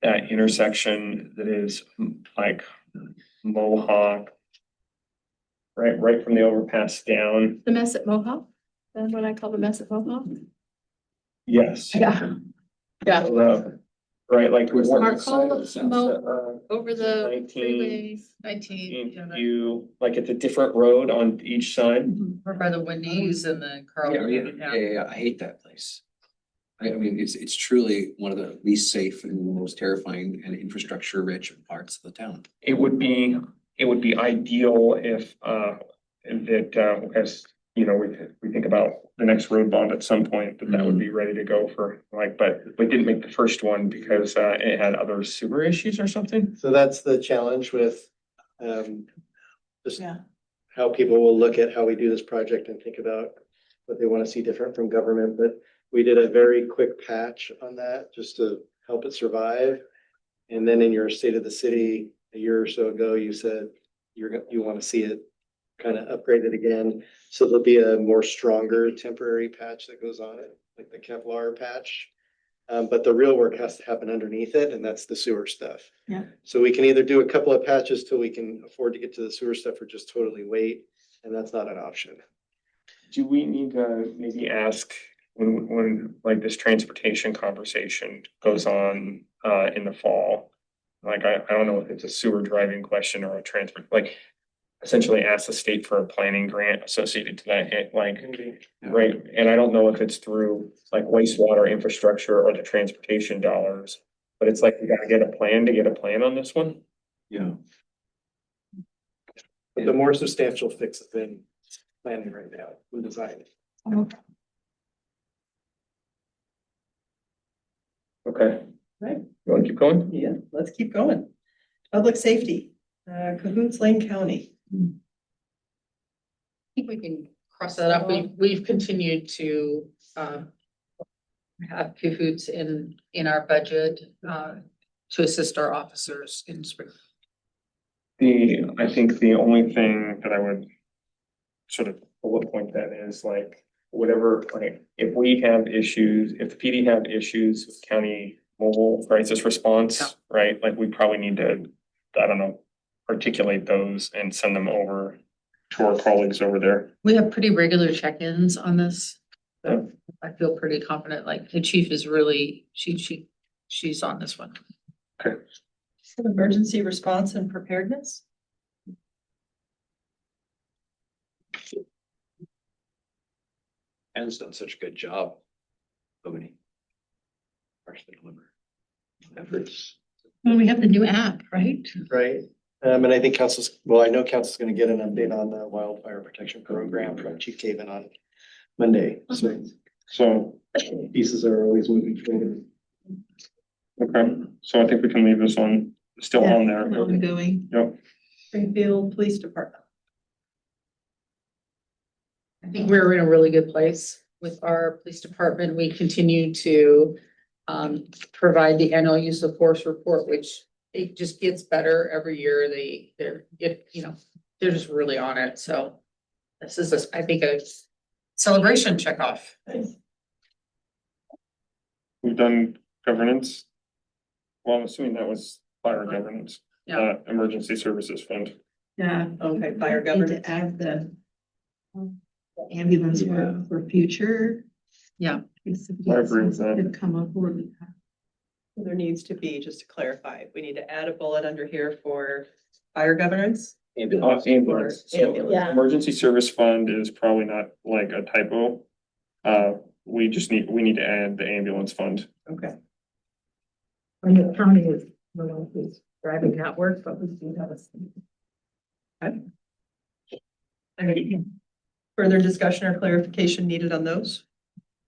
that intersection that is like Mohawk. Right from the overpass down. The mess at Mohawk, that's what I call the mess at Mohawk. Yes. Yeah. Yeah. Right, like. Our call over the 19, freeway, 19. You, like it's a different road on each side. Or by the Wendy's and the Carl. Yeah, I hate that place. I mean, it's truly one of the least safe and most terrifying and infrastructure rich parts of the town. It would be ideal if, as, you know, we think about the next road bond at some point, that would be ready to go for like, but we didn't make the first one because, it had other sewer issues or something. So that's the challenge with, just Yeah. how people will look at how we do this project and think about what they want to see different from government, but we did a very quick patch on that just to help it survive. And then in your state of the city, a year or so ago, you said you want to see it kind of upgraded again. So there'll be a more stronger temporary patch that goes on it, like the Kevlar patch. But the real work has to happen underneath it, and that's the sewer stuff. Yeah. So we can either do a couple of patches till we can afford to get to the sewer stuff, or just totally wait, and that's not an option. Do we need to maybe ask when like this transportation conversation goes on, in the fall? Like, I don't know if it's a sewer driving question or a transport, like essentially ask the state for a planning grant associated to that, like, right? And I don't know if it's through like wastewater infrastructure or the transportation dollars, but it's like, we gotta get a plan on this one. Yeah. But the more substantial fix has been planning right now with design. Okay. Right. You wanna keep going? Yeah, let's keep going. Public safety, Cahoots Lane County. I think we can cross that up. We've continued to have cahoots in our budget to assist our officers in spring. I think the only thing that I would sort of bullet point that is like, whatever, like, if we have issues, if the PD have issues with county mobile crisis response, right? Like, we probably need to, I don't know, articulate those and send them over to our colleagues over there. We have pretty regular check-ins on this. Yeah. I feel pretty confident, like the chief is really, she's on this one. Emergency response and preparedness. Anne's done such a good job. So many. Parts to deliver. Efforts. Well, we have the new app, right? Right, and I think I know council's gonna get an update on the wildfire protection program from Chief Caven on Monday, so So, pieces are always moving forward. okay, so I think we can leave this one still on there. Ongoing. Yep. Springfield Police Department. I think we're in a really good place with our police department. We continue to provide the annual use of force report, which it just gets better every year. They're just really on it. So this is, I think, a celebration checkoff. We've done governance. Well, I'm assuming that was fire governance, emergency services fund. Yeah. Okay, fire Need governance. to add the ambulance for future. Yeah. Somebody I else agree wants with that. to come on board with that. There needs to be, just to clarify, we need to add a bullet under here for fire governance. Ambulance. So Ambulance. emergency service fund is probably not like a typo. We need to add the ambulance fund. Okay. And the county is, is driving that work, but we do have a. Further discussion or clarification needed on those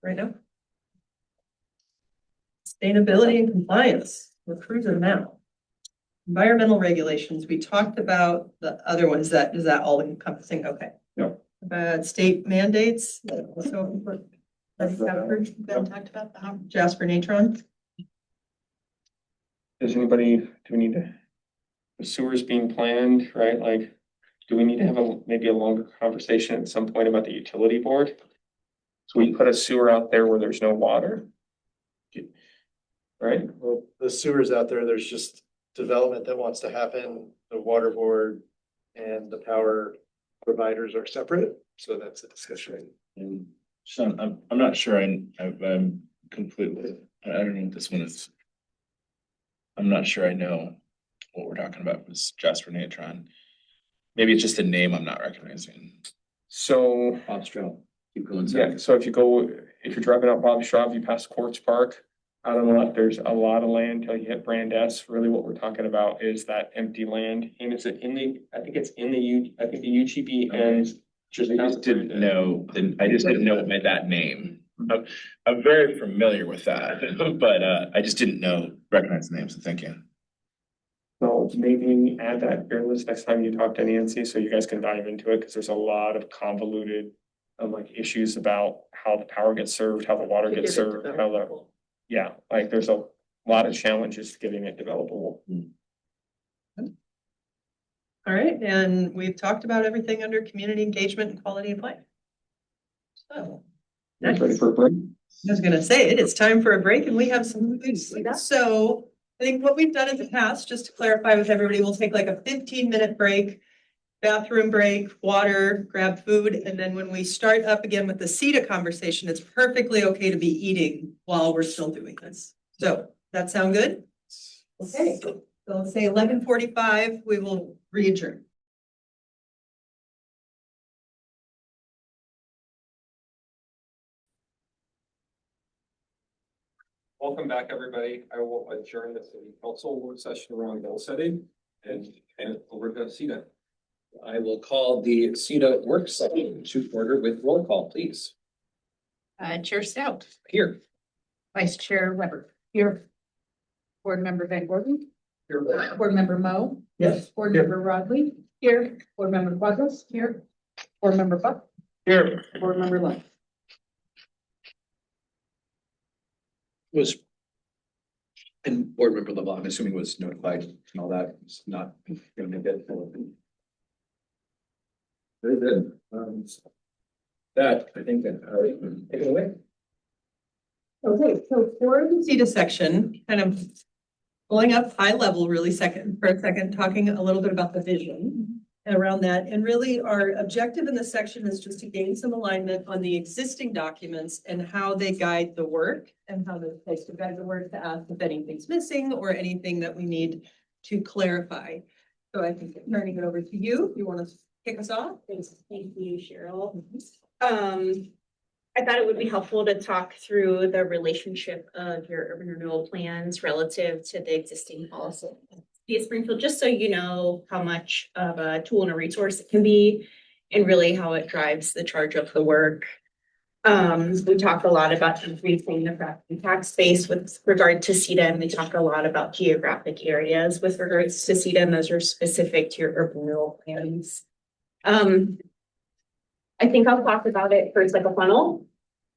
right now? Sustainability and compliance, we're cruising now. Environmental regulations, we talked about the other ones, is that all encompassing? Okay. No. State mandates, also. Talked about Jasper Natron. Does anybody, do we need to, the sewers being planned, right? Like, do we need to have maybe a longer conversation at some point about the utility board? So we put a sewer out there where there's no water. Right? Well, the sewer's out there, there's just development that wants to happen, the water board and the power providers are separate, so that's a discussion. And Sean, I'm not sure I'm completely, I don't know what this one is. I'm not sure I know what we're talking about with Jasper Natron. Maybe it's just a name I'm not recognizing. So, Bob Stroud. Keep going. yeah, so if you're driving up Bobby Schraub, you pass Quartz Park. Out on the left, there's a lot of land till you hit Brand S. Really what we're talking about is that empty land. And it's I think it's in the I think the UGB ends. I just didn't know that name. I'm very familiar with that, but I just didn't recognize the name, so thank you. So maybe add that here list next time you talk to Nancy, so you guys can dive into it, because there's a lot of convoluted like issues about how the power gets served, how the water gets served, like there's a lot of challenges to getting it developable. All right, and we've talked about everything under community engagement and quality of life. So. Ready for a break? I was gonna say, it is time for a break and we have some food. So I think what we've done in the past, just to clarify with everybody, we'll take like a 15-minute break, bathroom break, water, grab food. And then when we start up again with the SEDA conversation, it's perfectly okay to be eating while we're still doing this. So that sound good? Okay, so let's say 11:45, we will re-adjourn. Welcome back, everybody. I will adjourn the city council work session around goal setting and over to SEDA. I will call the SEDA work session to order with roll call, please. Chair Stout, Here. Vice Chair Weber, here. Board Member Van Gordon, Here. Board Member Mo. Yes. Board Member Rodley, here. Board Member Quadros, here. Board Member Buck, Here. Board Member Lund. Was. And board member LeBlanc, I'm assuming was notified and all that, it's not gonna make it. Very good. That, I think that, take it away. Okay, so for the SEDA section, kind of pulling up high level really for a second, talking a little bit about the vision around that. And really our objective in this section is just to gain some alignment on the existing documents and how they guide the work and how they're supposed to guide the work, to ask if anything's missing or anything that we need to clarify. So I think turning it over to you, you want to kick us off? Thank you, Cheryl. I thought it would be helpful to talk through the relationship of your urban renewal plans relative to the existing policy. City of Springfield, just so you know how much of a tool and a resource it can be, and really how it drives the charge of the work. We talk a lot about increasing the property tax space with regard to SEDA, and we talk a lot about geographic areas with regards to SEDA, and those are specific to your urban renewal plans. I think I'll talk about it first like a funnel,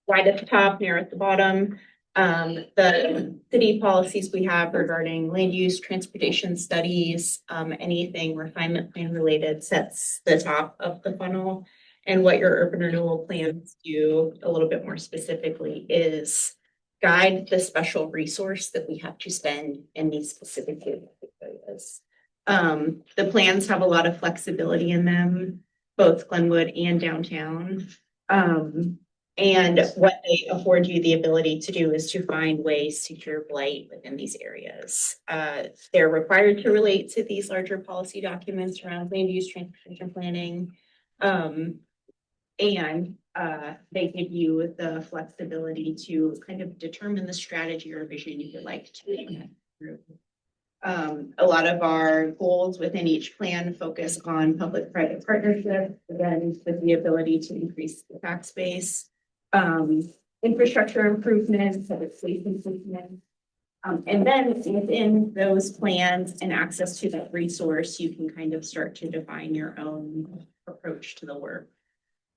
wide at the top, narrow at the bottom. The city policies we have regarding land use, transportation studies, anything refinement plan related sets the top of the funnel. And what your urban renewal plans do a little bit more specifically is guide the special resource that we have to spend in these specific areas. The plans have a lot of flexibility in them, both Glenwood and downtown. And what they afford you the ability to do is to find ways to cure blight within these areas. They're required to relate to these larger policy documents around land use, transportation planning. And they give you the flexibility to kind of determine the strategy or vision you would like to get through. A lot of our goals within each plan focus on public-private partnerships, again, with the ability to increase the tax base, infrastructure improvements, public space improvements. And then within those plans and access to that resource, you can kind of start to define your own approach to the work.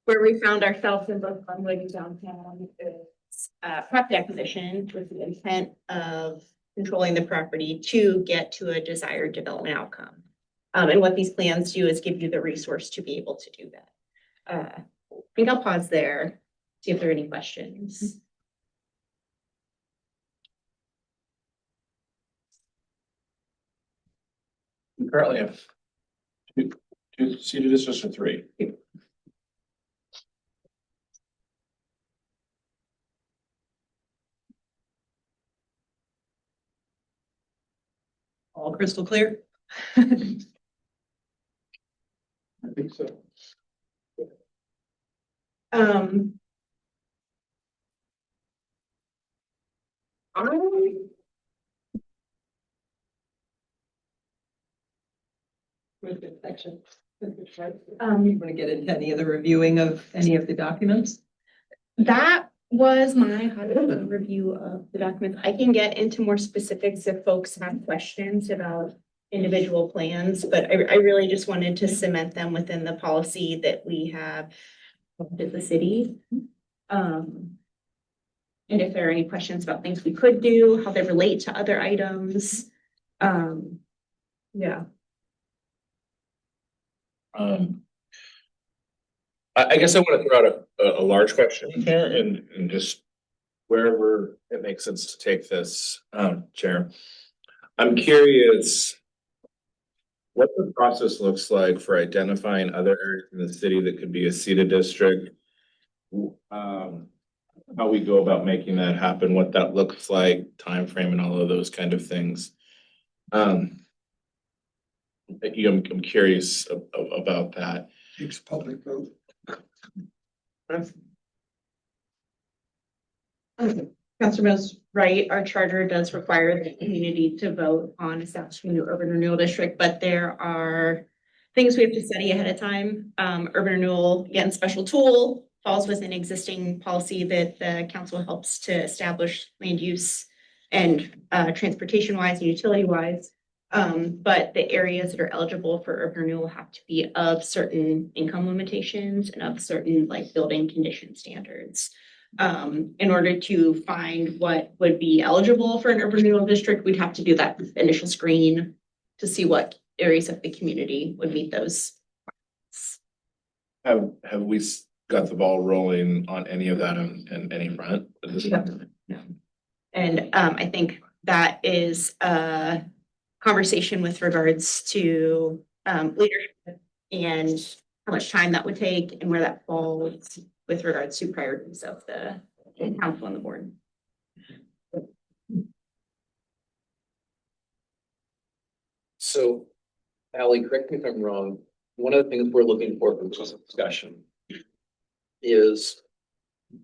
Where we found ourselves in both Glenwood and downtown is property acquisition with the intent of controlling the property to get to a desired development outcome. And what these plans do is give you the resource to be able to do that. I think I'll pause there, see if there are any questions. We currently have two seated districts or three. All crystal clear? I think so. With this section. You want to get into any of the reviewing of any of the documents? That was my high-level review of the documents. I can get into more specifics if folks have questions about individual plans, but I really just wanted to cement them within the policy that we have with the city. And if there are any questions about things we could do, how they relate to other items. Yeah. I guess I want to throw out a large question here and just wherever it makes sense to take this, Chair. I'm curious what the process looks like for identifying other areas in the city that could be a SEDA district. How we go about making that happen, what that looks like, time frame, and all of those kind of things. I'm curious about that. Takes public vote. Councilor Mills, right, our charter does require the community to vote on establishing a new urban renewal district, but there are things we have to study ahead of time. Urban renewal, again, special tool, falls within existing policy that the council helps to establish land use and transportation wise and utility wise. But the areas that are eligible for urban renewal have to be of certain income limitations and of certain like building condition standards. In order to find what would be eligible for an urban renewal district, we'd have to do that initial screen to see what areas of the community would meet those. Have we got the ball rolling on any of that on any front at this point. And I think that is a conversation with regards to leadership and how much time that would take and where that falls with regards to priorities of the council and the board. So, Ally, correct me if I'm wrong, one of the things we're looking for from this discussion is,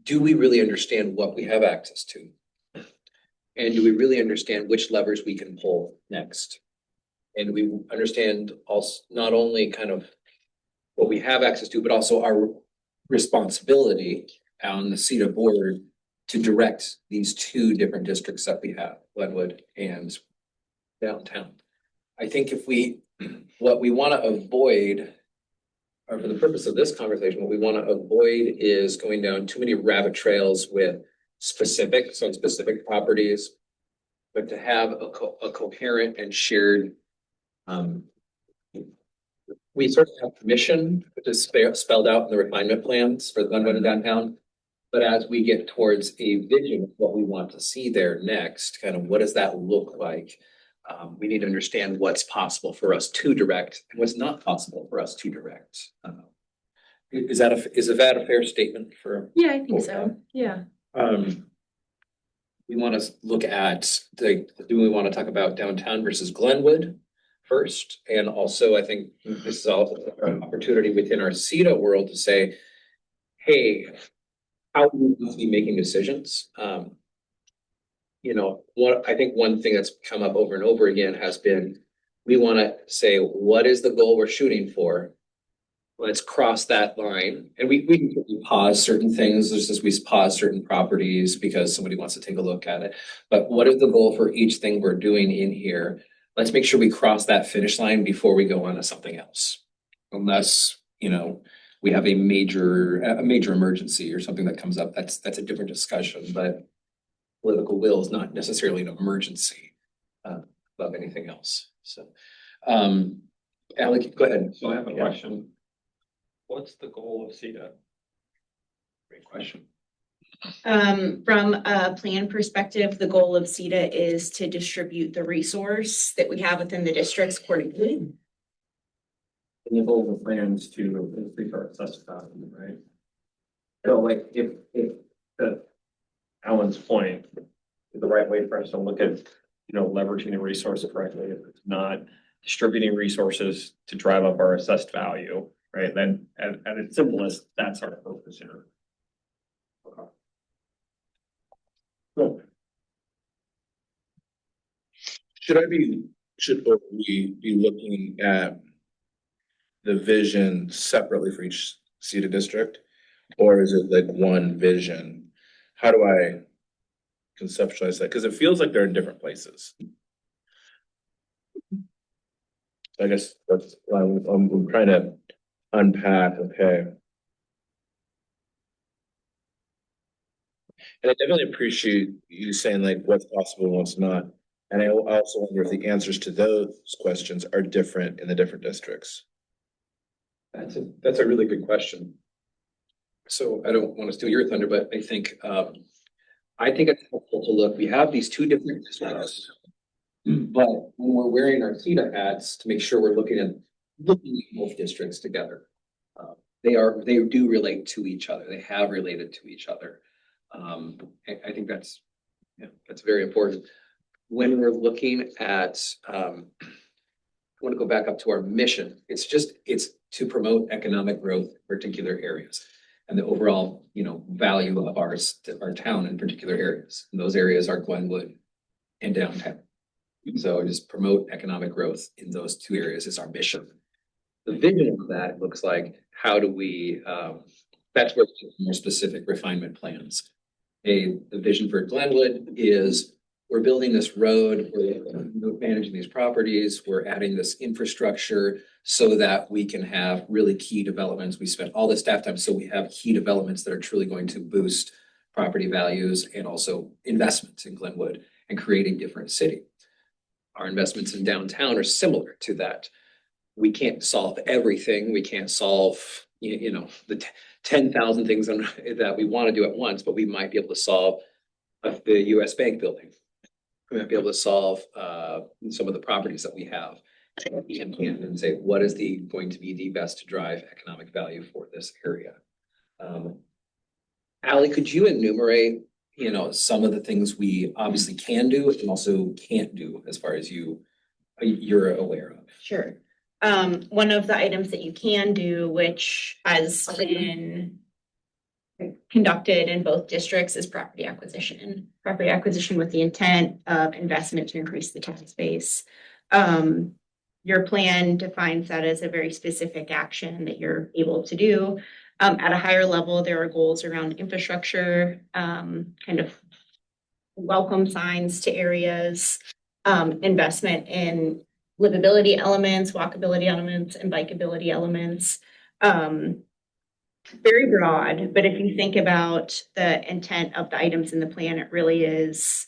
do we really understand what we have access to? And do we really understand which levers we can pull next? And we understand also not only kind of what we have access to, but also our responsibility on the SEDA board to direct these two different districts that we have, Glenwood and downtown. I think what we want to avoid, or for the purpose of this conversation, what we want to avoid is going down too many rabbit trails with specifics on specific properties, but to have a coherent and shared, we sort of have permission, which is spelled out in the refinement plans for Glenwood and downtown. But as we get towards a vision of what we want to see there next, kind of what does that look like? We need to understand what's possible for us to direct and what's not possible for us to direct. Is that a fair statement for? Yeah, I think so. Yeah. We want to look at do we want to talk about downtown versus Glenwood first? And also, I think this is also an opportunity within our SEDA world to say, hey, how do we be making decisions? I think one thing that's come up over and over again has been, we want to say, what is the goal we're shooting for? Let's cross that line. And we can pause certain things, just as we pause certain properties because somebody wants to take a look at it. But what is the goal for each thing we're doing in here? Let's make sure we cross that finish line before we go on to something else. Unless, we have a major emergency or something that comes up, that's a different discussion, but political will is not necessarily an emergency above anything else. So, Alec, go ahead. So I have a question. What's the goal of SEDA? Great question. From a plan perspective, the goal of SEDA is to distribute the resource that we have within the districts accordingly. Enable the plans to increase our assessed value, right? So like if Alan's point is the right way for us to look at, leveraging the resources correctly, if it's not distributing resources to drive up our assessed value, right? Then at its simplest, that's our focus here. Cool. Should we be looking at the vision separately for each SEDA district? Or is it like one vision? How do I conceptualize that? Because it feels like they're in different places. I guess that's why I'm trying to unpack, okay. And I definitely appreciate you saying like what's possible and what's not. And I also wonder if the answers to those questions are different in the different districts. That's a really good question. So I don't want to steal your thunder, but I think it's helpful to look. We have these two different districts, but when we're wearing our SEDA hats, to make sure we're looking at both districts together. They do relate to each other. They have related to each other. I think that's very important. When we're looking at, I want to go back up to our mission. It's to promote economic growth in particular areas and the overall, value of our town in particular areas. And those areas are Glenwood and downtown. So just promote economic growth in those two areas is our mission. The vision of that looks like, how do we, that's where more specific refinement plans. The vision for Glenwood is, we're building this road, we're managing these properties, we're adding this infrastructure so that we can have really key developments. We spent all this staff time, so we have key developments that are truly going to boost property values and also investments in Glenwood and create a different city. Our investments in downtown are similar to that. We can't solve everything. We can't solve, you know, the 10,000 things that we want to do at once, but we might be able to solve the US Bank building. We might be able to solve some of the properties that we have. And say, what is going to be the best to drive economic value for this area? Ally, could you enumerate, you know, some of the things we obviously can do and also can't do as far as you're aware of? Sure. One of the items that you can do, which has been conducted in both districts, is property acquisition. Property acquisition with the intent of investment to increase the tax base. Your plan defines that as a very specific action that you're able to do. At a higher level, there are goals around infrastructure, kind of welcome signs to areas, investment in livability elements, walkability elements, and bikeability elements. Very broad, but if you think about the intent of the items in the plan, it really is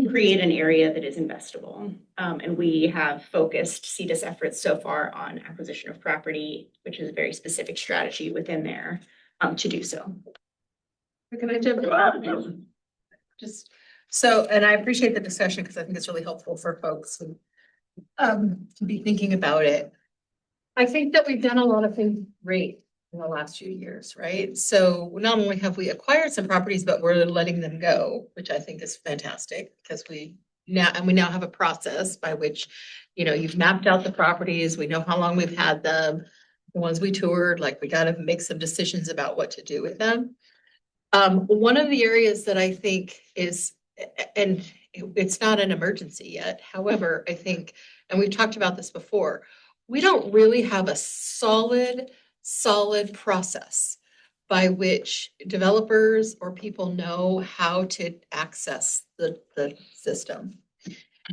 create an area that is investable. And we have focused SEDA's efforts so far on acquisition of property, which is a very specific strategy within there to do so. Can I jump in? Just so, and I appreciate the discussion because I think it's really helpful for folks to be thinking about it. I think that we've done a lot of things great in the last few years, right? So not only have we acquired some properties, but we're letting them go, which I think is fantastic because we now have a process by which, you know, you've mapped out the properties. We know how long we've had them, the ones we toured, like we got to make some decisions about what to do with them. One of the areas that I think is, and it's not an emergency yet. However, I think, and we've talked about this before, we don't really have a solid process by which developers or people know how to access the system.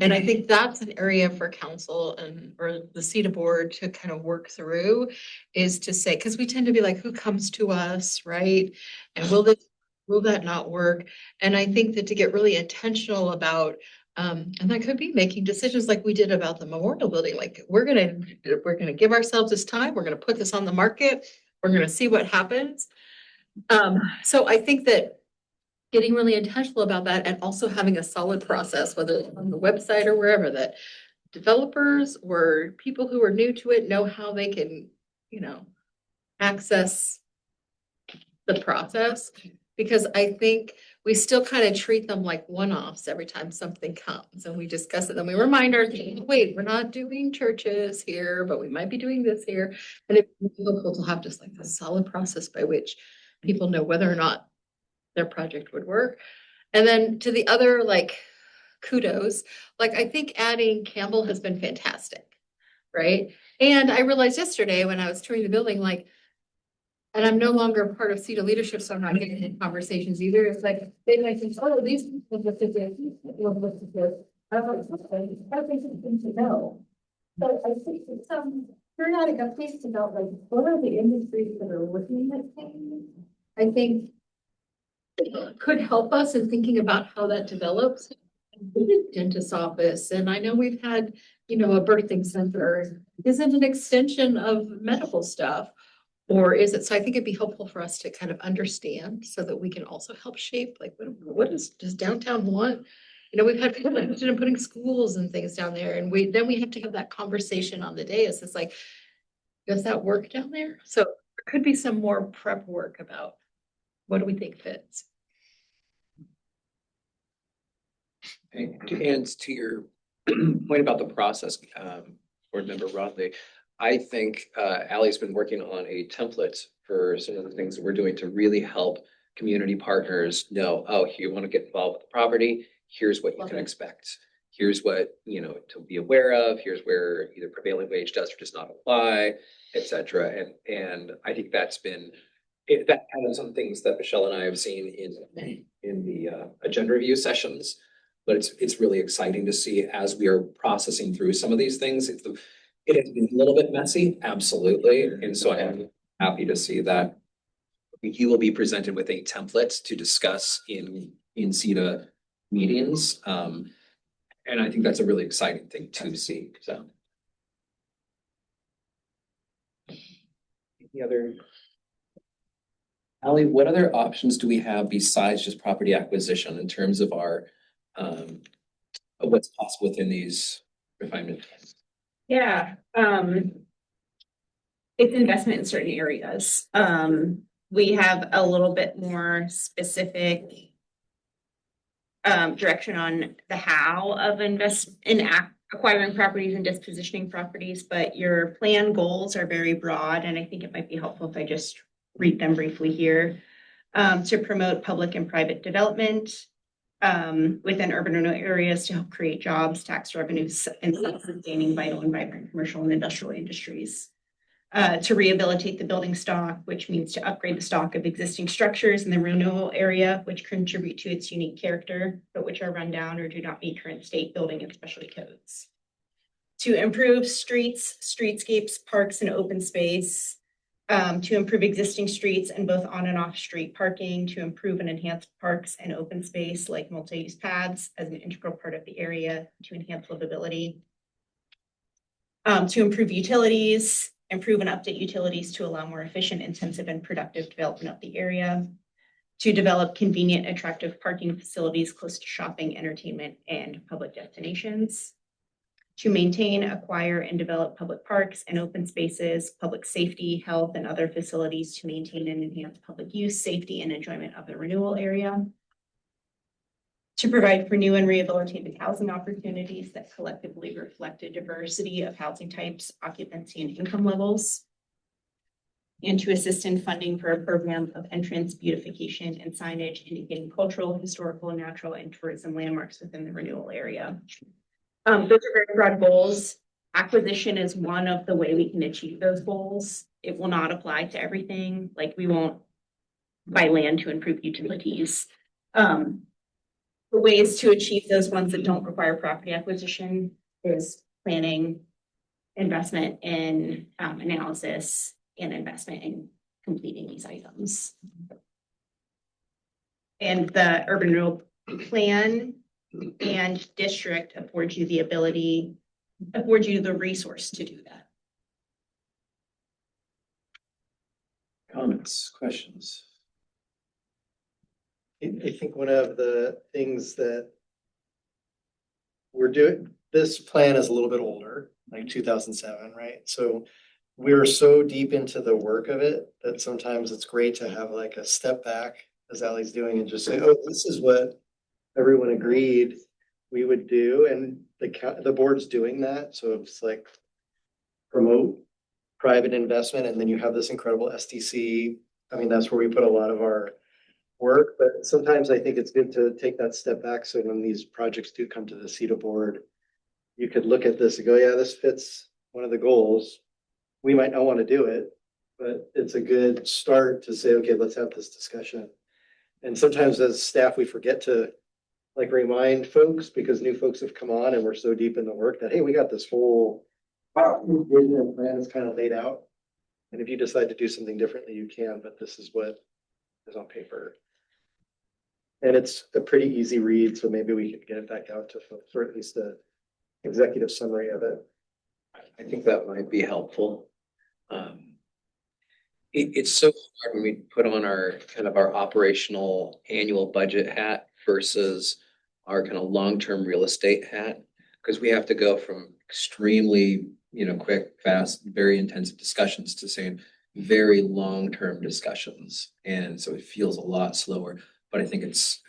And I think that's an area for council or the SEDA board to kind of work through, is to say, because we tend to be like, who comes to us, right? And will that not work? And I think that to get really intentional about, and that could be making decisions like we did about the memorial building. Like we're gonna give ourselves this time. We're gonna put this on the market. We're gonna see what happens. So I think that getting really intentional about that and also having a solid process, whether it's on the website or wherever, that developers or people who are new to it know how they can, you know, access the process. Because I think we still kind of treat them like one-offs every time something comes and we discuss it. And we remind ourselves, wait, we're not doing churches here, but we might be doing this here. And it's difficult to have just like a solid process by which people know whether or not their project would work. And then to the other, like, kudos, like I think adding Campbell has been fantastic, right? And I realized yesterday when I was touring the building, like, and I'm no longer a part of SEDA leadership, so I'm not getting in conversations either. It's like, they might think, oh, these people look at this, look at this. I was like, okay, I think it's good to know. So I think it's periodic updates about like, what are the industries that are looking at things? I think could help us in thinking about how that develops. Dentist's office, and I know we've had, you know, a birthing center. Is it an extension of medical stuff? Or is it, so I think it'd be helpful for us to kind of understand so that we can also help shape, like, what does downtown want? You know, we've had people interested in putting schools and things down there, and then we have to have that conversation on the dais. It's like, does that work down there? So there could be some more prep work about what do we think fits. And to your point about the process, board member Rodley, I think Ally's been working on a template for some of the things that we're doing to really help community partners know, oh, you want to get involved with the property, here's what you can expect. Here's what, you know, to be aware of, here's where either prevailing wage does or does not apply, et cetera. And I think that's been, that kind of some things that Michelle and I have seen in the agenda review sessions. But it's really exciting to see as we are processing through some of these things. It has been a little bit messy, absolutely. And so I am happy to see that you will be presented with a template to discuss in SEDA meetings. And I think that's a really exciting thing to see. So. Any other? Ally, what other options do we have besides just property acquisition in terms of our, of what's possible within these refinement plans? Yeah, it's investment in certain areas. We have a little bit more specific direction on the how of acquiring properties and dispositioning properties, but your plan goals are very broad, and I think it might be helpful if I just read them briefly here. To promote public and private development within urban renewal areas to help create jobs, tax revenues, and self-sustaining vital and vibrant commercial and industrial industries. To rehabilitate the building stock, which means to upgrade the stock of existing structures in the renewal area, which contribute to its unique character, but which are run down or do not meet current state building and specialty codes. To improve streets, streetscapes, parks, and open space. To improve existing streets and both on and off street parking, to improve and enhance parks and open space like multi-use paths as an integral part of the area to enhance livability. To improve utilities, improve and update utilities to allow more efficient, intensive, and productive development of the area. To develop convenient, attractive parking facilities close to shopping, entertainment, and public destinations. To maintain, acquire, and develop public parks and open spaces, public safety, health, and other facilities to maintain and enhance public use, safety, and enjoyment of the renewal area. To provide for new and rehabilitated housing opportunities that collectively reflect a diversity of housing types, occupancy, and income levels. And to assist in funding for a program of entrance beautification and signage indicating cultural, historical, natural, and tourism landmarks within the renewal area. Those are very broad goals. Acquisition is one of the way we can achieve those goals. It will not apply to everything. Like we won't buy land to improve utilities. The ways to achieve those ones that don't require property acquisition is planning, investment in analysis, and investment in completing these items. And the urban renewal plan and district affords you the resource to do that. Comments, questions? I think one of the things that we're doing, this plan is a little bit older, like 2007, right? So we're so deep into the work of it that sometimes it's great to have like a step back, as Ally's doing, and just say, oh, this is what everyone agreed we would do. And the board's doing that. So it's like promote private investment. And then you have this incredible SDC. I mean, that's where we put a lot of our work, but sometimes I think it's good to take that step back. So when these projects do come to the SEDA board, you could look at this and go, yeah, this fits one of the goals. We might not want to do it, but it's a good start to say, okay, let's have this discussion. And sometimes as staff, we forget to like remind folks because new folks have come on and we're so deep in the work that, hey, we got this whole vision and plan is kind of laid out. And if you decide to do something differently, you can, but this is what is on paper. And it's a pretty easy read, so maybe we could get it back out to folks, or at least the executive summary of it. I think that might be helpful. It's so hard when we put on our kind of our operational annual budget hat versus our kind of long-term real estate hat, because we have to go from extremely, quick, fast, very intensive discussions to saying very long-term discussions. And so it feels a lot slower, but I think it's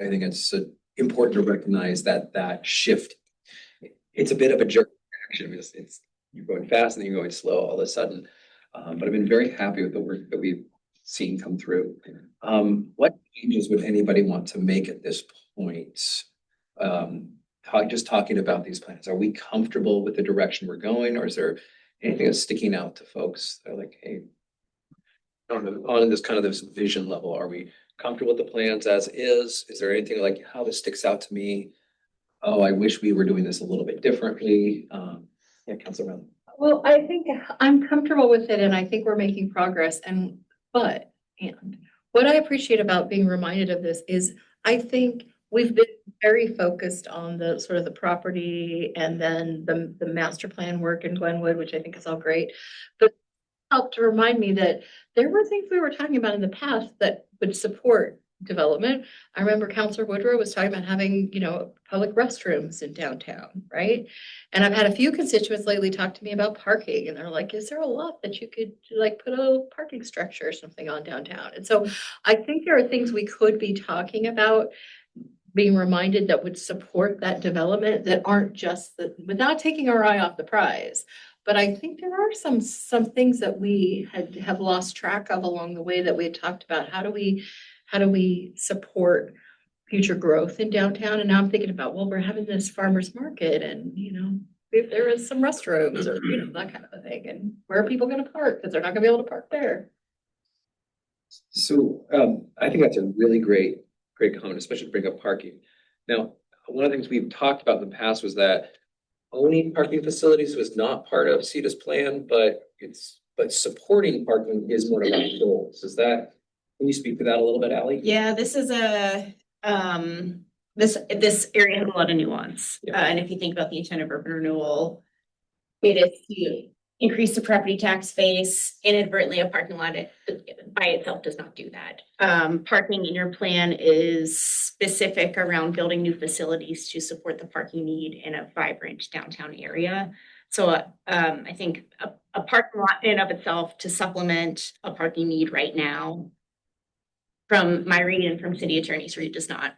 important to recognize that shift. It's a bit of a jerk action. It's you're going fast and then you're going slow all of a sudden. But I've been very happy with the work that we've seen come through. What changes would anybody want to make at this point? Just talking about these plans, are we comfortable with the direction we're going, or is there anything that's sticking out to folks? They're like, hey, on this kind of this vision level, are we comfortable with the plans as is? Is there anything like how this sticks out to me? Oh, I wish we were doing this a little bit differently. Yeah, Councilor Brown. Well, I think I'm comfortable with it and I think we're making progress and what I appreciate about being reminded of this is I think we've been very focused on the sort of the property and then the master plan work in Glenwood, which I think is all great. But helped to remind me that there were things we were talking about in the past that would support development. I remember Counselor Woodrow was talking about having, public restrooms in downtown, right? And I've had a few constituents lately talk to me about parking, and they're like, is there a lot that you could like put a parking structure or something on downtown? And so I think there are things we could be talking about, being reminded that would support that development, that aren't just without taking our eye off the prize. But I think there are some things that we have lost track of along the way that we had talked about. How do we support future growth in downtown? And now I'm thinking about, well, we're having this farmer's market, and if there is some restrooms or that kind of a thing, and where are people going to park, because they're not going to be able to park there. So I think that's a really great comment, especially to bring up parking. Now, one of the things we've talked about in the past was that owning parking facilities was not part of SEDA's plan, but supporting parking is one of our goals. Can you speak to that a little bit, Ally? Yeah, this is this area has a lot of nuance. Yeah. And if you think about the intent of urban renewal, it is to increase the property tax base. Inadvertently, a parking lot by itself does not do that. Parking in your plan is specific around building new facilities to support the parking need in a vibrant downtown area. So I think a parking lot in and of itself to supplement a parking need right now, from my reading from city attorney's read, does not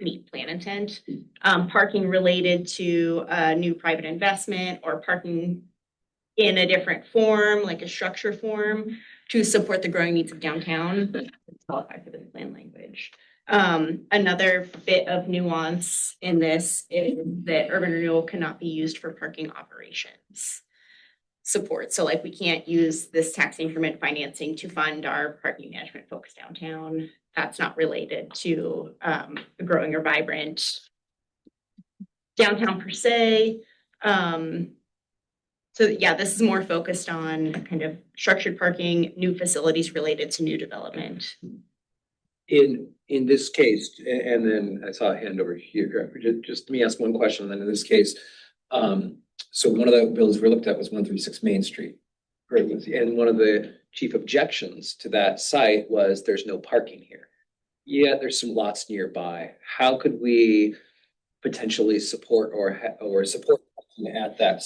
meet plan intent. Parking related to new private investment or parking in a different form, like a structure form, to support the growing needs of downtown, qualify for this plan language. Another bit of nuance in this is that urban renewal cannot be used for parking operations support. So like we can't use this tax increment financing to fund our parking management focus downtown. That's not related to growing or vibrant downtown per se. So yeah, this is more focused on kind of structured parking, new facilities related to new development. In this case, and then I saw a hand over here, just let me ask one question, and then in this case, so one of the bills we looked at was 136 Main Street. And one of the chief objections to that site was there's no parking here. Yeah, there's some lots nearby. How could we potentially support or support parking at that?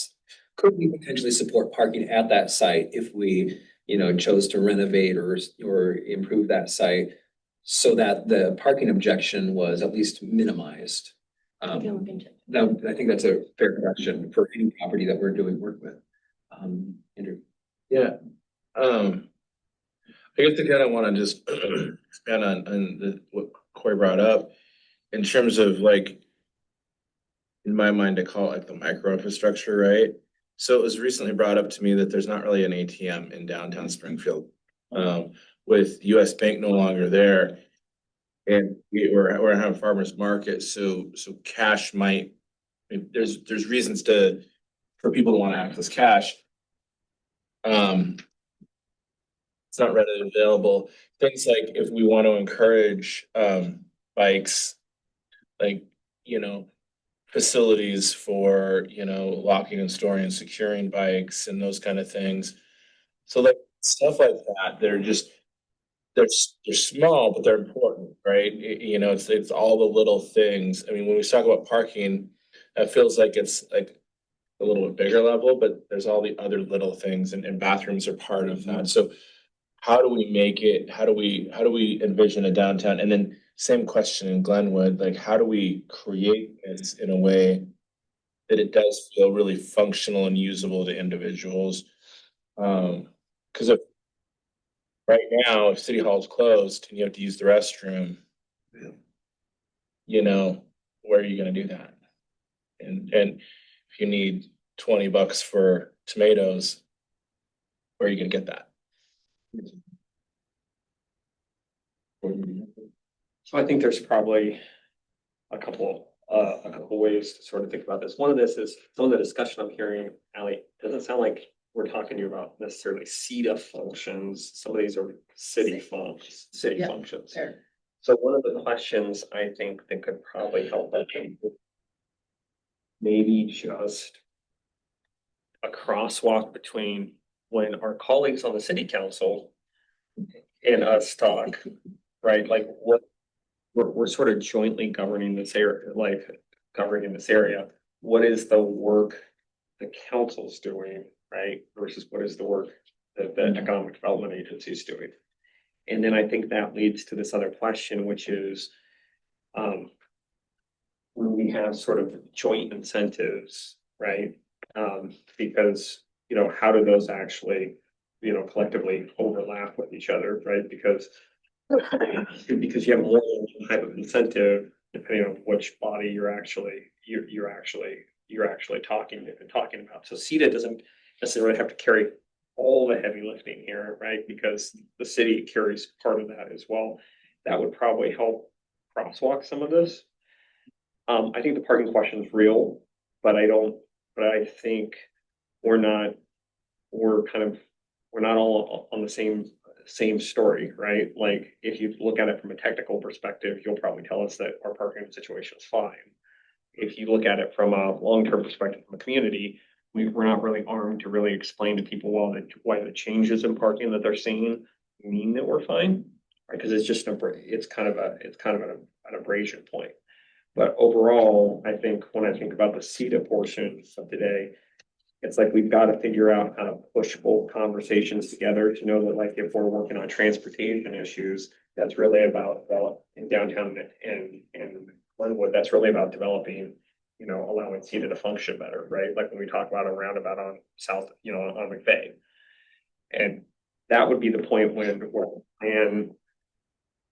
Could we potentially support parking at that site if we, chose to renovate or improve that site so that the parking objection was at least minimized? I think that's a fair question for any property that we're doing work with. Andrew. Yeah. I guess again, I want to just expand on what Corey brought up in terms of like, in my mind, I call it like the micro infrastructure, right? So it was recently brought up to me that there's not really an ATM in downtown Springfield, with US Bank no longer there. And we're having farmers market, so cash might, there's reasons for people to want to access cash. It's not readily available. Things like if we want to encourage bikes, like, facilities for, locking and storing and securing bikes and those kind of things. So like stuff like that, they're small, but they're important, right? It's all the little things. I mean, when we talk about parking, it feels like it's like a little bit bigger level, but there's all the other little things, and bathrooms are part of that. So how do we make it? How do we envision a downtown? And then same question in Glenwood, like how do we create this in a way that it does feel really functional and usable to individuals? Because if right now, if City Hall's closed and you have to use the restroom, where are you gonna do that? And if you need $20 for tomatoes, where are you gonna get that? So I think there's probably a couple ways to sort of think about this. One of this is some of the discussion I'm hearing, Ally, doesn't sound like we're talking to you about necessarily SEDA functions. Some of these are city functions. Fair. So one of the questions I think that could probably help that maybe just a crosswalk between when our colleagues on the city council and us talk, right, like what we're sort of jointly governing this area, like governing this area. What is the work the council's doing, right? Versus what is the work that the economic development agency is doing? And then I think that leads to this other question, which is, when we have sort of joint incentives, right? Because, you know, how do those actually, you know, collectively overlap with each other, right? Because you have more than one type of incentive, depending on which body you're actually talking about. So SEDA doesn't necessarily have to carry all the heavy lifting here, right? Because the city carries part of that as well. That would probably help crosswalk some of this. I think the parking question is real, but I think we're not all on the same story, right? Like, if you look at it from a technical perspective, you'll probably tell us that our parking situation is fine. If you look at it from a long-term perspective from a community, we're not really armed to really explain to people why the changes in parking that they're seeing mean that we're fine, right? Because it's kind of an abrasion point. But overall, I think when I think about the SEDA portion of today, it's like we've got to figure out how to push both conversations together to know that, like, if we're working on transportation issues, that's really about in downtown and Glenwood, that's really about developing, you know, allowing SEDA to function better, right? Like when we talk about a roundabout on South, you know, on McVeigh. And that would be the point when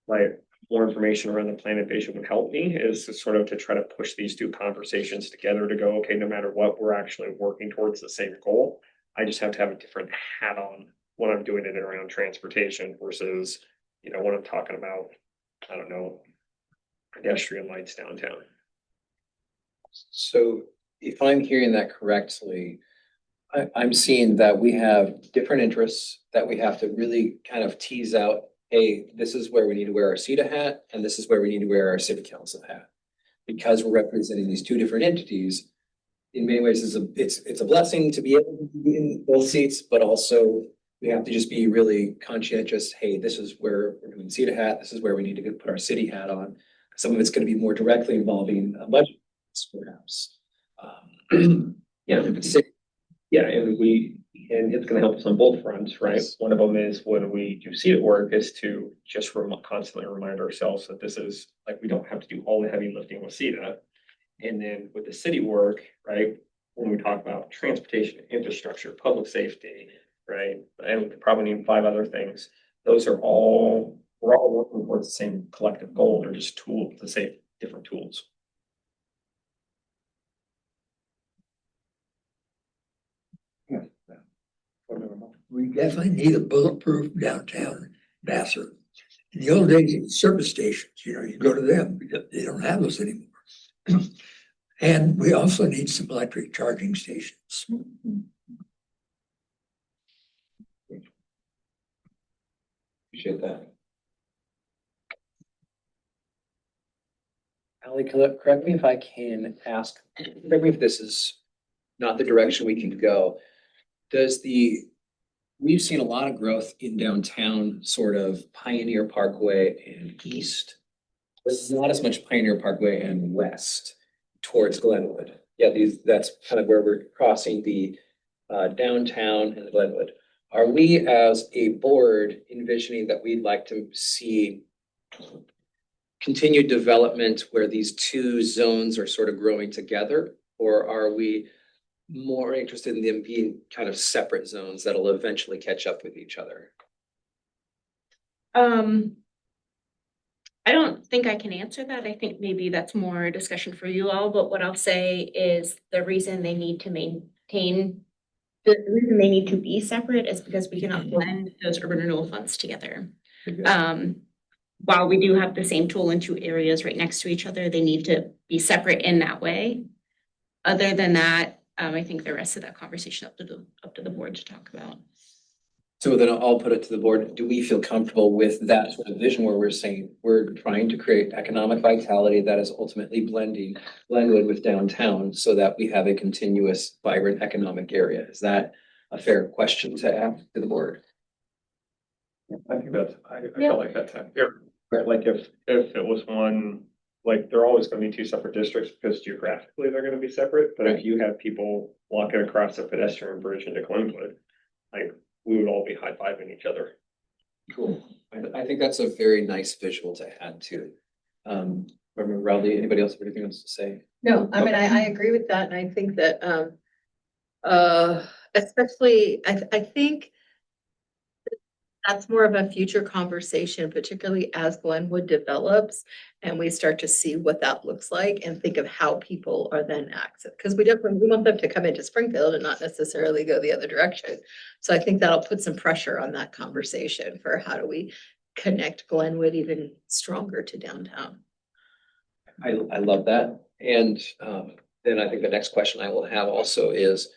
like more information around the plan and vision would help me, is to sort of to try to push these two conversations together to go, okay, no matter what, we're actually working towards the same goal. I just have to have a different hat on when I'm doing it around transportation versus, you know, when I'm talking about, I don't know, pedestrian lights downtown. So if I'm hearing that correctly, I'm seeing that we have different interests that we have to really kind of tease out. Hey, this is where we need to wear our SEDA hat, and this is where we need to wear our city council hat. Because we're representing these two different entities, in many ways, it's a blessing to be able to be in both seats, but also we have to just be really conscientious. Hey, this is where we're doing SEDA hat, this is where we need to put our city hat on. Some of it's going to be more directly involving a budget, perhaps. Yeah, and it's gonna help us on both fronts, right? Yes. One of them is when we do SEDA work is to just constantly remind ourselves that this is, like, we don't have to do all the heavy lifting with SEDA. And then with the city work, right, when we talk about transportation, infrastructure, public safety, right? And we could probably name 5 other things. We're all working towards the same collective goal. They're just tools, the same different tools. We definitely need a bulletproof downtown Vassar. In the old days, it was service stations, you know, you go to them, they don't have those anymore. And we also need some electric charging stations. Appreciate that. Ali, correct me if I can ask, correct me if this is not the direction we can go. We've seen a lot of growth in downtown, sort of Pioneer Parkway and east. There's not as much Pioneer Parkway and west towards Glenwood. Yeah, that's kind of where we're crossing the downtown and Glenwood. Are we as a board envisioning that we'd like to see continued development where these two zones are sort of growing together? Or are we more interested in them being kind of separate zones that'll eventually catch up with each other? I don't think I can answer that. I think maybe that's more a discussion for you all, but what I'll say is the reason they need to be separate is because we cannot blend those urban renewal funds together. While we do have the same tool in 2 areas right next to each other, they need to be separate in that way. Other than that, I think the rest of that conversation up to the board to talk about. So then I'll put it to the board. Do we feel comfortable with that sort of vision where we're saying we're trying to create economic vitality that is ultimately blending Glenwood with downtown so that we have a continuous, vibrant economic area? Is that a fair question to ask to the board. I think that's, I feel like that's fair. Like if it was one, like they're always gonna be two separate districts because geographically they're gonna be separate. But if you have people walking across a pedestrian bridge into Glenwood, like we would all be high fiving each other. Cool. I think that's a very nice visual to add to. Remember, Rowley, anybody else have anything else to say? No, I mean, I agree with that, and I think that, especially, I think that's more of a future conversation, particularly as Glenwood develops and we start to see what that looks like and think of how people are then accessed. Because we want them to come into Springfield and not necessarily go the other direction. So I think that'll put some pressure on that conversation for how do we connect Glenwood even stronger to downtown. I love that. And then I think the next question I will have also is,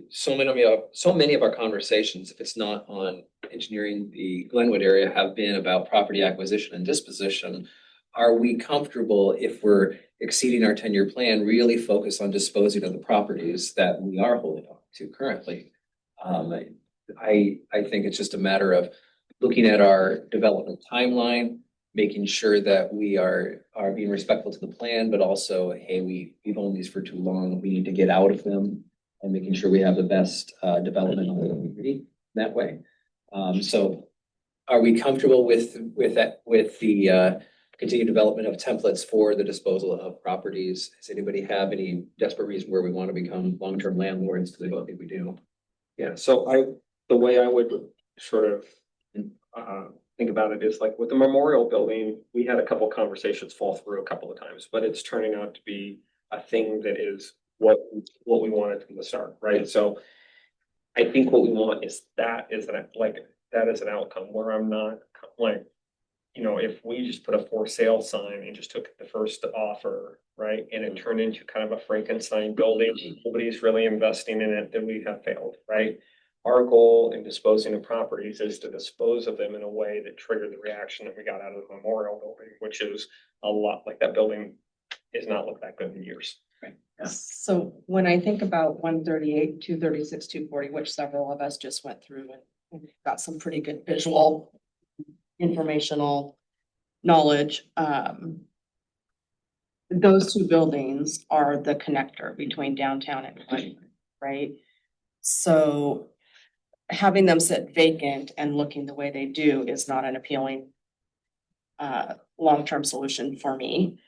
so many of our conversations, if it's not on engineering the Glenwood area, have been about property acquisition and disposition. Are we comfortable if we're exceeding our 10-year plan, really focus on disposing of the properties that we are holding on to currently? I think it's just a matter of looking at our development timeline, making sure that we are being respectful to the plan, but also, hey, we've owned these for too long. We need to get out of them, and making sure we have the best development of the community that way. So are we comfortable with the continued development of templates for the disposal of properties? Does anybody have any desperate reason where we want to become long-term landlords? I don't think we do. Yeah, so the way I would sort of think about it is like with the memorial building, we had a couple conversations fall through a couple of times, but it's turning out to be a thing that is what we wanted from the start, right? So I think what we want is that is an outcome where I'm not like, you know, if we just put a for sale sign and just took the first offer, right? And it turned into kind of a Frankenstein building, nobody's really investing in it, then we have failed, right? Our goal in disposing of properties is to dispose of them in a way that triggered the reaction that we got out of the memorial building, which is a lot like that building has not looked that good in years. So when I think about 138, 236, 240, which several of us just went through and got some pretty good visual informational knowledge, those two buildings are the connector between downtown and Glenwood, right? So having them sit vacant and looking the way they do is not an appealing long-term solution for me.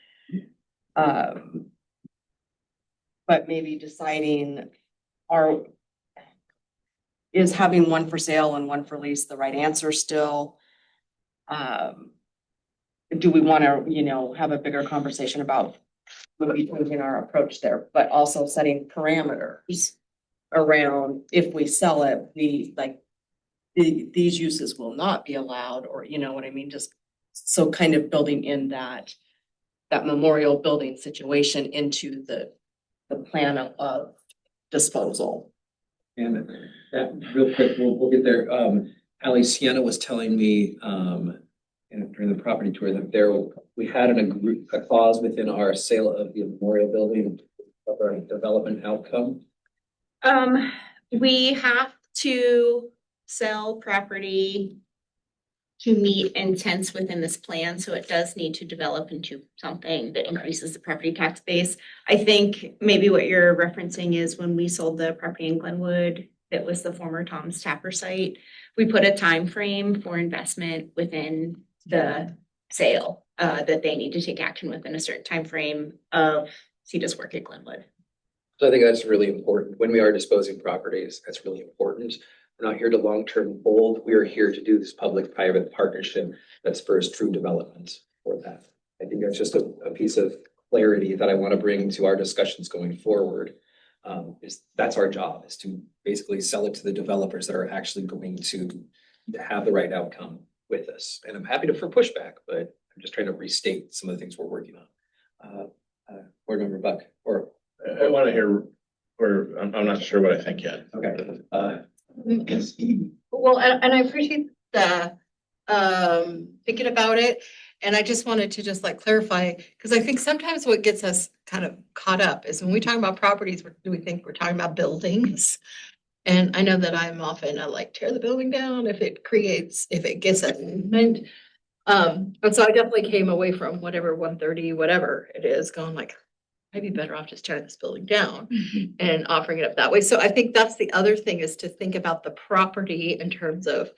But maybe deciding is having one for sale and one for lease the right answer still? Do we want to, have a bigger conversation about maybe changing our approach there, but also setting parameters around if we sell it, these uses will not be allowed, or you know what I mean? Just so kind of building in that memorial building situation into the plan of disposal. And that real quick, we'll get there. Ali, Sienna was telling me during the property tour that we had a clause within our sale of the memorial building of our development outcome. We have to sell property to meet intents within this plan, so it does need to develop into something that increases the property tax base. I think maybe what you're referencing is when we sold the property in Glenwood, that was the former Tom's Tapper site. We put a time frame for investment within the sale, that they need to take action within a certain time frame of SEDA's work at Glenwood. So I think that's really important. When we are disposing properties, that's really important. We're not here to long-term hold. We are here to do this public-private partnership that spurs true development for that. I think that's just a piece of clarity that I want to bring to our discussions going forward. That's our job, is to basically sell it to the developers that are actually going to have the right outcome with us. And I'm happy for pushback, but I'm just trying to restate some of the things we're working on. Board Member Buck, or I want to hear, or I'm not sure what I think yet. okay. Well, and I appreciate the thinking about it. And I just wanted to just clarify, because I think sometimes what gets us kind of caught up is when we talk about properties, do we think we're talking about buildings? And I know that I'm often, I like tear the building down if it gets a movement. And so I definitely came away from whatever 130, whatever it is, going like, I'd be better off just tearing this building down and offering it up that way. So I think that's the other thing, is to think about the property in terms of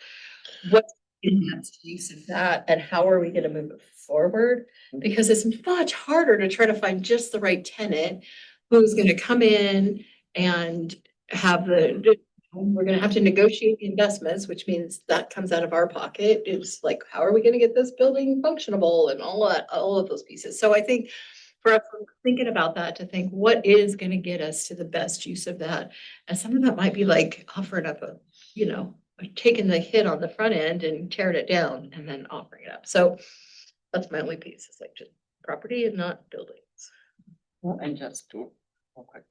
what's in that use of that and how are we gonna move it forward? Because it's much harder to try to find just the right tenant who's gonna come in and have we're gonna have to negotiate the investments, which means that comes out of our pocket. It's like, how are we gonna get this building functionable and all of those pieces? So I think for us, thinking about that, to think what is gonna get us to the best use of that. And some of that might be like offering up taking the hit on the front end and tearing it down and then offering it up. So that's my only piece, is like just property and not buildings. Well, and just real quick,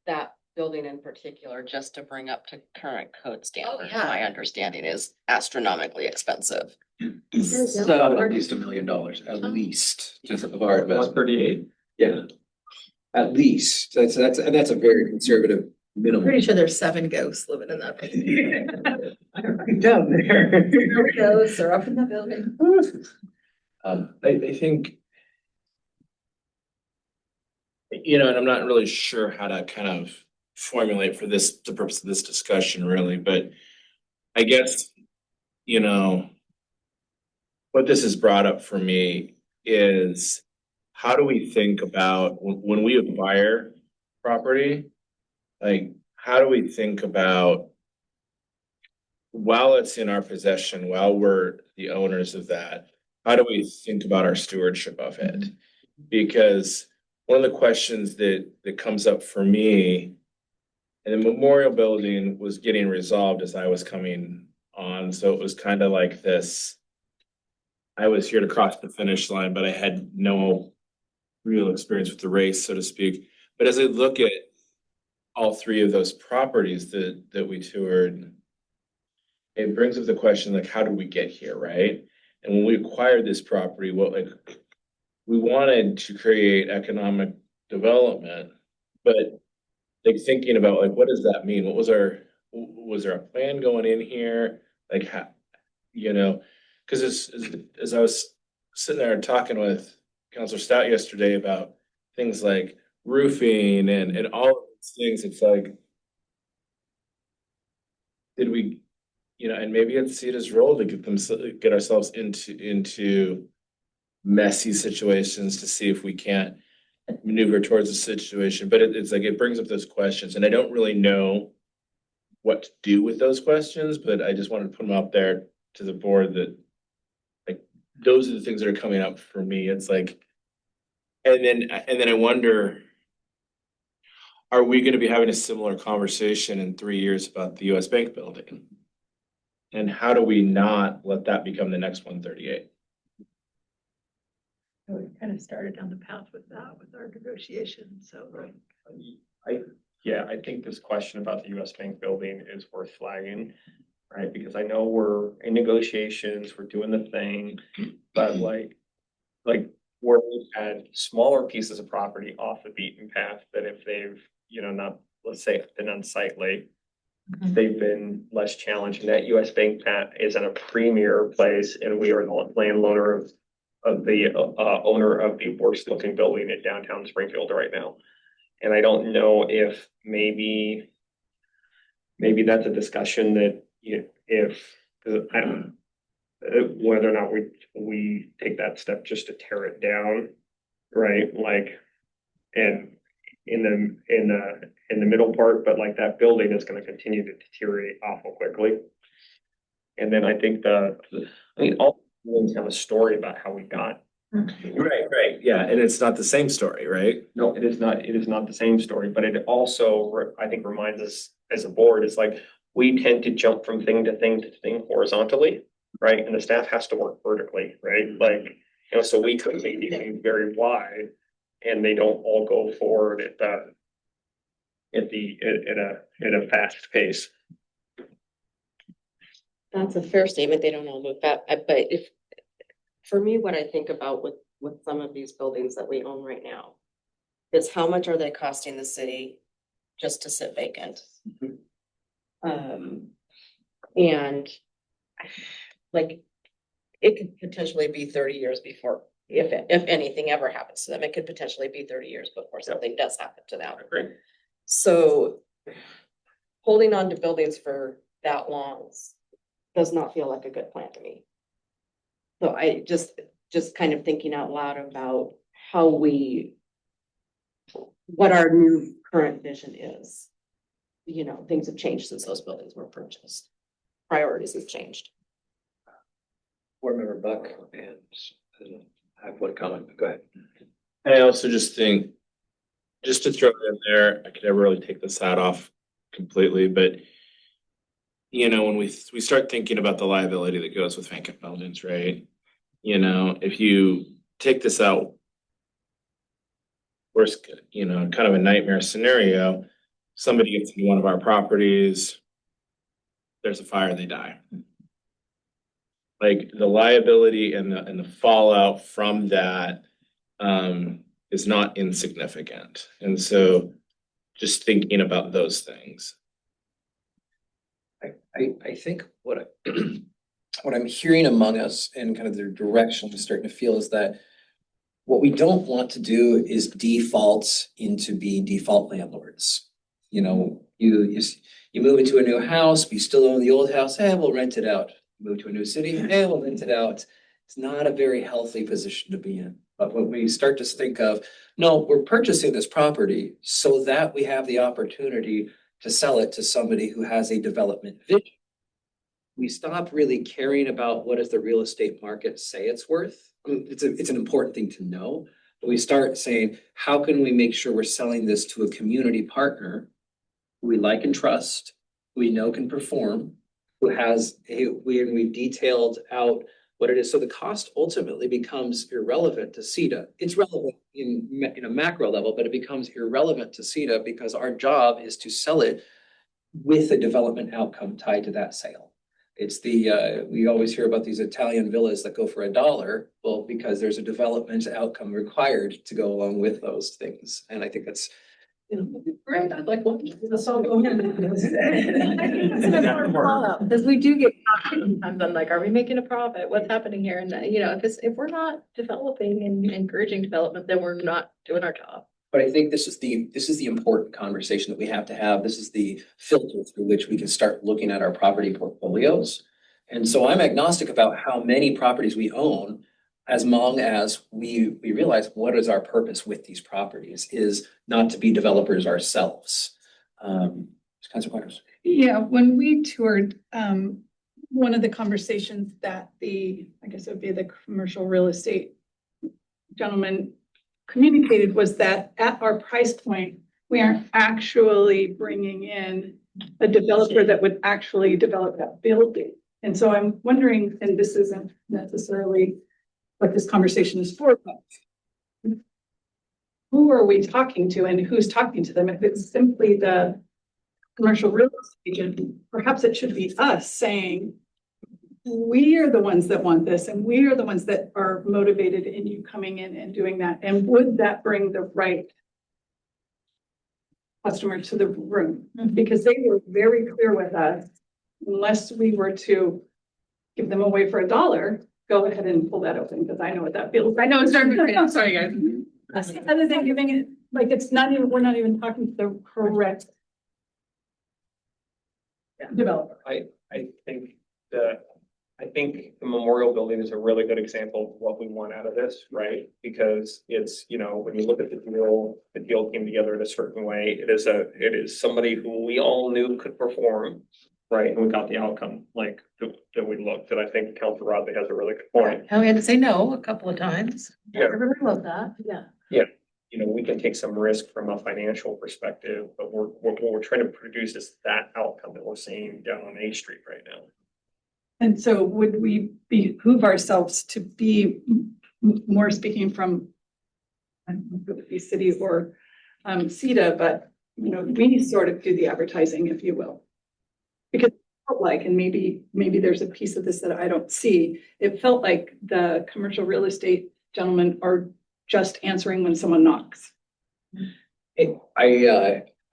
that building in particular, just to bring up to current code standards, yeah. my understanding is astronomically expensive. So at least $1 million, at least, just of our investment. 138. Yeah. At least, that's a very conservative I'm minimum. pretty sure there's 7 ghosts living in that building. Down there. Ghosts are up in the building. I think, and I'm not really sure how to kind of formulate for the purpose of this discussion really, but I guess, what this has brought up for me is, how do we think about when we acquire property? Like, how do we think about, while it's in our possession, while we're the owners of that, how do we think about our stewardship of it? Because one of the questions that comes up for me, and the memorial building was getting resolved as I was coming on, so it was kind of like this, I was here to cross the finish line, but I had no real experience with the race, so to speak. But as I look at all 3 of those properties that we toured, it brings up the question, like, how do we get here, right? And when we acquired this property, we wanted to create economic development, but like thinking about, like, what does that mean? Was there a plan going in here? Like, how, because as I was sitting there talking with Councilor Stout yesterday about things like roofing and all of these things, it's like, did we, and maybe it's SEDA's role to get ourselves into messy situations to see if we can't maneuver towards a situation. But it's like, it brings up those questions, and I don't really know what to do with those questions, but I just wanted to put them out there to the board that, like, those are the things that are coming up for me. It's like, and then I wonder, are we going to be having a similar conversation in 3 years about the US Bank building? And how do we not let that become the next 138? So we kind of started down the path with that, with our negotiations, so. I think this question about the US Bank building is worth flagging, right? Because I know we're in negotiations, we're doing the thing, but like where we've had smaller pieces of property off the beaten path, that if they've, not, let's say, been unsightly, they've been less challenging. That US Bank path is in a premier place, and we are the landowner of the owner of the worst looking building in downtown Springfield right now. And I don't know if maybe that's a discussion that I don't know whether or not we take that step just to tear it down, right? Like, and in the middle part, but like that building is going to continue to deteriorate awful quickly. And then I think all buildings have a story about how we got. Right, yeah, and it's not the same story, right? No, it is not. It is not the same story, but it also, I think, reminds us as a board, it's like we tend to jump from thing to thing to thing horizontally, right? And the staff has to work vertically, right? Like, so we could make these things very wide, and they don't all go forward at a fast pace. That's a fair statement. They don't all move fast, but for me, what I think about with some of these buildings that we own right now is how much are they costing the city just to sit vacant? And like, it could potentially be 30 years before, if anything ever happens to them, it could potentially be 30 years before something does happen to them. Great. So holding on to buildings for that long does not feel like a good plan to me. So I just kind of thinking out loud about what our new current vision is. You know, things have changed since those buildings were purchased. Priorities have changed. Board Member Buck, and I have one comment, but go ahead. I also just think, just to throw it in there, I could never really take this hat off completely, but you know, when we start thinking about the liability that goes with vacant buildings, right? You know, if you take this out, worst, you know, kind of a nightmare scenario, somebody gets into one of our properties, there's a fire, they die. Like the liability and the fallout from that is not insignificant. And so just thinking about those things. I think what I'm hearing among us and kind of the direction I'm starting to feel is that what we don't want to do is default into being default landlords. You know, you move into a new house, but you still own the old house, hey, we'll rent it out. Move to a new city, hey, we'll rent it out. It's not a very healthy position to be in. But when we start to think of, no, we're purchasing this property so that we have the opportunity to sell it to somebody who has a development vision. We stop really caring about what does the real estate market say it's worth. I mean, it's an important thing to know, but we start saying, how can we make sure we're selling this to a community partner who we like and trust, who we know can perform, who has we've detailed out what it is. So the cost ultimately becomes irrelevant to SEDA. It's relevant in a macro level, but it becomes irrelevant to SEDA because our job is to sell it with a development outcome tied to that sale. It's we always hear about these Italian villas that go for $1. Well, because there's a development outcome required to go along with those things. And I think that's, you know, great. I'd like one. Let's all go ahead. Because we do get sometimes I'm like, are we making a profit? What's happening here? And you know, if we're not developing and encouraging development, then we're not doing our job. But I think this is the important conversation that we have to have. This is the filter through which we can start looking at our property portfolios. And so I'm agnostic about how many properties we own, as long as we realize what is our purpose with these properties is not to be developers ourselves. Consequences. Yeah, when we toured, one of the conversations that I guess it would be the commercial real estate gentleman communicated was that at our price point, we aren't actually bringing in a developer that would actually develop that building. And so I'm wondering, and this isn't necessarily what this conversation is for, but who are we talking to and who's talking to them? If it's simply the commercial real estate agent, perhaps it should be us saying, we are the ones that want this and we are the ones that are motivated in you coming in and doing that. And would that bring the right customer to the room? Because they were very clear with us, unless we were to give them away for $1, go ahead and pull that open because I know what that feels. I know it's starting to, I'm sorry guys. Other than giving it, like it's not even, we're not even talking to the correct developer. I think the memorial building is a really good example of what we want out of this, right? Because it's, you know, when you look at the deal came together in a certain way. It is somebody who we all knew could perform, right? And we got the outcome like that we looked. And I think Councilor Rodley has a really good point. And we had to say no a couple of times. Yeah. Everybody loved that. Yeah. Yeah. You know, we can take some risk from a financial perspective, but what we're trying to produce is that outcome that we're seeing down on A Street right now. And so would we behoove ourselves to be more speaking from, I don't know if it would be city or SEDA, but you know, we sort of do the advertising, if you will. Because it felt like, and maybe there's a piece of this that I don't see, it felt like the commercial real estate gentlemen are just answering when someone knocks. I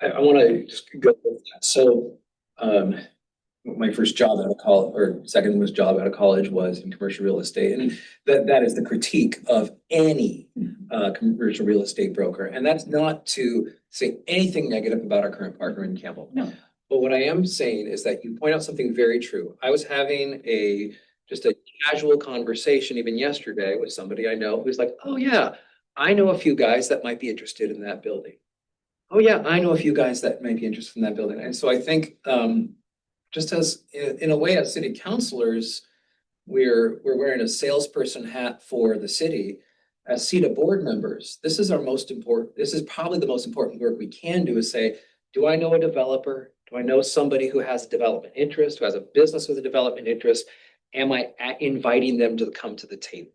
want to just go with that. So my first job out of college, or second was job out of college, was in commercial real estate. And that is the critique of any commercial real estate broker. And that's not to say anything negative about our current partner in Campbell. No. But what I am saying is that you point out something very true. I was having just a casual conversation even yesterday with somebody I know who's like, oh yeah, I know a few guys that might be interested in that building. Oh yeah, I know a few guys that might be interested in that building. And so I think just as in a way as city councilors, we're wearing a salesperson hat for the city. As SEDA board members, this is probably the most important work we can do, is say, do I know a developer? Do I know somebody who has a development interest, who has a business with a development interest? Am I inviting them to come to the table?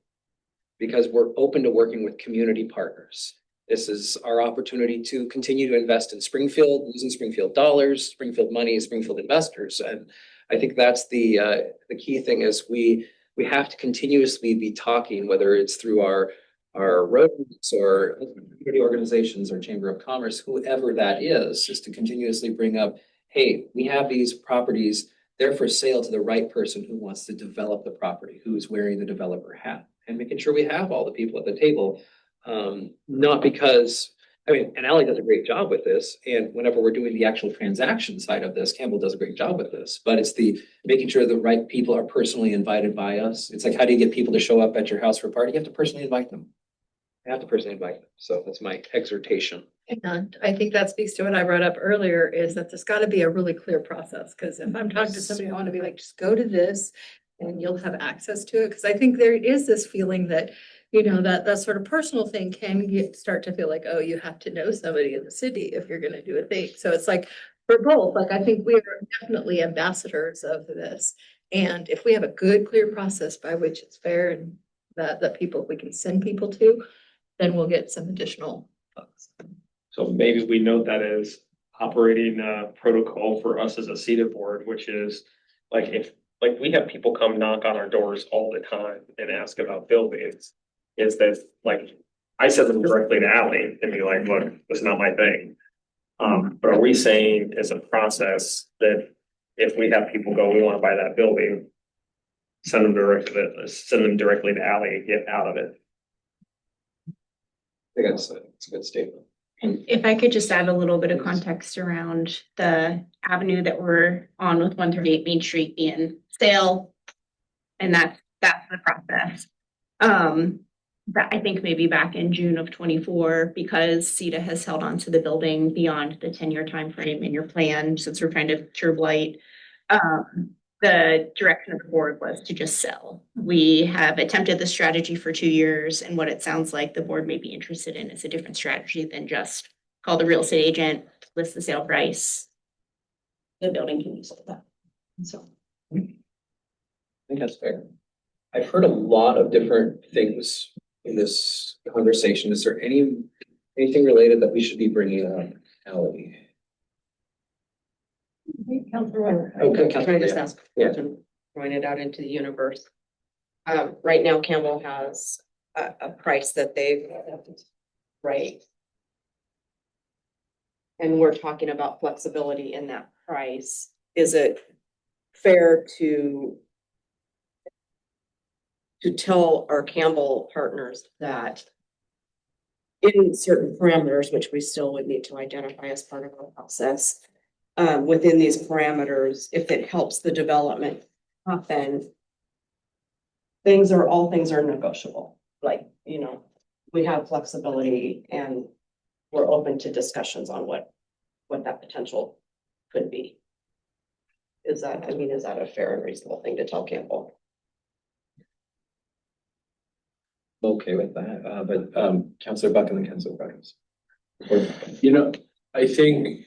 Because we're open to working with community partners. This is our opportunity to continue to invest in Springfield, using Springfield dollars, Springfield money, Springfield investors. And I think that's the key thing, is we have to continuously be talking, whether it's through our roads or community organizations or Chamber of Commerce, whoever that is to continuously bring up, hey, we have these properties, they're for sale to the right person who wants to develop the property, who is wearing the developer hat, and making sure we have all the people at the table. Not because, and Ally does a great job with this. And whenever we're doing the actual transaction side of this, Campbell does a great job with this, but it's the making sure the right people are personally invited by us. It's like, how do you get people to show up at your house for a party? You have to personally invite them. So that's my exhortation. And I think that speaks to what I brought up earlier, is that there's got to be a really clear process. Because if I'm talking to somebody, I want to be like, just go to this and you'll have access to it. Because I think there is this feeling that, that sort of personal thing can start to feel like, oh, you have to know somebody in the city if you're going to do a thing. So it's like for both, like, I think we are definitely ambassadors of this. And if we have a good, clear process by which it's fair and that we can send people to, then we'll get some additional folks. So maybe we note that as operating protocol for us as a SEDA board, which is if we have people come knock on our doors all the time and ask about buildings, is that I send them directly to Ally and be like, look, that's not my thing. But are we saying as a process that if we have people go, we want to buy that building, send them directly to Ally and get out of it? I think that's a good statement. And if I could just add a little bit of context around the avenue that we're on with 138 Main Street being sale, and that's the process. That I think maybe back in June of 24, because SEDA has held on to the building beyond the 10-year time frame in your plan, since we're trying to cure blight. The direction of the board was to just sell. We have attempted the strategy for 2 years, and what it sounds like the board may be interested in is a different strategy than just call the real estate agent, list the sale price. The building can be sold up. So I think that's fair. I've heard a lot of different things in this conversation. Is there anything related that we should be bringing up, Ally? Councilor. Okay, Can I just ask? Yeah. Throwing it out into the universe. Right now Campbell has a price that they've, right? And we're talking about flexibility in that price. Is it fair to tell our Campbell partners that in certain parameters, which we still would need to identify as part of our process, within these parameters, if it helps the development happen, all things are negotiable. We have flexibility and we're open to discussions on what that potential could be. Is that a fair and reasonable thing to tell Campbell? Okay with that, but Councilor Buck and then Councilor Buckins. I think,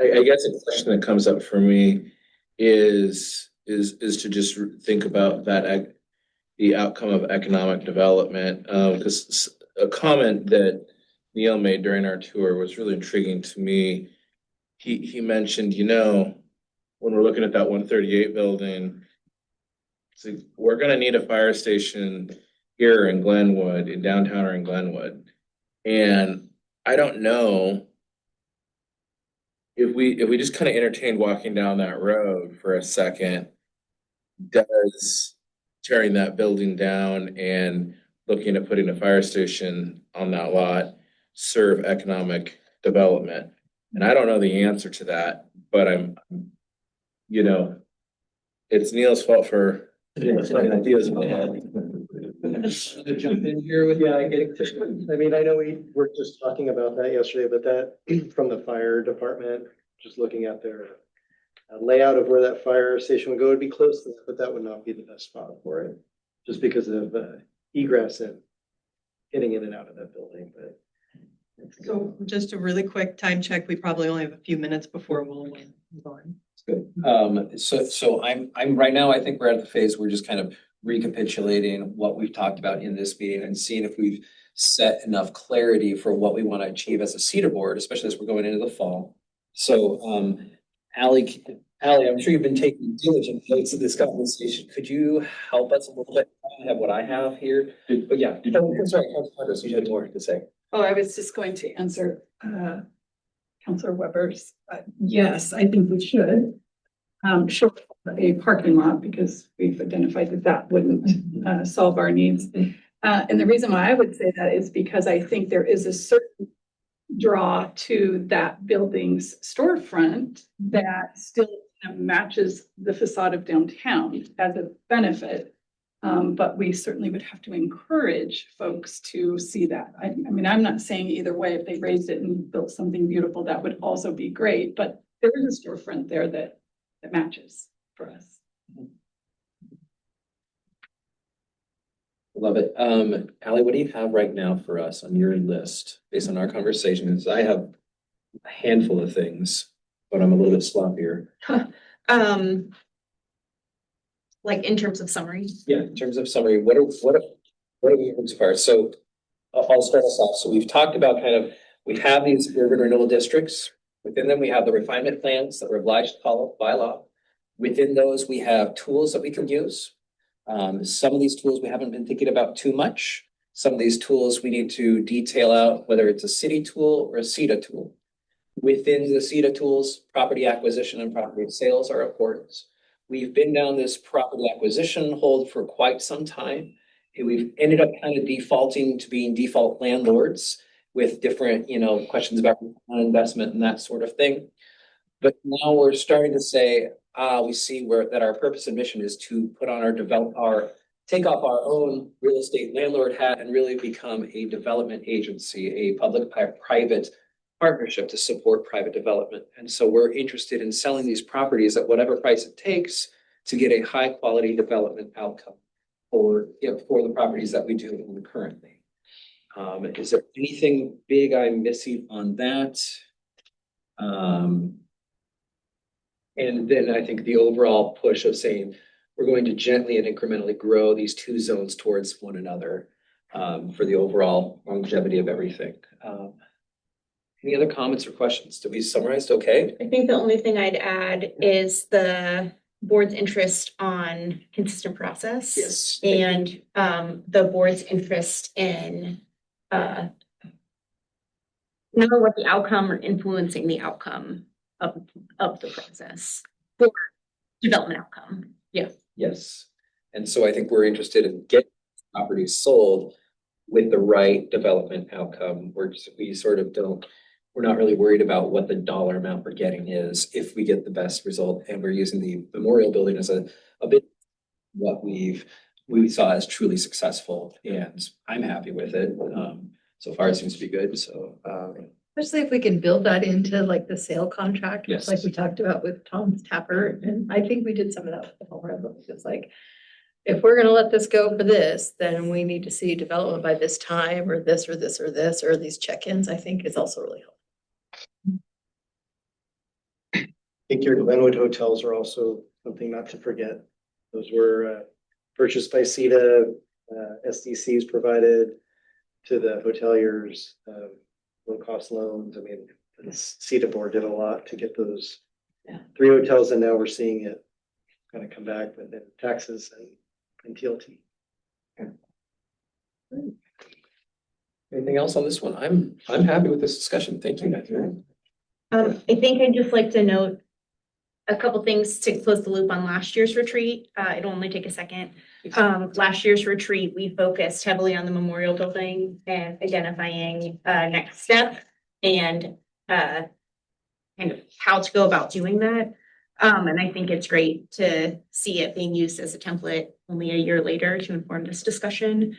I guess a question that comes up for me is to just think about the outcome of economic development. Because a comment that Neil made during our tour was really intriguing to me. He mentioned, when we're looking at that 138 building, we're gonna need a fire station here in Glenwood, in downtown or in Glenwood. And I don't know if we just kind of entertain walking down that road for a second, does tearing that building down and looking at putting a fire station on that lot serve economic development? And I don't know the answer to that, but you know, it's Neil's fault for having ideas about that. To jump in here with, Yeah, I mean, I know we were just talking about that yesterday, but that from the fire department, just looking at their layout of where that fire station would go, would be close to that, but that would not be the best spot for it. Just because of egress and getting in and out of that building, but. So just a really quick time check. We probably only have a few minutes before we'll move on. Good. So I'm right now, I think we're at the phase, we're just kind of recapitulating what we've talked about in this meeting and seeing if we've set enough clarity for what we want to achieve as a CEDA board, especially as we're going into the fall. So, Ally, I'm sure you've been taking diligent notes of this conversation. Could you help us a little bit? I have what I have here, but yeah. Sorry, Councilor Condos, you had more to say. Oh, I was just going to answer Councilor Weber's, yes, I think we should. Show a parking lot because we've identified that that wouldn't solve our needs. And the reason why I would say that is because I think there is a certain draw to that building's storefront that still kind of matches the facade of downtown as a benefit. But we certainly would have to encourage folks to see that. I mean, I'm not saying either way, if they raised it and built something beautiful, that would also be great, but there is a storefront there that matches for us. Love it. Ally, what do you have right now for us on your list based on our conversations? I have a handful of things, but I'm a little bit sloppier. Like in terms of summary. Yeah, in terms of summary, what are we moving so far? So I'll start us off. So we've talked about we have these urban renewal districts. Within them, we have the refinement plans that we're obliged to follow by law. Within those, we have tools that we can use. Some of these tools we haven't been thinking about too much. Some of these tools we need to detail out, whether it's a city tool or a SEDA tool. Within the SEDA tools, property acquisition and property sales are important. We've been down this property acquisition hold for quite some time. And we've ended up kind of defaulting to being default landlords with different, questions about investment and that sort of thing. But now we're starting to say, we see that our purpose and mission is to put on take off our own real estate landlord hat and really become a development agency, a public-private partnership to support private development. And so we're interested in selling these properties at whatever price it takes to get a high quality development outcome for the properties that we do currently. Is there anything big I'm missing on that? And then I think the overall push of saying we're going to gently and incrementally grow these two zones towards one another for the overall longevity of everything. Any other comments or questions? Did we summarize okay? I think the only thing I'd add is the board's interest on consistent process. Yes. And the board's interest in not what the outcome or influencing the outcome of the process for development outcome. Yeah. Yes. And so I think we're interested in getting properties sold with the right development outcome. We're not really worried about what the dollar amount we're getting is if we get the best result. And we're using the memorial building as a bit what we saw as truly successful, and I'm happy with it. So far it seems to be good. So Especially if we can build that into like the sale contract, Yes. like we talked about with Tom's Tapper. And I think we did some of that with the whole red book. It's like, if we're gonna let this go for this, then we need to see development by this time or this or this or this, or these check-ins, I think is also really helpful. I think your Glenwood hotels are also something not to forget. Those were purchased by SEDA, SDCs provided to the hoteliers, low-cost loans. I mean, the SEDA board did a lot to get those 3 hotels, and now we're seeing it kind of come back with the taxes and TLT. anything else on this one? I'm happy with this discussion. Thank you. I think I'd just like to note a couple things to close the loop on last year's retreat. It'll only take a second. Last year's retreat, we focused heavily on the memorial building and identifying next step and kind of how to go about doing that. And I think it's great to see it being used as a template only a year later to inform this discussion.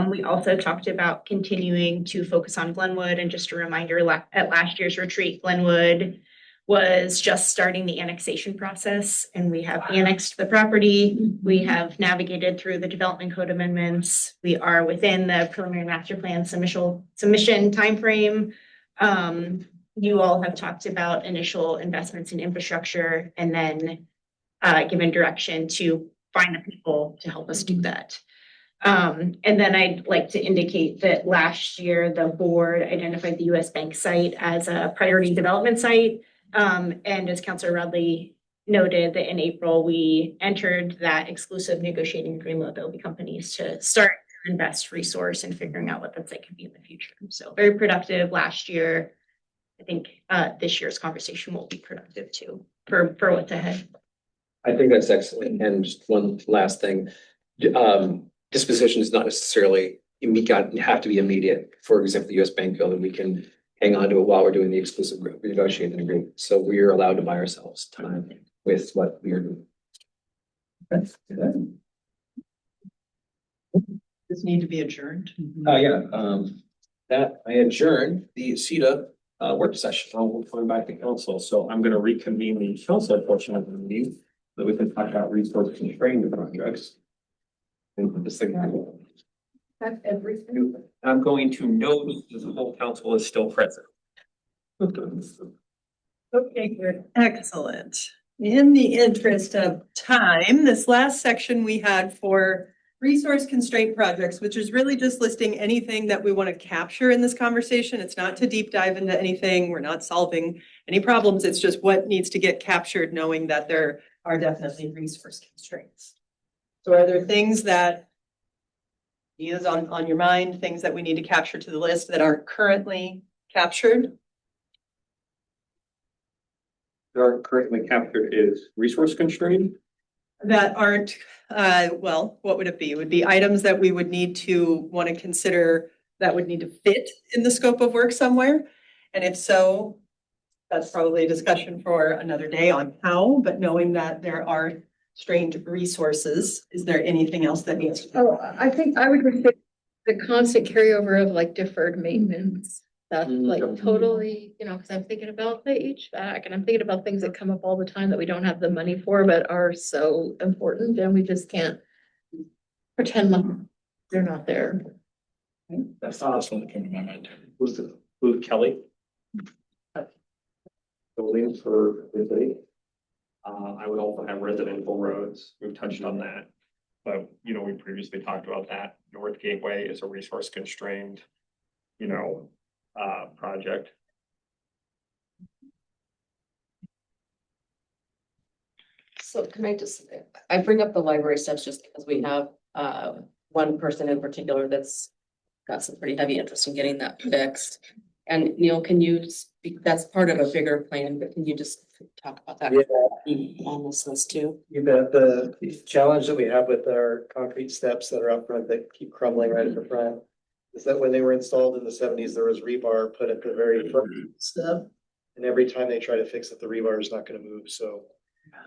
We also talked about continuing to focus on Glenwood, and just a reminder, at last year's retreat, Glenwood was just starting the annexation process, and we have annexed the property. We have navigated through the development code amendments. We are within the preliminary master plan submission timeframe. You all have talked about initial investments in infrastructure and then given direction to find the people to help us do that. And then I'd like to indicate that last year, the board identified the US Bank site as a priority development site. And as Councilor Rudley noted, that in April, we entered that exclusive negotiating agreement with building companies to start to invest resource in figuring out what that site can be in the future. So very productive last year. I think this year's conversation will be productive too for what's ahead. I think that's excellent. And just one last thing, disposition is not necessarily have to be immediate. For example, the US Bank building, we can hang on to it while we're doing the exclusive negotiating agreement. So we are allowed to buy ourselves time with what we are doing. Does need to be adjourned? That I adjourned the SEDA work session. We'll come back to council. So I'm gonna reconvene the council portion of the meeting so that we can talk about resource constrained projects. And this thing. That's everything. I'm going to note that the whole council is still present. Okay, good. Excellent. In the interest of time, this last section we had for resource constraint projects, which is really just listing anything that we want to capture in this conversation. It's not to deep dive into anything. We're not solving any problems. It's just what needs to get captured, knowing that there are definitely resource constraints. So are there things that is on your mind, things that we need to capture to the list that aren't currently captured? That aren't currently captured is resource constrained. That aren't, well, what would it be? It would be items that we would need to want to consider that would need to fit in the scope of work somewhere. And if so, that's probably a discussion for another day on how, but knowing that there are strained resources, is there anything else that needs to be? Oh, I think I would say the constant carryover of like deferred maintenance. That's like totally, because I'm thinking about the HVAC and I'm thinking about things that come up all the time that we don't have the money for, but are so important, and we just can't pretend like they're not there. That's the last one that came to my mind. Who's Kelly? Building for the city. I would also have residential roads. We've touched on that. But, we previously talked about that. North Gateway is a resource constrained, project. So can I bring up the library steps just because we have one person in particular that's got some pretty heavy interest in getting that fixed. And Neil, can you speak, that's part of a bigger plan, but can you just talk about that? On this list too? You bet. The challenge that we have with our concrete steps that are up front that keep crumbling right at the front is that when they were installed in the 70s, there was rebar put at the very front step. And every time they try to fix it, the rebar is not going to move. So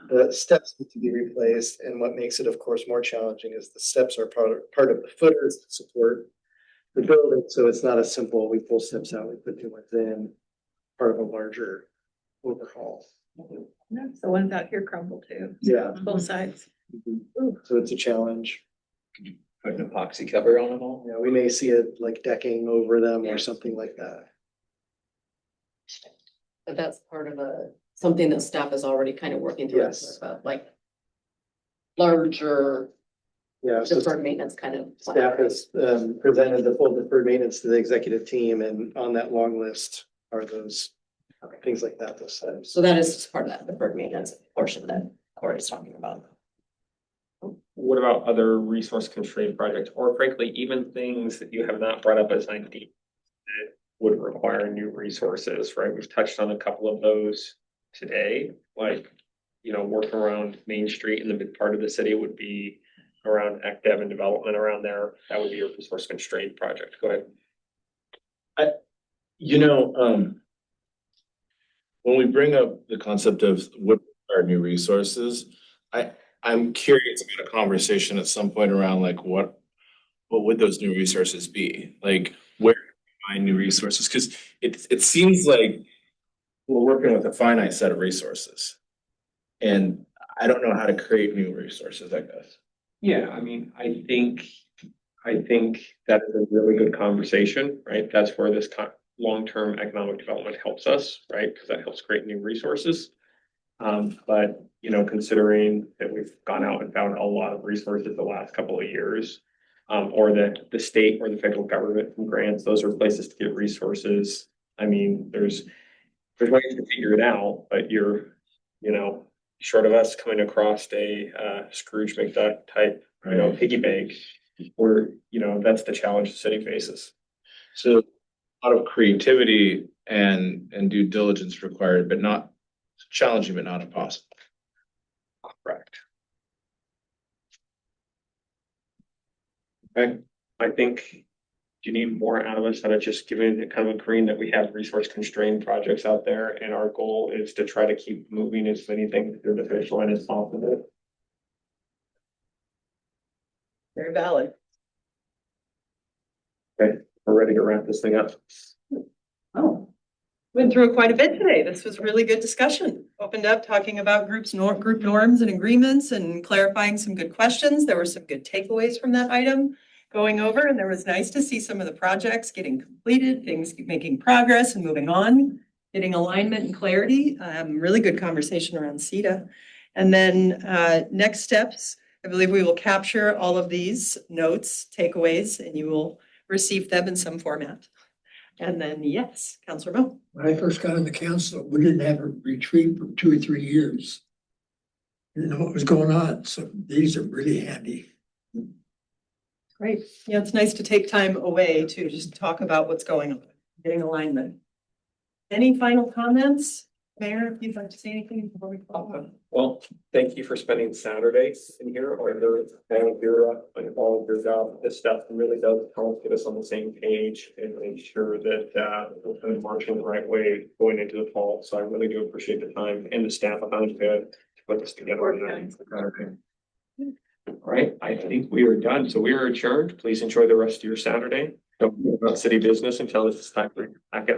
the steps need to be replaced. And what makes it, of course, more challenging is the steps are part of the footers that support the building. So it's not a simple, we pull steps out, we put new ones in, part of a larger overhaul. The ones out here crumble too. Yeah. On both sides. So it's a challenge. Put an epoxy cover on them all. Yeah, we may see it like decking over them or something like that. But that's part of something that staff is already kind of working through. Yes. About like larger Yeah, so deferred maintenance kind of. staff has presented the full deferred maintenance to the executive team, and on that long list are those things like that, those items. So that is just part of that deferred maintenance portion that Corey's talking about. What about other resource constrained projects, or frankly, even things that you have not brought up as idea would require new resources, right? We've touched on a couple of those today, like, work around Main Street in the mid part of the city would be around dev and development around there. That would be a resource constrained project. Go ahead. When we bring up the concept of what are new resources, I'm curious about a conversation at some point around like what would those new resources be? Like where can we find new resources? Because it seems like we're working with a finite set of resources. And I don't know how to create new resources, I guess. Yeah, I mean, I think that is a really good conversation, right? That's where this long-term economic development helps us, right? Because that helps create new resources. But considering that we've gone out and found a lot of resources the last couple of years, or that the state or the federal government from grants, those are places to get resources. I mean, there's ways to figure it out, but you're, short of us coming across a Scrooge McDuck type, piggy bank, where, that's the challenge the city faces. So a lot of creativity and due diligence required, but not challenging, but not impossible. Correct. Okay, I think you need more out of us than just giving the kind of agreeing that we have resource constrained projects out there, and our goal is to try to keep moving as many things through the finish line as possible. Very valid. Okay, we're ready to wrap this thing up. Oh, went through quite a bit today. This was really good discussion. Opened up talking about group norms and agreements and clarifying some good questions. There were some good takeaways from that item going over, and there was nice to see some of the projects getting completed, things making progress and moving on, getting alignment and clarity. Really good conversation around SEDA. And then next steps, I believe we will capture all of these notes, takeaways, and you will receive them in some format. And then, yes, Councilor Mo. When I first got on the council, we didn't have a retreat for 2 or 3 years. Didn't know what was going on, so these are really handy. Great. Yeah, it's nice to take time away to just talk about what's going on, getting alignment. Any final comments? Mayor, if you'd like to say anything before we close. Well, thank you for spending Saturdays in here or all of your job. This stuff really does help get us on the same page and make sure that we're kind of marching the right way going into the fall. So I really do appreciate the time and the staff behind to put this together. All right, I think we are done. So we are adjourned. Please enjoy the rest of your Saturday. Don't think about city business until it's time for